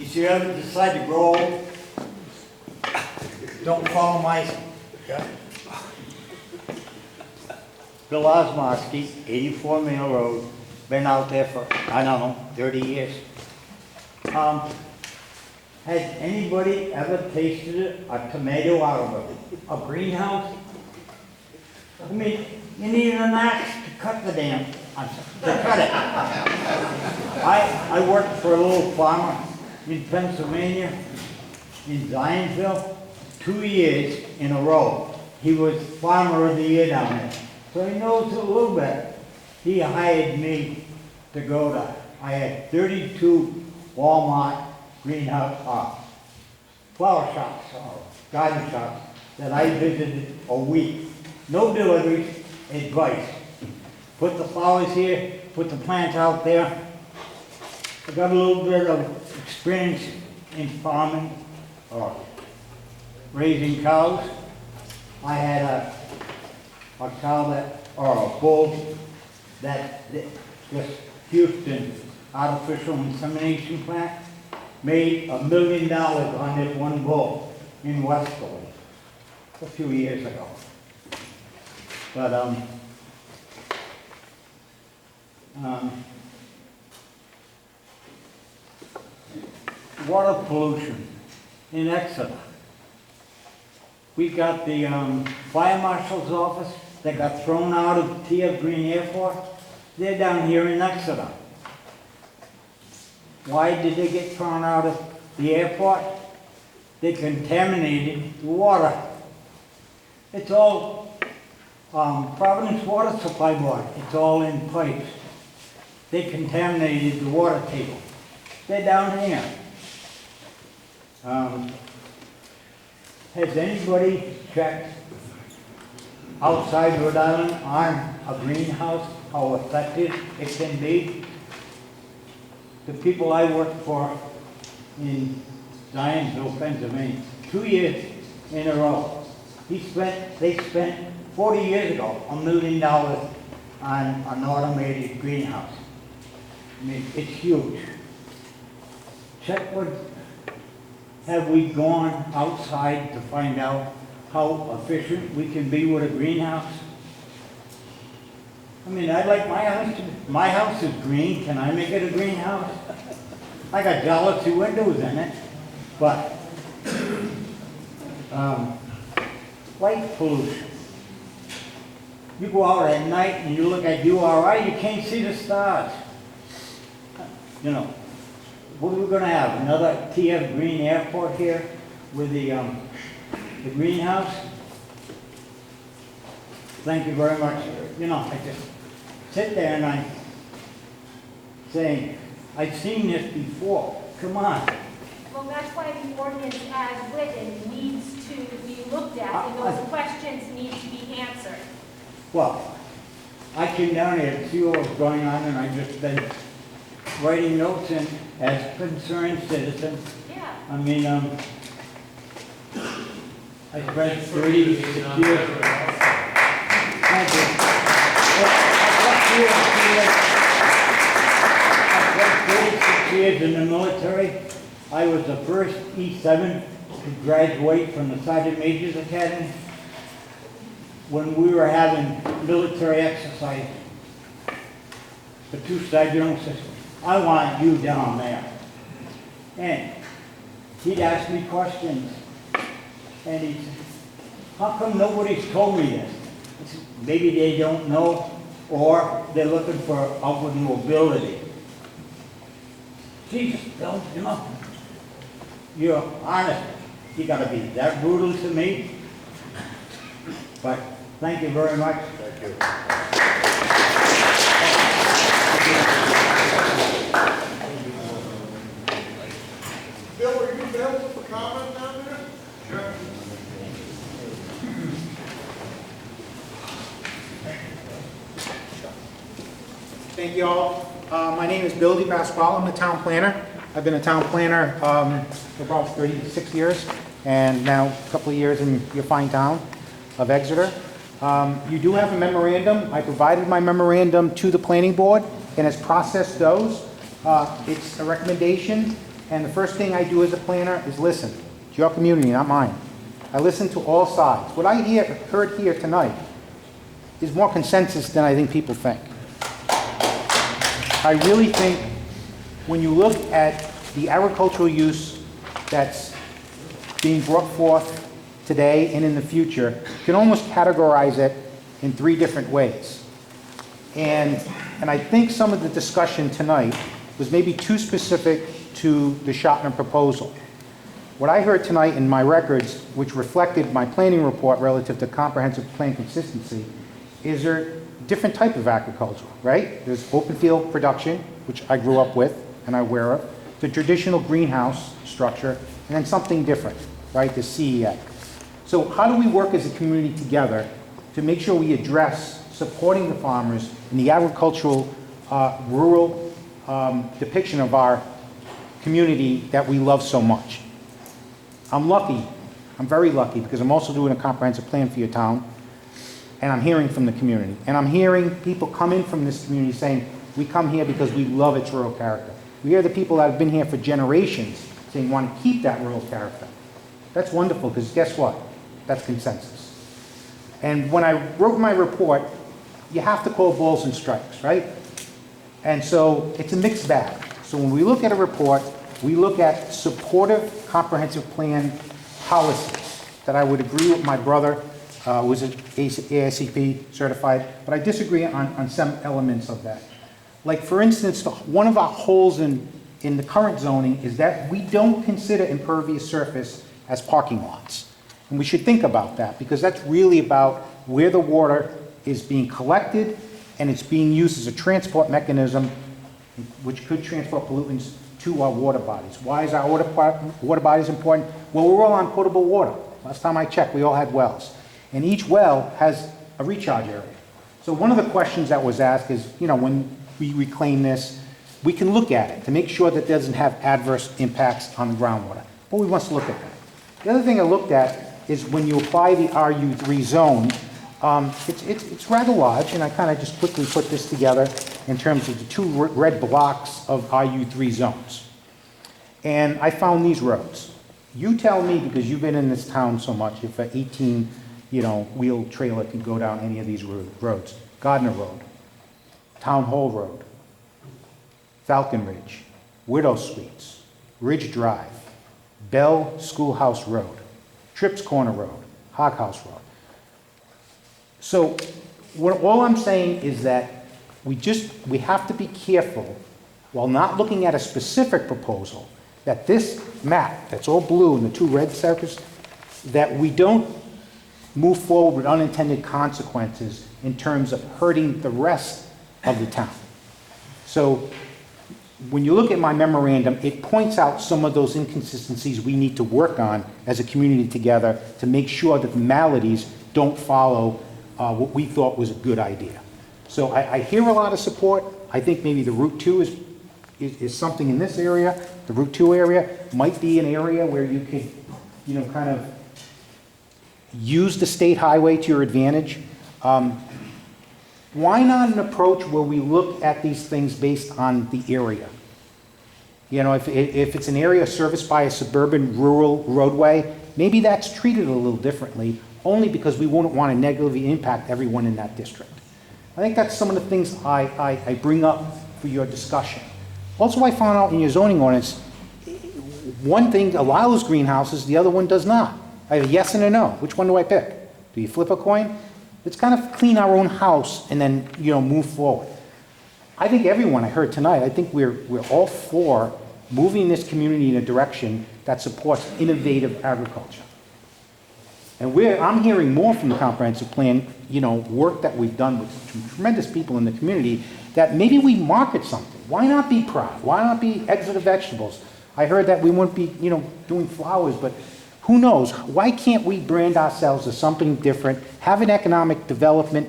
You see, I decide to grow old, don't follow my... Bill Osmowski, 84 Mill Road, been out there for, I don't know, 30 years. Has anybody ever tasted a tomato out of a greenhouse? I mean, you need an axe to cut the damn, to cut it. I worked for a little farmer in Pennsylvania, in Zionsville, 2 years in a row. He was Farmer of the Year down there. So he knows a little bit. He hired me to go to, I had 32 Walmart greenhouse, flower shops, or garden shops that I visited a week. No deliveries, advice. Put the flowers here, put the plants out there. I got a little bit of experience in farming or raising cows. I had a cow that, or a bull that this Houston artificial insemination plant made $1 million on this one bull in Westfield a few years ago. But water pollution in Exeter. We got the fire marshal's office that got thrown out of T.F. Green Air Force. They're down here in Exeter. Why did they get thrown out of the airport? They contaminated the water. It's all Providence Water Supply Board. It's all in pipes. they contaminated the water table. They're down here. Has anybody checked outside Rhode Island on a greenhouse, how effective it can be? The people I work for in Zionsville, Pennsylvania, 2 years in a row, they spent 40 years ago $1 million on an automated greenhouse. I mean, it's huge. Check what, have we gone outside to find out how efficient we can be with a greenhouse? I mean, I'd like my house is green, can I make it a greenhouse? I got galaxy windows in it, but light pollution. You go out at night and you look at URI, you can't see the stars. You know, what are we going to have? Another TF Green Airport here with the greenhouse? Thank you very much. You know, I just sit there and I'm saying, I've seen this before. Come on. Well, that's why the ordinance as written needs to be looked at, and those questions need to be answered. Well, I came down here to see what was going on, and I've just been writing notes, and as a concerned citizen, Yeah. I mean, I spent 36 years. Thank you. I spent 36 years in the military. I was the first E7 to graduate from the Sergeant Major's Academy. When we were having military exercise, the two sergeants said, I want you down there. And he'd ask me questions. And he said, how come nobody's told me this? I said, maybe they don't know, or they're looking for upward mobility. Jesus, Bill, you know, you're honest. You gotta be that brutal to me. But thank you very much. Thank you. Bill, are you available for comment down there? Sure. Thank you all. My name is Bill DiPasquale. I'm the town planner. I've been a town planner for about 36 years, and now a couple of years in your fine town of Exeter. You do have a memorandum. I provided my memorandum to the planning board, and as process goes, it's a recommendation, and the first thing I do as a planner is listen to your community, not mine. I listen to all sides. What I heard here tonight is more consensus than I think people think. I really think when you look at the agricultural use that's being brought forth today and in the future, you can almost categorize it in 3 different ways. And I think some of the discussion tonight was maybe too specific to the Schottner proposal. What I heard tonight in my records, which reflected my planning report relative to comprehensive plan consistency, is there different type of agriculture, right? There's open field production, which I grew up with and I'm aware of, the traditional greenhouse structure, and then something different, right, the CEA. So how do we work as a community together to make sure we address supporting the farmers in the agricultural, rural depiction of our community that we love so much? I'm lucky, I'm very lucky, because I'm also doing a comprehensive plan for your town, and I'm hearing from the community. And I'm hearing people come in from this community saying, we come here because we love its rural character. We hear the people that have been here for generations saying we want to keep that rural character. That's wonderful, because guess what? That's consensus. And when I wrote my report, you have to call balls and strikes, right? And so it's a mixed bag. So when we look at a report, we look at supportive comprehensive plan policies that I would agree with my brother, was AICP certified, but I disagree on some elements of that. Like, for instance, one of our holes in the current zoning is that we don't consider impervious surface as parking lots. And we should think about that, because that's really about where the water is being collected and it's being used as a transport mechanism which could transport pollutants to our water bodies. Why is our water bodies important? Well, we're all on potable water. Last time I checked, we all had wells. And each well has a recharge area. So one of the questions that was asked is, you know, when we reclaim this, we can look at it to make sure that it doesn't have adverse impacts on the groundwater. But we must look at that. The other thing I looked at is when you apply the RU3 zone, it's rather large, and I kind of just quickly put this together in terms of the two red blocks of RU3 zones. And I found these roads. You tell me, because you've been in this town so much, if an 18, wheel trailer can go down any of these roads. Gardner Road, Town Hall Road, Falcon Ridge, Widow Suites, Ridge Drive, Bell Schoolhouse Road, Trips Corner Road, Hog House Road. So all I'm saying is that we have to be careful, while not looking at a specific proposal, that this map, that's all blue and the two red circles, that we don't move forward with unintended consequences in terms of hurting the rest of the town. So when you look at my memorandum, it points out some of those inconsistencies we need to work on as a community together to make sure that the maladies don't follow what we thought was a good idea. So I hear a lot of support. I think maybe the Route 2 is something in this area. The Route 2 area might be an area where you could, kind of use the state highway to your advantage. Why not an approach where we look at these things based on the area? If it's an area serviced by a suburban rural roadway, maybe that's treated a little differently, only because we wouldn't want to negatively impact everyone in that district. I think that's some of the things I bring up for your discussion. Also, I found out in your zoning ordinance, one thing allows greenhouses, the other one does not. I have a yes and a no. Which one do I pick? Do you flip a coin? Let's kind of clean our own house and then, move forward. I think everyone I heard tonight, I think we're all for moving this community in a direction that supports innovative agriculture. And I'm hearing more from the comprehensive plan, work that we've done with some tremendous people in the community, that maybe we market something. Why not be Pride? Why not be Exeter Vegetables? I heard that we wouldn't be, doing flowers, but who knows? Why can't we brand ourselves as something different, have an economic development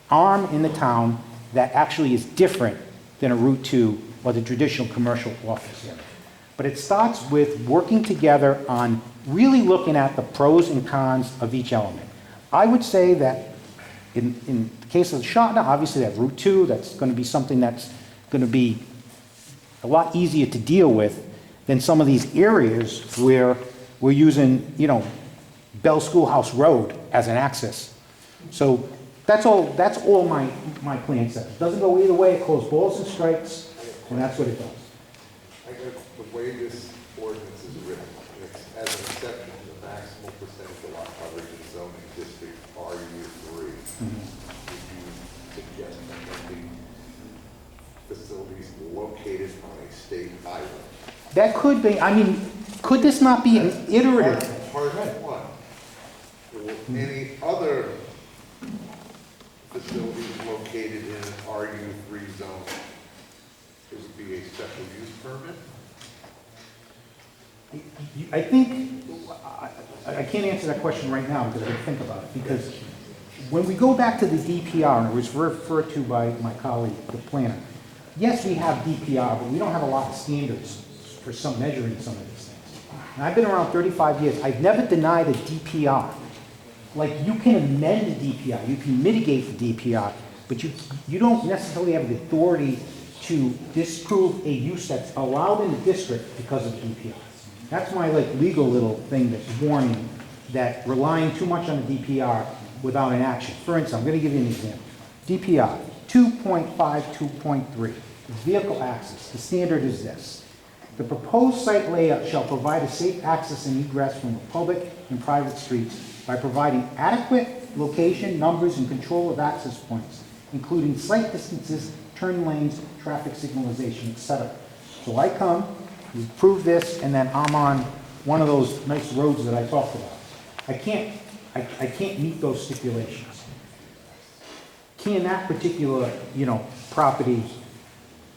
arm in the town that actually is different than a Route 2 or the traditional commercial office area? But it starts with working together on really looking at the pros and cons of each element. I would say that in the case of Shotna, obviously that Route 2, that's going to be something that's going to be a lot easier to deal with than some of these areas where we're using, Bell Schoolhouse Road as an access. So that's all my plan says. It doesn't go either way, it calls balls and strikes, and that's what it does. I guess the way this ordinance is written, it's as an exception to the maximum percentage of lot coverage in zoning district RU3. Would you suggest amending facilities located on a state highway? That could be, could this not be an iterative? Part one. Or any other facilities located in an RU3 zone, there would be a special use permit? I think, I can't answer that question right now because I didn't think about it. Because when we go back to the DPR, and it was referred to by my colleague, the planner, yes, we have DPR, but we don't have a lot of standards for some measuring some of these things. And I've been around 35 years. I've never denied a DPR. Like, you can amend the DPR, you can mitigate the DPR, but you don't necessarily have the authority to disprove a use that's allowed in the district because of DPR. That's my legal little thing that's warning that relying too much on the DPR without an action. For instance, I'm going to give you an example. DPR 2.52.3, vehicle access. The standard is this. The proposed site layout shall provide a safe access and egress from the public and private streets by providing adequate location, numbers, and control of access points, including site distances, turn lanes, traffic signalization, etc. So I come, we approve this, and then I'm on one of those nice roads that I talked about. I can't meet those stipulations. Can that particular, property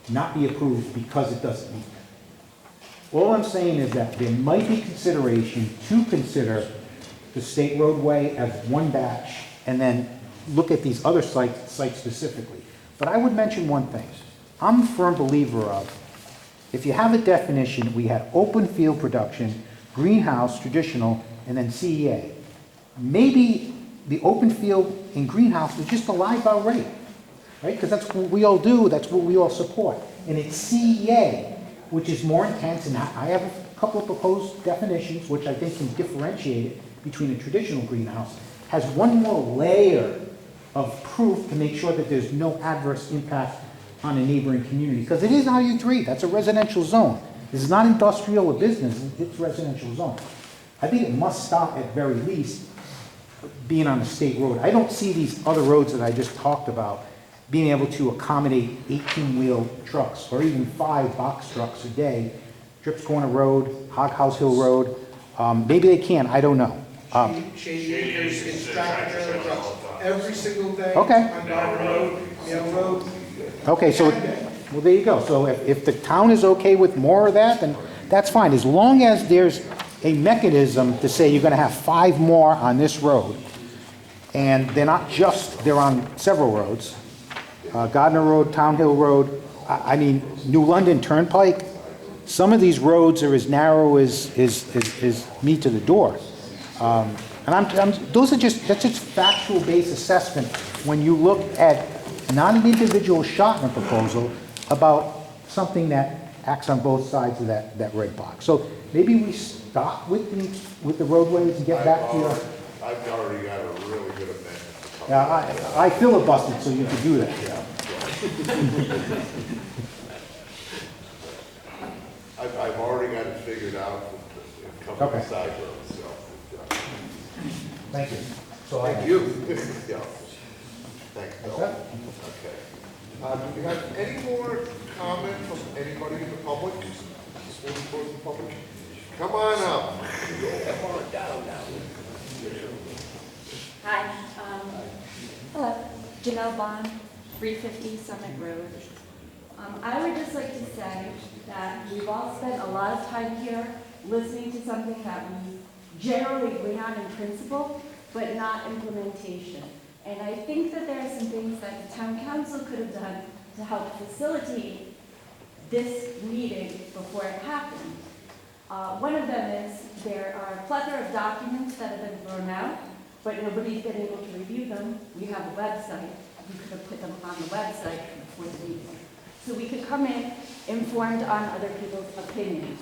not be approved because it doesn't meet that. All I'm saying is that there might be consideration to consider the state roadway as one batch and then look at these other sites specifically. But I would mention one thing. I'm a firm believer of, if you have a definition, we had open field production, greenhouse, traditional, and then CEA. Maybe the open field and greenhouse is just alive already, right? Because that's what we all do, that's what we all support. And it's CEA, which is more intense, and I have a couple of proposed definitions, which I think can differentiate it between a traditional greenhouse, has one more layer of proof to make sure that there's no adverse impact on a neighboring community. Because it is IU3, that's a residential zone. This is not industrial or business, it's residential zone. I think it must stop at very least being on a state road. I don't see these other roads that I just talked about being able to accommodate 18-wheel trucks or even 5 box trucks a day. Trips Corner Road, Hog House Hill Road, maybe they can, I don't know. Shady Acres, it's tractor trailer trucks every single day. Okay. On Garden Road, Yale Road. Okay, so, well, there you go. So if the town is okay with more of that, then that's fine. As long as there's a mechanism to say you're gonna have 5 more on this road, and they're not just, they're on several roads. Gardner Road, Town Hill Road, I mean, New London Turnpike, some of these roads are as narrow as me to the door. And those are that's just factual-based assessment when you look at not an individual Shotner proposal about something that acts on both sides of that red box. So maybe we stop with the roadways and get back to your... I've already got a really good amendment. Yeah, I filibustered so you could do that. Yeah. I've already got it figured out in a couple of side roads, so. Thank you. So Thank you. Yeah. Thanks, Bill. Okay. Okay. Do we have any more comment from anybody in the public before we close the public? Come on up. Come on down now. Hi, Janelle Bond, 350 Summit Road. I would just like to say that we've all spent a lot of time here listening to something that we generally agree on in principle, but not implementation. And I think that there are some things that the town council could have done to help facilitate this meeting before it happened. One of them is there are a plethora of documents that have been thrown out, but nobody's been able to review them. We have a website. We could have put them on the website before the meeting. So we could come in informed on other people's opinions.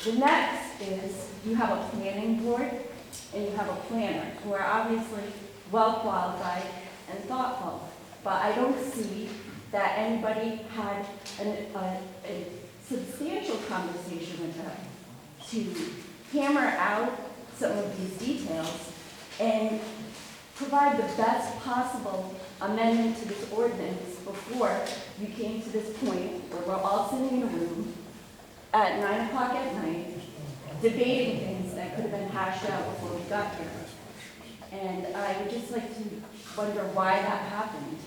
The next is you have a planning board and you have a planner who are obviously well qualified and thoughtful. But I don't see that anybody had a substantial conversation with them to hammer out some of these details and provide the best possible amendment to this ordinance before you came to this point where we're all sitting in a room at 9 o'clock at night debating things that could have been hashed out before we got here. And I would just like to wonder why that happened.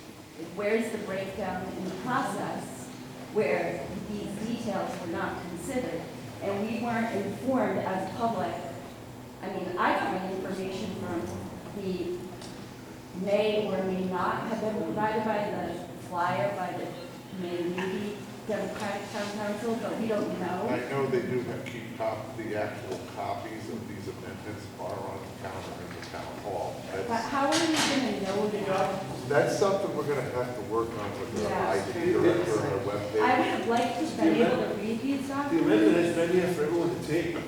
Where's the breakdown in the process where these details were not considered and we weren't informed as public? I mean, I got my information from the may or may not have been provided by the flyer by the maybe Democratic Town Council, but we don't know. I know they do keep the actual copies of these amendments are on the counter in the town hall. But how are we going to know that? That's something we're going to have to work on with the IT director on our webpage. I would have liked to have been able to read these The documents. amendment has been here for everyone to take. You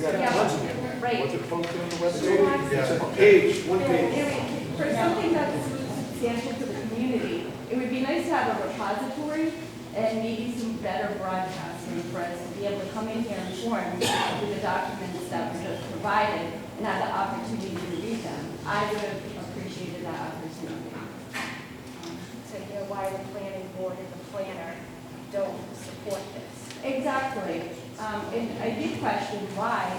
got tons of them. Right. What's it posted on the website? It's a page, one page. For something that's substantial to the community, it would be nice to have a repository and maybe some better broadcasting for us to be able to come in here informed with the documents that were just provided and have the opportunity to read them. I would have appreciated that opportunity. To hear why the planning board and the planner don't support this. Exactly. And I did question why.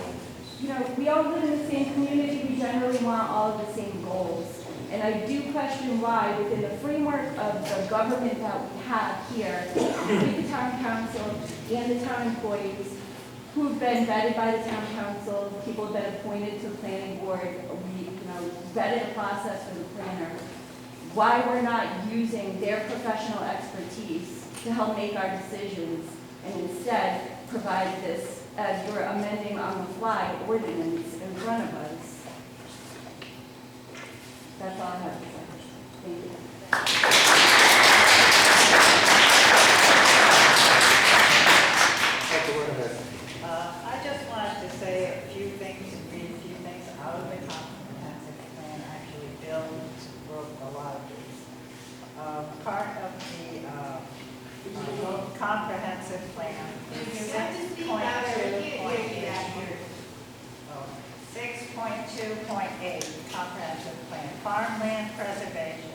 You know, we all live in the same community. We generally want all of the same goals. And I do question why, within the framework of the government that we have here, with the town council and the town employees, who've been vetted by the town council, people have been appointed to the planning board, we, vetted a process for the planner, why we're not using their professional expertise to help make our decisions, and instead provide this, as you're amending on the fly, ordinance in front of us. That's all I have to say. Thank you. I just wanted to say a few things, read a few things out of the comprehensive plan. Actually, Bill wrote a lot of these. Part of the comprehensive plan is 6.2.8 comprehensive plan, farmland preservation.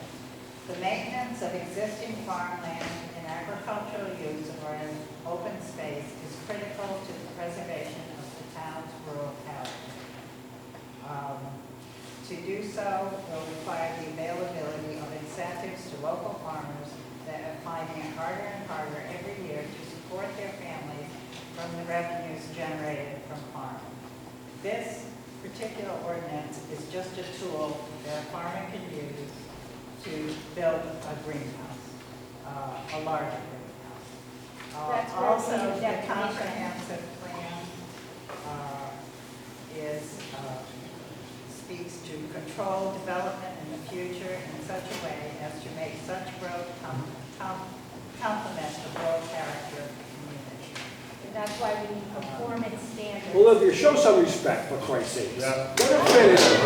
The maintenance of existing farmland in agricultural use or in open space is critical to the preservation of the town's rural character. To do so will require the availability of incentives to local farmers that are finding it harder and harder every year to support their families from the revenues generated from farming. This particular ordinance is just a tool that a farmer can use to build a greenhouse, a larger greenhouse. Also, the comprehensive plan speaks to control development in the future in such a way as to make such growth complement the rural character of the community. And that's why we need performance standards. Well, Olivia, show some respect, for Christ's sake. Yeah. Let her finish. You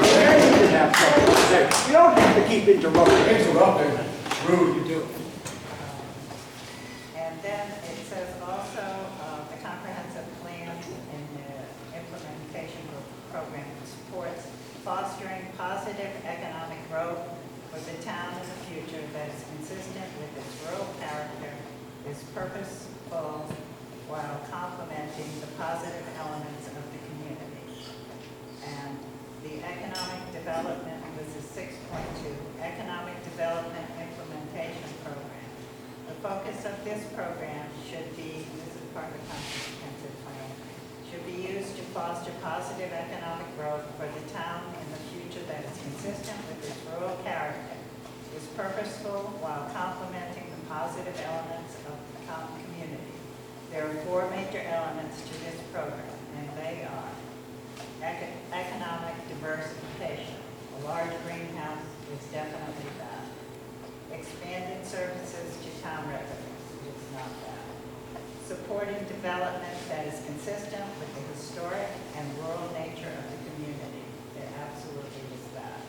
can have something to say. You don't have to keep interrupting. Interrupting. Rude, you do. And then it says also the comprehensive plan and the implementation program supports fostering positive economic growth for the town in the future that is consistent with its rural character, is purposeful while complementing the positive elements of the community. And the economic development, this is 6.2, economic development implementation program. The focus of this program should be, this is part of the comprehensive plan, should be used to foster positive economic growth for the town in the future that is consistent with its rural character, is purposeful while complementing the positive elements of the community. There are 4 major elements to this program, and they are economic diversification. A large greenhouse is definitely that. Expanded services to town residents is not that. Supporting development that is consistent with the historic and rural nature of the community. It absolutely is that.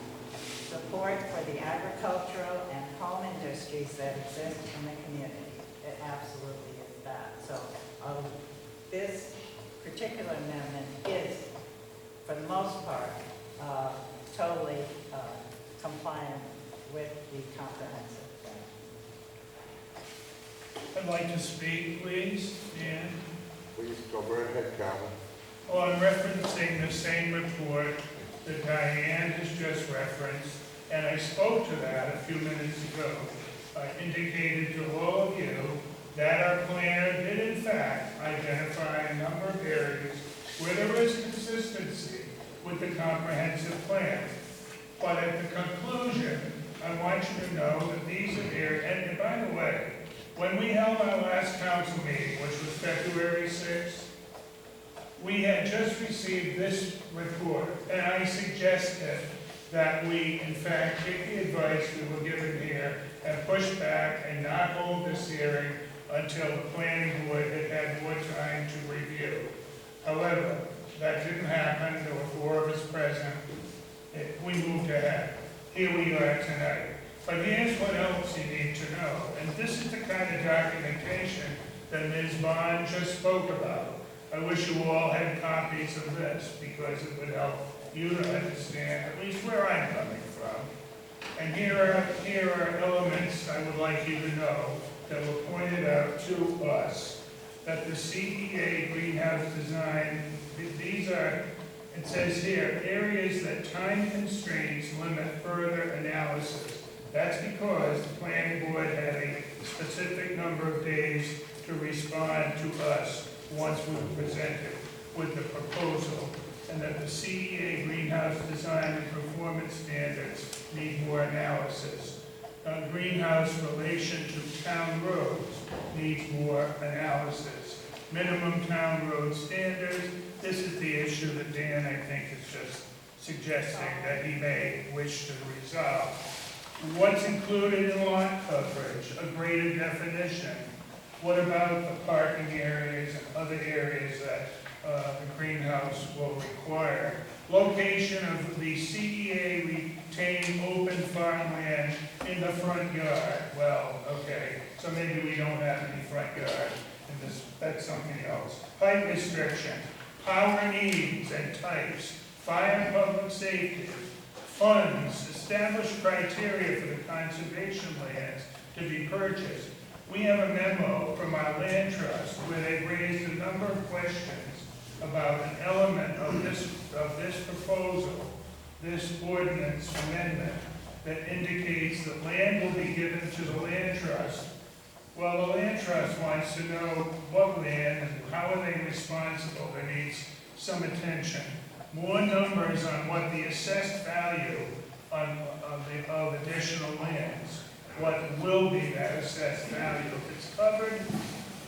Support for the agricultural and home industries that exist in the community. It absolutely is that. So this particular amendment is, for the most part, totally compliant with the comprehensive plan. I'd like to speak, please, Dan. Please go right ahead, Calvin. Oh, I'm referencing the same report that Diane has just referenced, and I spoke to that a few minutes ago. I indicated to all of you that our planner did in fact identify a number of areas where there is consistency with the comprehensive plan. But at the conclusion, I want you to know that these are areas, and by the way, when we held our last council meeting, which was February 6th, we had just received this report, and I suggested that we, in fact, take the advice we were given here and push back and not hold this hearing until the planning board had had more time to review. However, that didn't happen. There were 4 of us present. We moved ahead. Here we are tonight. But here's what else you need to know, and this is the kind of documentation that Ms. Bond just spoke about. I wish you all had copies of this because it would help you to understand at least where I'm coming from. And here are elements I would like you to know that were pointed out to us, that the CEA greenhouse design, these are It says here, areas that time constraints limit further analysis. That's because the planning board had a specific number of days to respond to us once we were presented with the proposal, and that the CEA greenhouse design and performance standards need more analysis. Greenhouse relation to town roads needs more analysis. Minimum town road standards, this is the issue that Dan, I think, is just suggesting that he may wish to resolve. What's included in lot coverage? A graded definition. What about the parking areas and other areas that the greenhouse will require? Location of the CEA retained open farmland in the front yard. Well, okay, so maybe we don't have any front yard in this, that's something else. Height restriction, power needs and types, fire and public safety, funds, establish criteria for the conservation lands to be purchased. We have a memo from our land trust where they raised a number of questions about an element of this proposal, this ordinance amendment, that indicates that land will be given to the land trust. Well, the land trust wants to know what land and how are they responsible. There needs some attention. More numbers on what the assessed value of additional lands, what will be that assessed value. If it's covered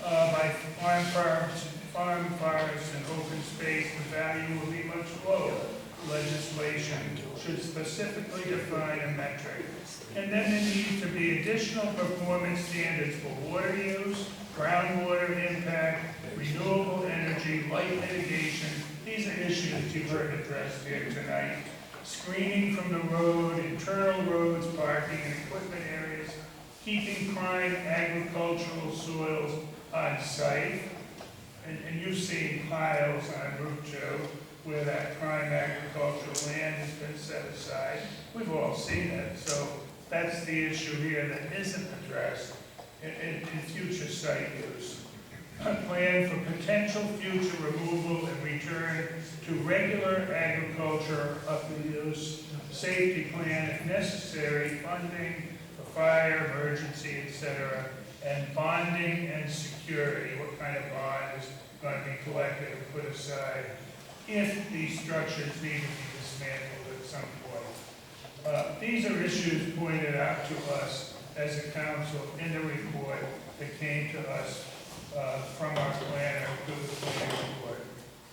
by farm, forest, and open space, the value will be much lower. Legislation should specifically define a metric. And then there needs to be additional performance standards for water use, groundwater impact, renewable energy, light mitigation. These are issues you've heard addressed here tonight. Screening from the road, internal roads, parking and equipment areas, keeping prime agricultural soils on site. And you've seen piles on Route 2 where that prime agricultural land has been set aside. We've all seen it, so that's the issue here that isn't addressed in future site use. A plan for potential future removal and return to regular agriculture of the use, safety plan if necessary, funding for fire, emergency, etc., and bonding and security. What kind of bond is going to be collected and put aside if these structures need to be dismantled at some point. These are issues pointed out to us as a council in the report that came to us from our planner to the planning board.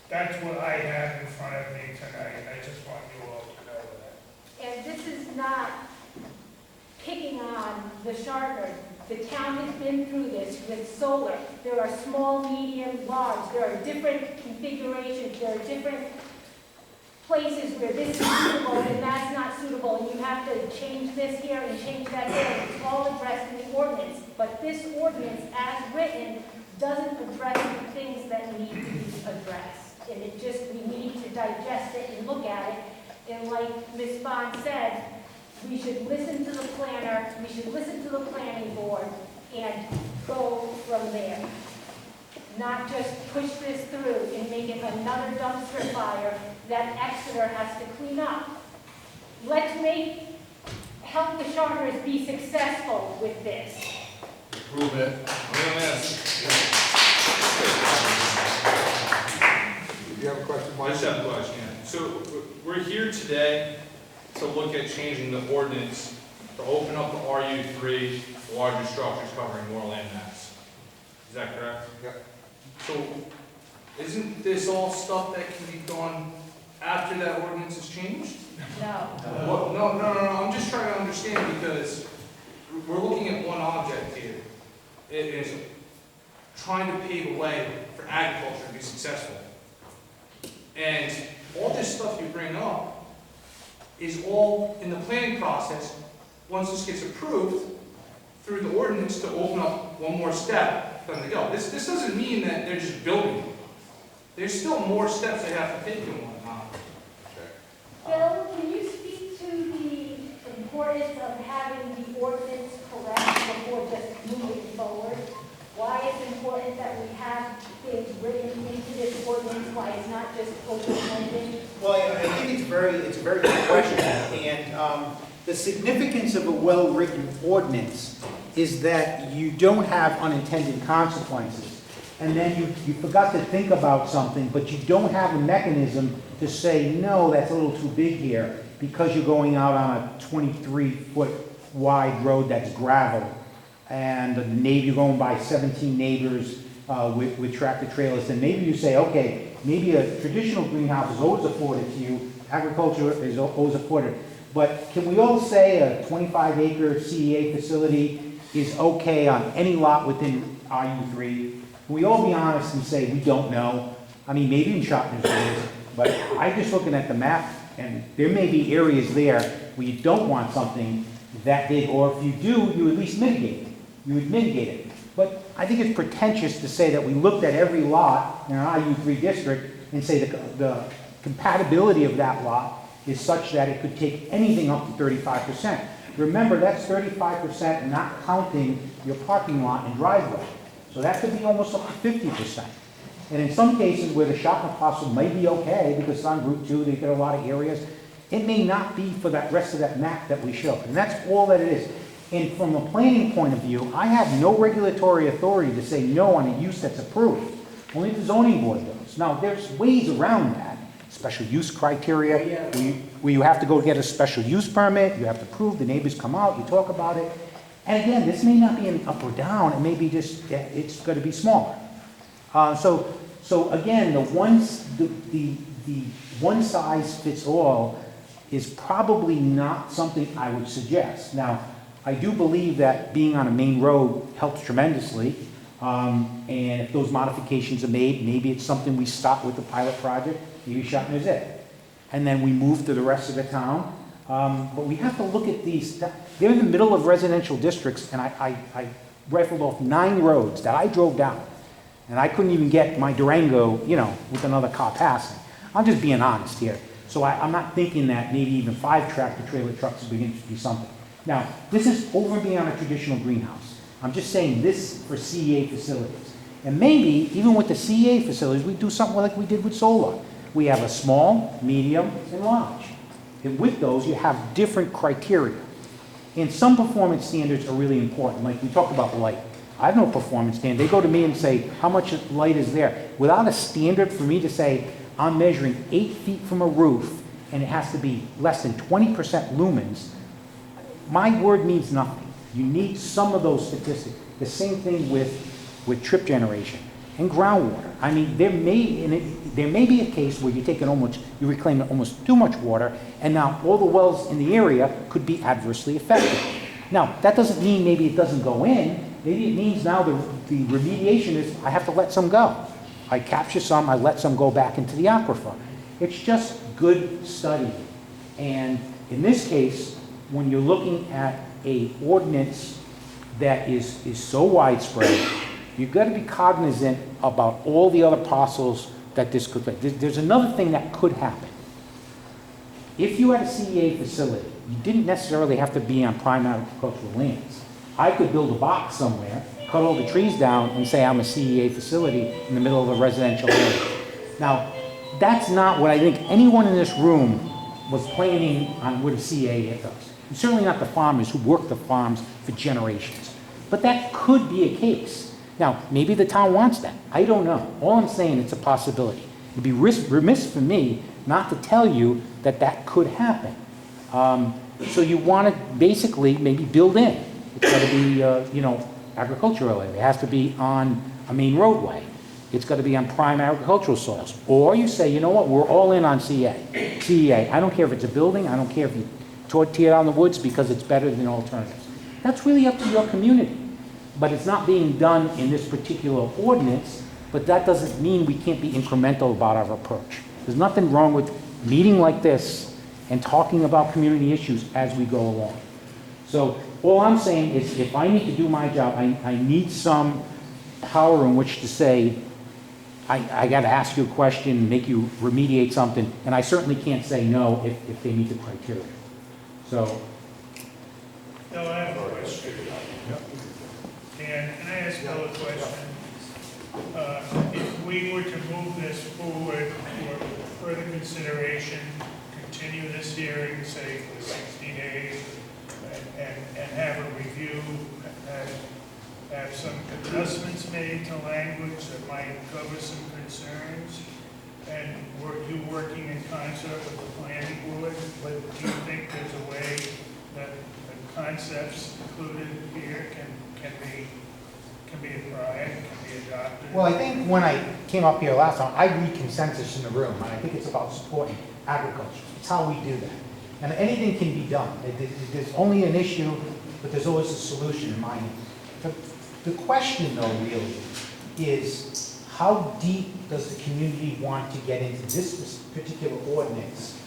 That's what I have in front of me tonight. I just want you all to know that. And this is not picking on the Sharper. The town has been through this with solar. There are small, medium, large. There are different configurations. There are different places where this is suitable and that's not suitable. And you have to change this here and change that there. It's all addressed in the ordinance. But this ordinance, as written, doesn't address the things that need to be addressed. And it just, we need to digest it and look at it. And like Ms. Bond said, we should listen to the planner, we should listen to the planning board, and go from there. Not just push this through and make it another dumpster fire that Exeter has to clean up. Let's help the Charters be successful with this. Prove it. Do you have a question, Mike? I just have a question. So we're here today to look at changing the ordinance to open up the RU3 larger structures covering more land mass. Is that correct? Yeah. So isn't this all stuff that can be done after that ordinance is changed? No. Well, no. I'm just trying to understand because we're looking at one object here. It is trying to pave a way for agriculture to be successful. And all this stuff you bring up is all in the planning process. Once this gets approved through the ordinance to open up one more step for them to go. This doesn't mean that they're just building it. There's still more steps they have to take and whatnot. Bill, can you speak to the importance of having the ordinance correct before just moving forward? Why it's important that we have things written into this ordinance, why it's not just open-ended? Well, I think it's a very good question, and the significance of a well-written ordinance is that you don't have unintended consequences. And then you forgot to think about something, but you don't have a mechanism to say, no, that's a little too big here, because you're going out on a 23-foot wide road that's gravel, and you're going by 17 neighbors with tractor trailers, and maybe you say, okay, maybe a traditional greenhouse is always afforded to you, agriculture is always afforded, but can we all say a 25-acre CEA facility is okay on any lot within RU3? Can we all be honest and say we don't know? I mean, maybe in Shopner's it is, but I'm just looking at the map, and there may be areas there where you don't want something that big, or if you do, you at least mitigate it. You would mitigate it. But I think it's pretentious to say that we looked at every lot in our IU3 district and say the compatibility of that lot is such that it could take anything up to 35%. Remember, that's 35% not counting your parking lot and driveway. So that could be almost up to 50%. And in some cases where the shopping parcel may be okay, because it's on Route 2, they get a lot of areas, it may not be for that rest of that map that we show. And that's all that it is. And from a planning point of view, I have no regulatory authority to say no on a use that's approved. Only the zoning board does. Now, there's ways around that. Special use criteria, where you have to go get a special use permit, you have to prove, the neighbors come out, you talk about it. And again, this may not be an up or down, it may be just, it's going to be smaller. So again, the one size fits all is probably not something I would suggest. Now, I do believe that being on a main road helps tremendously, and if those modifications are made, maybe it's something we start with the pilot project, maybe Shotner's it, and then we move to the rest of the town. But we have to look at these, they're in the middle of residential districts, and I rifled off 9 roads that I drove down, and I couldn't even get my Durango, with another car passing. I'm just being honest here. So I'm not thinking that maybe even 5 tractor trailer trucks would be something. Now, this is over and beyond a traditional greenhouse. I'm just saying this for CEA facilities. And maybe, even with the CEA facilities, we do something like we did with solar. We have a small, medium, and large. And with those, you have different criteria. And some performance standards are really important, like we talked about light. I have no performance standard. They go to me and say, how much light is there? Without a standard for me to say, I'm measuring 8 feet from a roof, and it has to be less than 20% lumens, my word means nothing. You need some of those statistics. The same thing with trip generation and groundwater. I mean, there may be a case where you reclaim almost too much water, and now all the wells in the area could be adversely affected. Now, that doesn't mean maybe it doesn't go in. Maybe it means now the remediation is I have to let some go. I capture some, I let some go back into the aquifer. It's just good study. And in this case, when you're looking at a ordinance that is so widespread, you've got to be cognizant about all the other parcels that this could be. There's another thing that could happen. If you had a CEA facility, you didn't necessarily have to be on prime agricultural lands. I could build a box somewhere, cut all the trees down, and say I'm a CEA facility in the middle of a residential area. Now, that's not what I think anyone in this room was planning on with a CEA does. And certainly not the farmers who work the farms for generations. But that could be a case. Now, maybe the town wants that. I don't know. All I'm saying, it's a possibility. It'd be remiss for me not to tell you that that could happen. So you want to basically maybe build in. It's got to be, agricultural area. It has to be on a main roadway. It's got to be on prime agricultural soils. Or you say, you know what, we're all in on CEA. I don't care if it's a building. I don't care if you tear down the woods because it's better than alternatives. That's really up to your community. But it's not being done in this particular ordinance, but that doesn't mean we can't be incremental about our approach. There's nothing wrong with meeting like this and talking about community issues as we go along. So all I'm saying is if I need to do my job, I need some power in which to say, I got to ask you a question, make you remediate something, and I certainly can't say no if they meet the criteria. So. No, I have a question. Can I ask Bill a question? If we were to move this forward for further consideration, continue this hearing, say, for 60 days, and have a review, have some adjustments made to language that might cover some concerns, and you working in concert with the planning board, but do you think there's a way that the concepts included here can be applied, can be adopted? Well, I think when I came up here last time, I read consensus in the room, and I think it's about supporting agriculture. It's how we do that. And anything can be done. There's only an issue, but there's always a solution in mind. The question, though, really, is how deep does the community want to get into this particular ordinance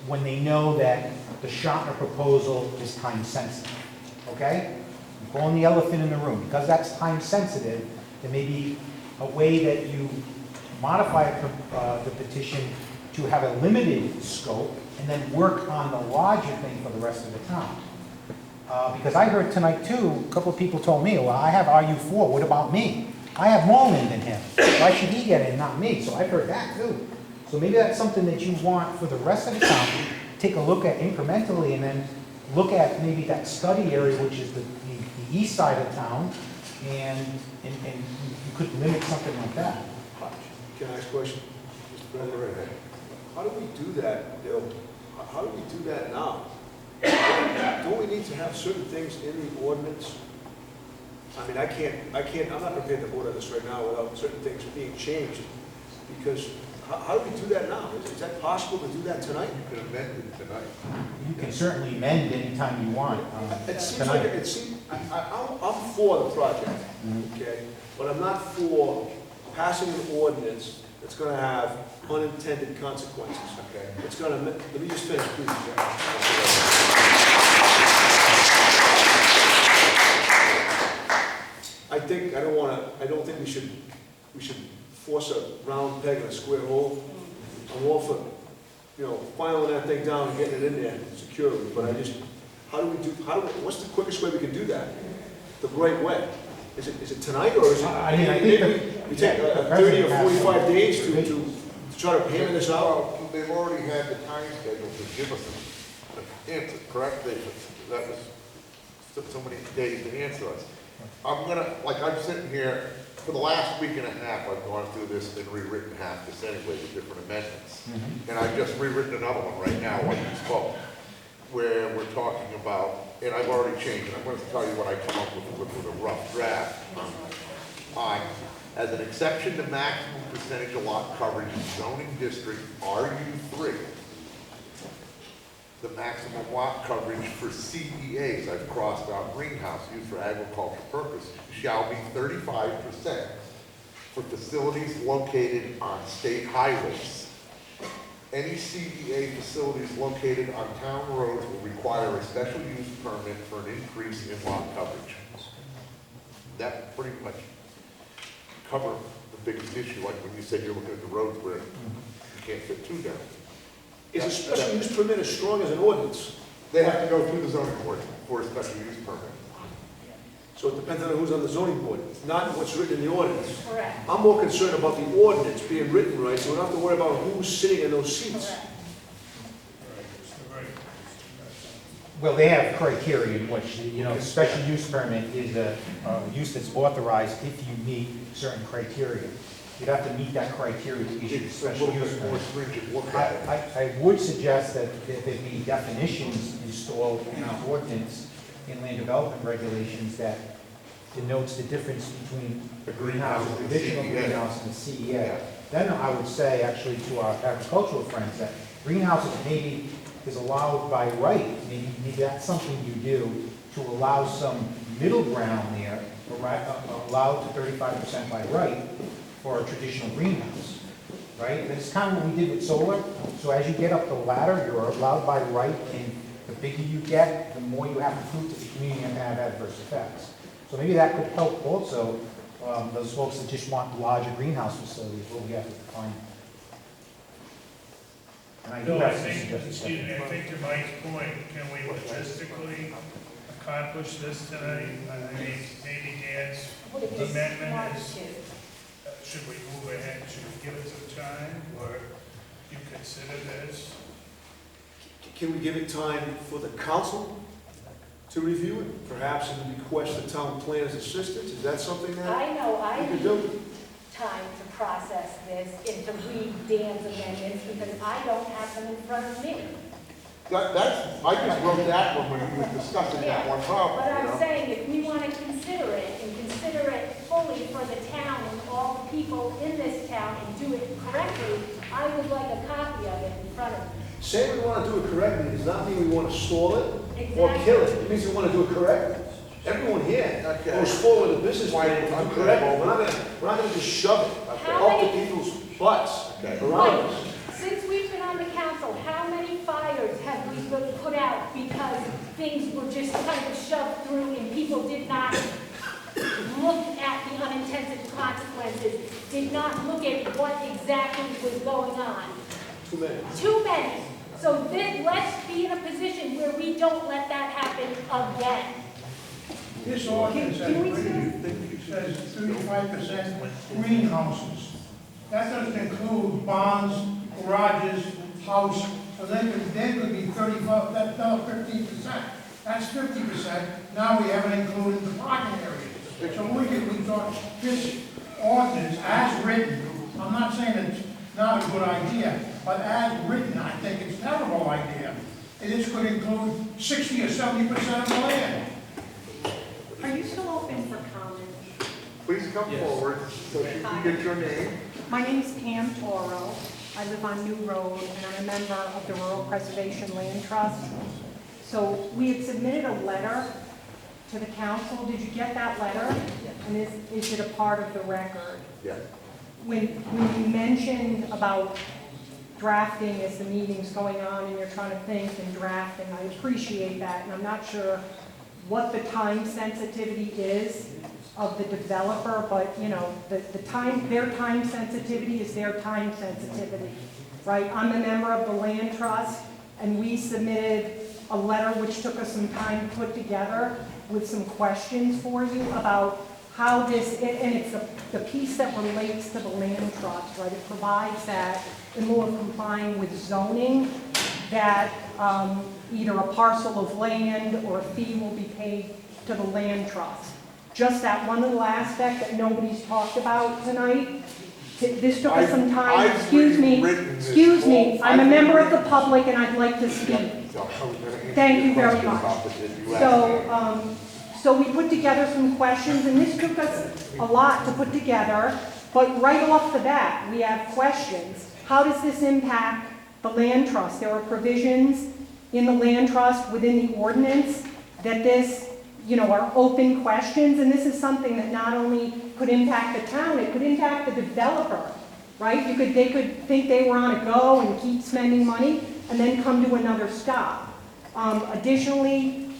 when they know that the Schottner proposal is time sensitive, okay? I'm calling the elephant in the room. Because that's time sensitive, there may be a way that you modify the petition to have a limited scope and then work on the larger thing for the rest of the town. Because I heard tonight too, a couple of people told me, well, I have RU4, what about me? I have more land than him. Why should he get it and not me? So I've heard that too. So maybe that's something that you want for the rest of the town, take a look at incrementally and then look at maybe that study area, which is the east side of town, and you could limit something like that. Can I ask a question? Mr. President? How do we do that, Bill? How do we do that now? Don't we need to have certain things in the ordinance? I mean, I'm not prepared to vote on this right now without certain things being changed, because how do we do that now? Is that possible to do that tonight? You can amend it tonight. You can certainly amend anytime you want. It seems like, I'm for the project, okay? But I'm not for passing an ordinance that's gonna have unintended consequences, okay? It's gonna, let me just finish, please, Jack. I don't think we should force a round peg in a square hole. I'm all for, filing that thing down and getting it in there securely, but what's the quickest way we can do that? The right way? Is it tonight, or is it, I think we take 30 or 45 days to try to hammer this out? Well, they've already had the time schedule to give us an answer, correct? That was so many days to answer us. I'm sitting here, for the last week and a half, I've gone through this and rewritten half this anyway with different amendments. And I've just rewritten another one right now, like you spoke, where we're talking about, and I've already changed it. I'm going to tell you what I come up with a rough draft. As an exception to maximum percentage of lot coverage in zoning district RU3, the maximum lot coverage for CEAs, I've crossed out greenhouse used for agricultural purposes, shall be 35% for facilities located on state highways. Any CEA facilities located on town roads will require a special use permit for an increase in lot coverage. That pretty much cover the biggest issue, like when you said you're looking at the roads where you can't fit two down. Is a special use permit as strong as an ordinance? They have to go through the zoning board for a special use permit. So it depends on who's on the zoning board, not what's written in the ordinance. Correct. I'm more concerned about the ordinance being written right, so we don't have to worry about who's sitting in those seats. Well, they have criteria in which, special use permit is a use that's authorized if you meet certain criteria. You'd have to meet that criteria to issue a special use permit. I would suggest that there be definitions installed in our ordinance in land development regulations that denotes the difference between a greenhouse, a traditional greenhouse, and a CEA. Then I would say, actually, to our agricultural friends, that greenhouses maybe is allowed by right. Maybe that's something you do to allow some middle ground there, allowed to 35% by right for a traditional greenhouse, right? That's kind of what we did with solar. So as you get up the ladder, you're allowed by right, and the bigger you get, the more you have to prove to the community and have adverse effects. So maybe that could help also those folks that just want larger greenhouse facilities, what we have to define. And I do No, I have some think, suggestions. excuse me, I think to Mike's point, can we logistically accomplish this tonight? I mean, maybe Dan's Would it be amendment smart is to? should we move ahead, should we give it some time, or you consider this? Can we give it time for the council to review it? Perhaps and request the town planner's assistance? Is that something that I know I we could need do? time to process this and to read Dan's amendments because I don't have them in front of me. I just wrote that one when we were discussing that one problem, But you I'm know? saying if we want to consider it and consider it fully for the town and all the people in this town and do it correctly, I would like a copy of it in front of me. Saying we want to do it correctly does not mean we want to stall it or Exactly. kill it. It means we want to do it correctly. Everyone here goes forward with a business plan to do correctly. We're not gonna just shove it up to people's butts around us. Since we've been on the council, how many fires have we put out because things were just kind of shoved through and people did not look at the unintended consequences, did not look at what exactly was going on? Too many. Too many. So then let's be in a position where we don't let that happen again. This ordinance Can we says 35% greenhouses. That doesn't include barns, garages, house, so then could be 35, that's now 15%. That's 50%. Now we haven't included the parking areas. So we thought this ordinance as written, I'm not saying it's not a good idea, but as written, I think it's a terrible idea. This could include 60 or 70% of the land. Are you still open for comment? Please come forward so she can get your name. My name is Pam Toro. I live on New Road, and I'm a member of the Rural Preservation Land Trust. So we had submitted a letter to the council. Did you get that letter? And is it a part of the record? Yeah. When you mentioned about drafting as the meeting's going on and you're trying to think and draft, and I appreciate that, and I'm not sure what the time sensitivity is of the developer, but you know, their time sensitivity is their time sensitivity, right? I'm a member of the Land Trust, and we submitted a letter which took us some time to put together with some questions for you about how this, and it's the piece that relates to the Land Trust, right? It provides that in lieu of complying with zoning, that either a parcel of land or a fee will be paid to the Land Trust. Just that one little aspect that nobody's talked about tonight. This took us some time. Excuse me. I'm a member of the public and I'd like to speak. Thank you very much. So we put together some questions, and this took us a lot to put together, but right off the bat, we have questions. How does this impact the Land Trust? There are provisions in the Land Trust within the ordinance that this, are open questions, and this is something that not only could impact the town, it could impact the developer, right? They could think they were on a go and keep spending money and then come to another stop. Additionally,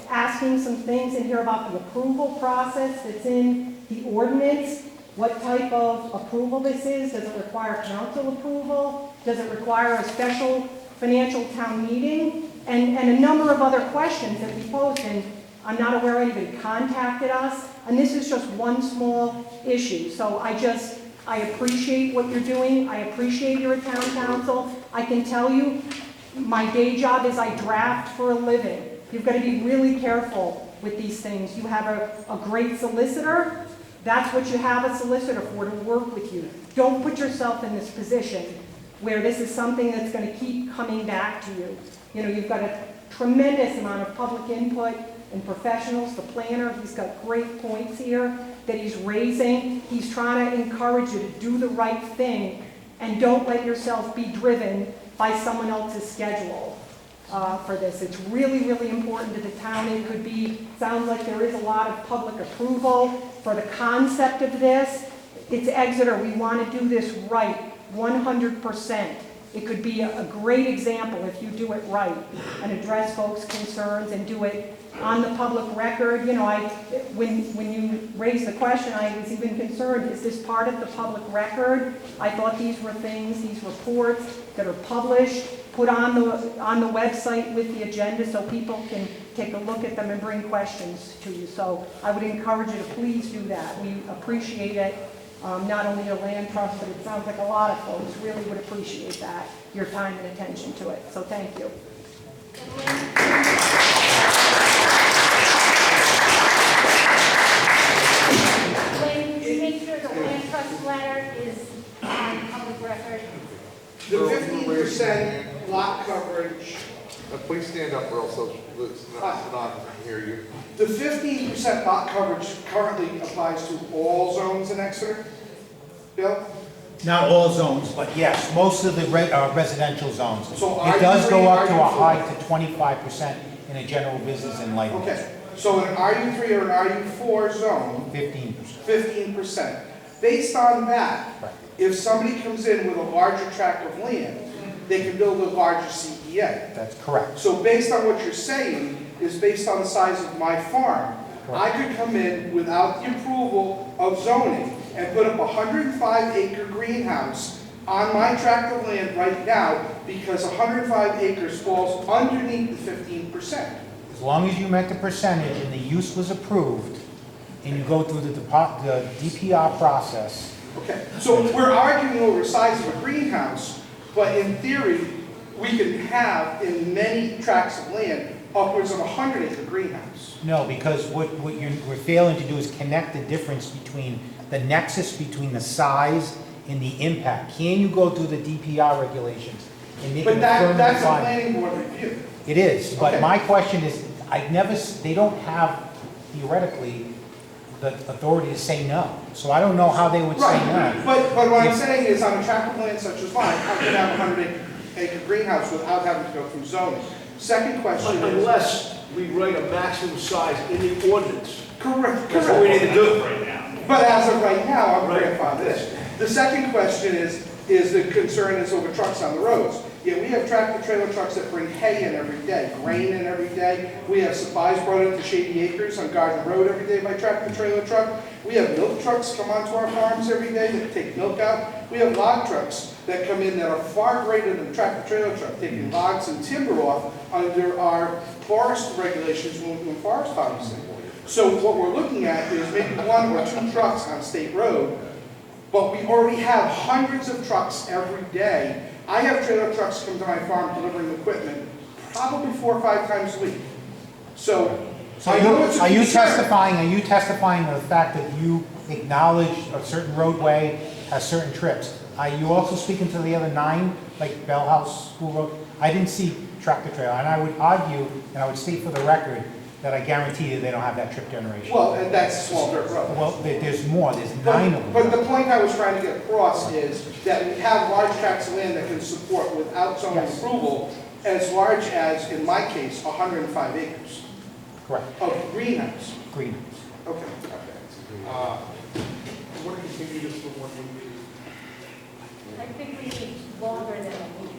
asking some things in here about the approval process that's in the ordinance, what type of approval this is. Does it require council approval? Does it require a special financial town meeting? And a number of other questions that we posed, and I'm not aware anybody contacted us, and this is just one small issue. So I appreciate what you're doing. I appreciate you're a town council. I can tell you, my day job is I draft for a living. You've got to be really careful with these things. You have a great solicitor. That's what you have a solicitor for, to work with you. Don't put yourself in this position where this is something that's going to keep coming back to you. You've got a tremendous amount of public input and professionals. The planner, he's got great points here that he's raising. He's trying to encourage you to do the right thing and don't let yourself be driven by someone else's schedule. For this. It's really, really important to the town. Sounds like there is a lot of public approval for the concept of this. It's Exeter. We want to do this right, 100%. It could be a great example if you do it right and address folks' concerns and do it on the public record. When you raised the question, I was even concerned, is this part of the public record? I thought these were things, these reports that are published, put on the website with the agenda so people can take a look at them and bring questions to you. So I would encourage you to please do that. We appreciate it. not only your land trust, but it sounds like a lot of folks really would appreciate that, your time and attention to it. So thank you. When you make sure the land trust letter is on public record. The 15% lot coverage, Please stand up, or else it's not hear you. the 15% lot coverage currently applies to all zones in Exeter? Bill? Not all zones, but yes, most of the residential zones. So are It does you go three, up are to you a four? high to 25% in a general business and light. Okay, so an RU3 or an RU4 zone, 15%. 15%. Based on that, Right. if somebody comes in with a larger tract of land, they can build a larger CEA. That's correct. So based on what you're saying, is based on the size of my farm, I could come in without the approval of zoning and put up a 105-acre greenhouse on my tract of land right now because 105 acres falls underneath the 15%. As long as you met the percentage and the use was approved, and you go through the DPR process. Okay, so we're arguing over the size of a greenhouse, but in theory, we can have in many tracts of land upwards of a 100-acre greenhouse. No, because we're failing to do is connect the difference between the nexus between the size and the impact. Can you go through the DPR regulations and make But an affirmative that's a finding? planning board review. It is, but Okay. my question is, they don't have theoretically the authority to say no. So I don't know how they would say no. Right, but what I'm saying is on a tract of land such as mine, I could have a 100-acre greenhouse without having to go through zoning. Second question is. Unless we write a maximum size in the ordinance. Correct. That's what we need to do. But as of right now, I'm Right. grandfathered this. The second question is the concern is over trucks on the roads. Yeah, we have tractor trailer trucks that bring hay in every day, grain in every day. We have supplies brought into Shady Acres on Garden Road every day by tractor trailer truck. We have milk trucks come onto our farms every day that take milk out. We have log trucks that come in that are far greater than a tractor trailer truck, taking logs and timber off under our forest regulations when forest harvesting. So what we're looking at is maybe 1 or 2 trucks on State Road, but we already have hundreds of trucks every day. I have trailer trucks come to my farm delivering equipment probably 4 or 5 times a week. So I know it's a Are you concern. testifying to the fact that you acknowledge a certain roadway has certain trips? Are you also speaking to the other 9, like Bell House School Road? I didn't see tractor trailer, and I would argue, and I would state for the record, that I guarantee you they don't have that trip generation. Well, and that's a small dirt road. Well, there's more, there's 9 of them. But the point I was trying to get across is that we have large tracts of land that can support without zoning Yes. approval as large as, in my case, 105 acres Correct. of greenhouse. Greenhouse. Okay. Want to continue this for 1 week? I think we need longer than a week.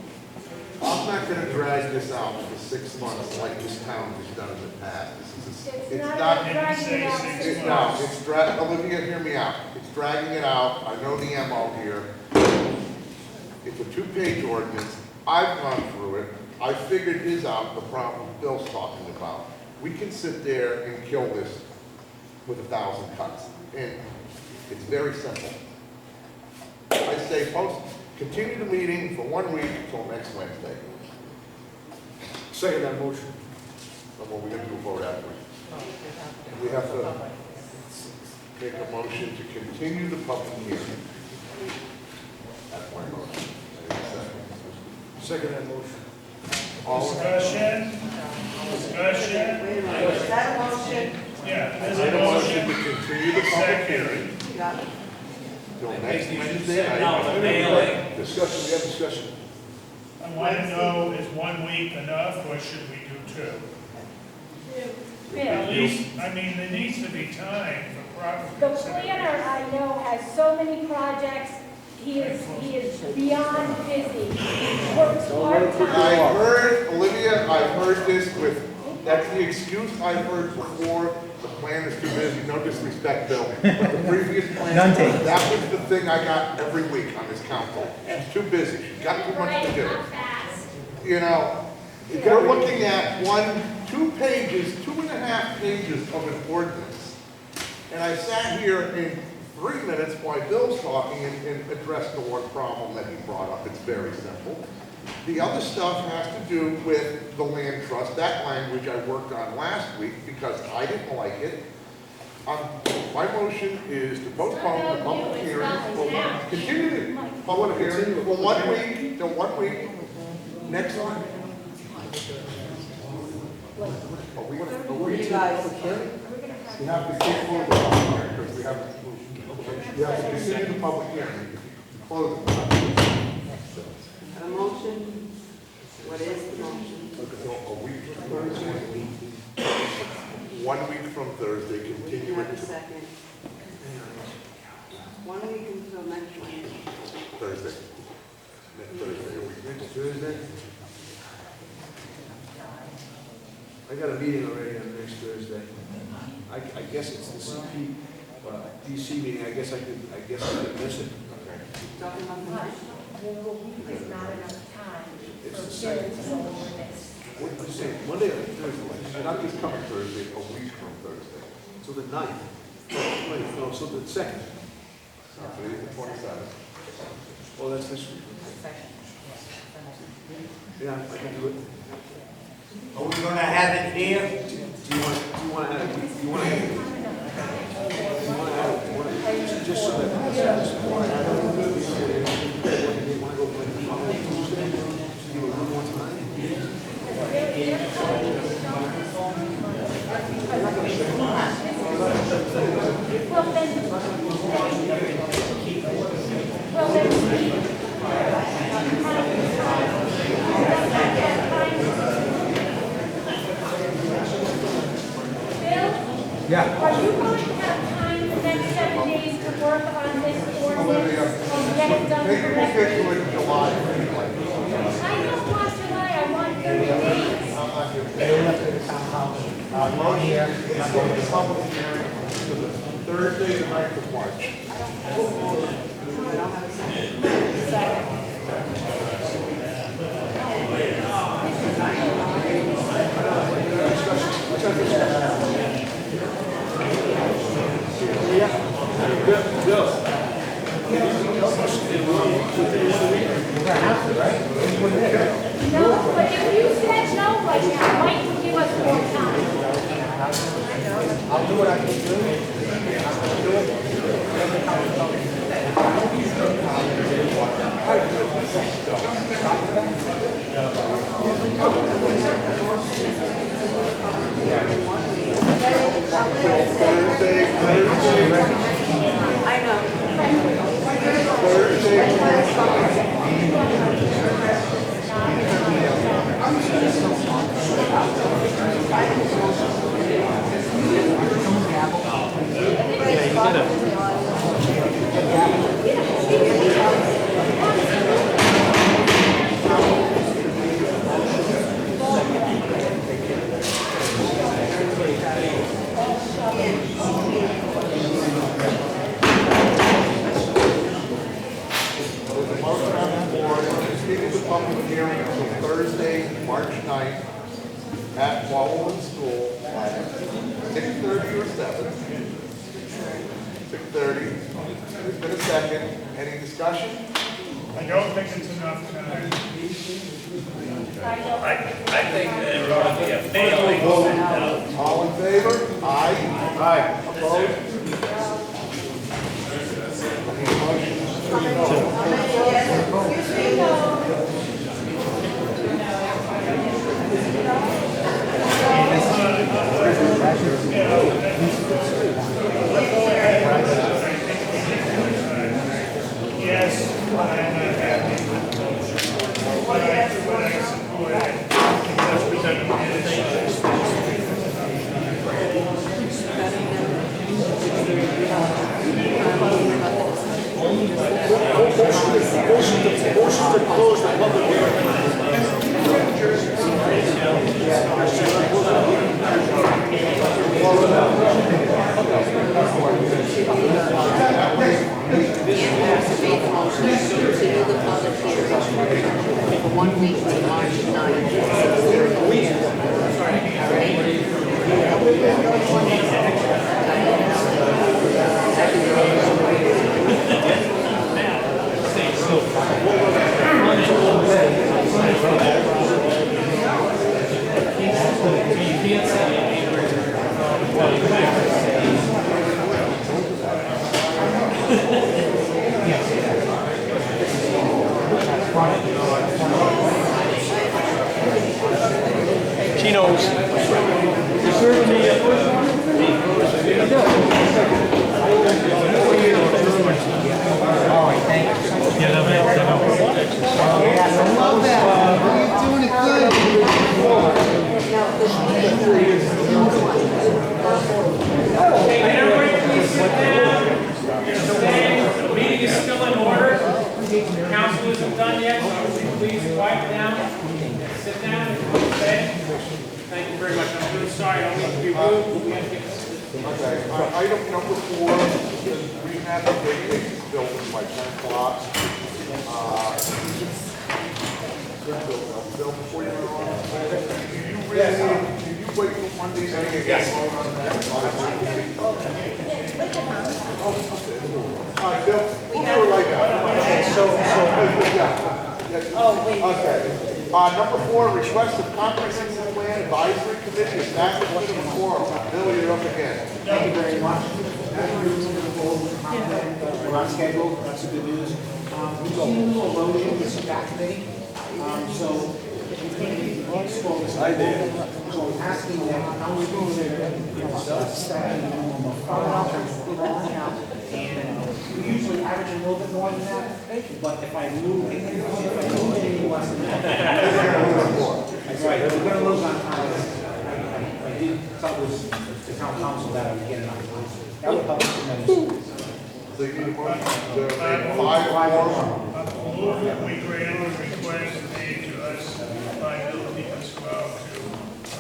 I'm not going to drag this out for 6 months like this town has done in the past. It's not about dragging it out 6 months. It's Olivia, hear me out. It's dragging it out. I know the MO here. It's a 2-page ordinance. I've gone through it. I figured his out, the problem Bill's talking about. We can sit there and kill this with 1,000 cuts. And it's very simple. I say continue the meeting for 1 week until next Wednesday. Second that motion. Well, we're going to do a vote after. We have to make a motion to continue the public hearing. That's my motion. Second that motion. All in Discussion? Discussion? Wait a minute, is that a motion? Yeah, there's Made a a motion motion. to continue the public hearing You got it. till next Wednesday No, discussion, we have discussion. I want to know, is 1 week enough, or should we do 2? At Bill, least, I mean, there needs to be time for proper the consideration. planner I know has so many projects, he is beyond busy. He works part-time. I've heard, Olivia, I've heard this that's the excuse I've heard before. The plan is too busy, no disrespect, Bill, but the previous plan, None taken. that was the thing I got every week on this council. She's too busy, she's got too much to do. You know, we're looking at 2 pages, 2.5 pages of an ordinance. And I sat here and 3 minutes while Bill's talking and address the one problem that he brought up. It's very simple. The other stuff has to do with the land trust. That language I worked on last week because I didn't like it. My motion is to postpone the public hearing, continue the public hearing for 1 week, till 1 week, next one. Are we gonna public hearing? You have to keep on the public hearing, because we have to continue the public hearing. Close it. A motion, what is the motion? So a week from Thursday, 1 week from Thursday, Do continue you have a it to second? 1 week until next Wednesday. Thursday. Next Thursday, a week. Next Thursday? I got a meeting already on next Thursday. I guess it's the CP, DC meeting, I guess I could miss it. Talking about the night? There's not enough time It's for the Bill second. to go over this. What did you say, Monday or Thursday? Not this coming Thursday, a week from Thursday. So the 9th. Wait, no, so the 2nd. So today's the 27th. Oh, that's this week. Yeah, I can do it. Are we gonna have it here? Do you want to add, just so that, just want to add, want to go for Tuesday? Do you want one more time? Yeah. Are you going to have time in the next 7 days to work on this ordinance and get it done Maybe we'll correctly? get to it in July. I don't want July, I want 30 days. Public hearing Thursday, the 9th of March. No, but if you said no right now, Mike will give us more time. I'll do what I can do. I know. Public hearing until Thursday, March 9th at Wallen School at 6:30 or 7. 6:30. There's been a second. Any discussion? I don't think it's enough time. I think that it ought to be a failing. All in favor? Aye. Aye. Opposed? Yes, I'm not happy with the motion. But I support it because we don't manage. She knows. All right, thank you. You're doing it good. Okay, can everybody please sit down? The meeting is still in order. Council isn't done yet, so please quiet down. Sit down and stay. Thank you very much. I'm really sorry, I don't mean to be rude, but we have to get this. Okay, item number 4, is rehab of vacation building by 10 o'clock. Bill, before you go on, you wait till Monday night and get vote on that? All right, Bill, we'll do it like that. Oh, wait. Okay. Number 4, request of comprehensive plan advisory committee establishment of a quorum. Bill, you're up again. Thank you very much. We're on schedule, that's the good news. We've seen a little erosion with some back committee, so we can't be exposed. So I'm asking that, how we move it, staff minimum of 5 in terms of quorum. And we usually average a little bit more than that, but if I move any less than that. That's right, we're gonna lose on time. I did thought it was the town council that I would get it on time. That would help us tremendously. So you need a motion to make 5 quorum? Move that we grant the request made to us by Bill Pasquale to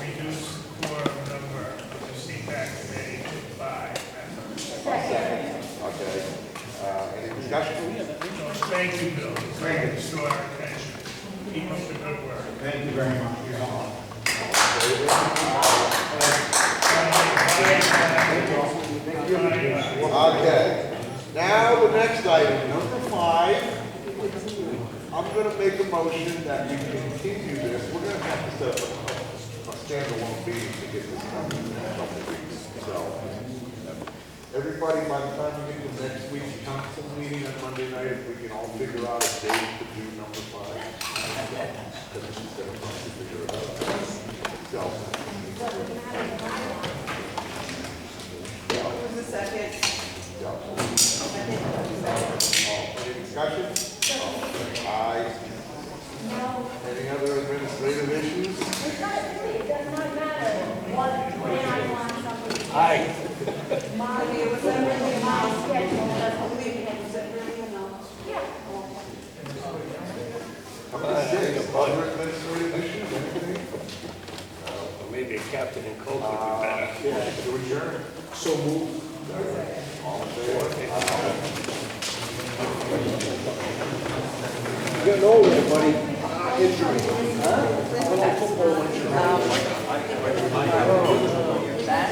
reduce the quorum number of the CPAC committee to 5 members. Okay. Any discussion? Thank you, Bill, for bringing this to our attention. Keep up the good work. Thank you very much. Okay. Now, the next item, number 5. I'm going to make a motion that we continue this. We're going to have to set up a standalone meeting to get this done in a couple of weeks. So, everybody, by the time we get to next week's council meeting on Monday night, if we can all figure out a date to do number 5. Because this is going to have to figure it out. So. Who's the second? Any discussion? Aye. Any other administrative issues? It does not matter when I want something. Aye. My schedule doesn't leave it. Yeah. Number 6, other administrative issues, anything? Maybe a captain and coke would be better. Yeah, to adjourn. So moved. All in favor? You're getting old, everybody. That?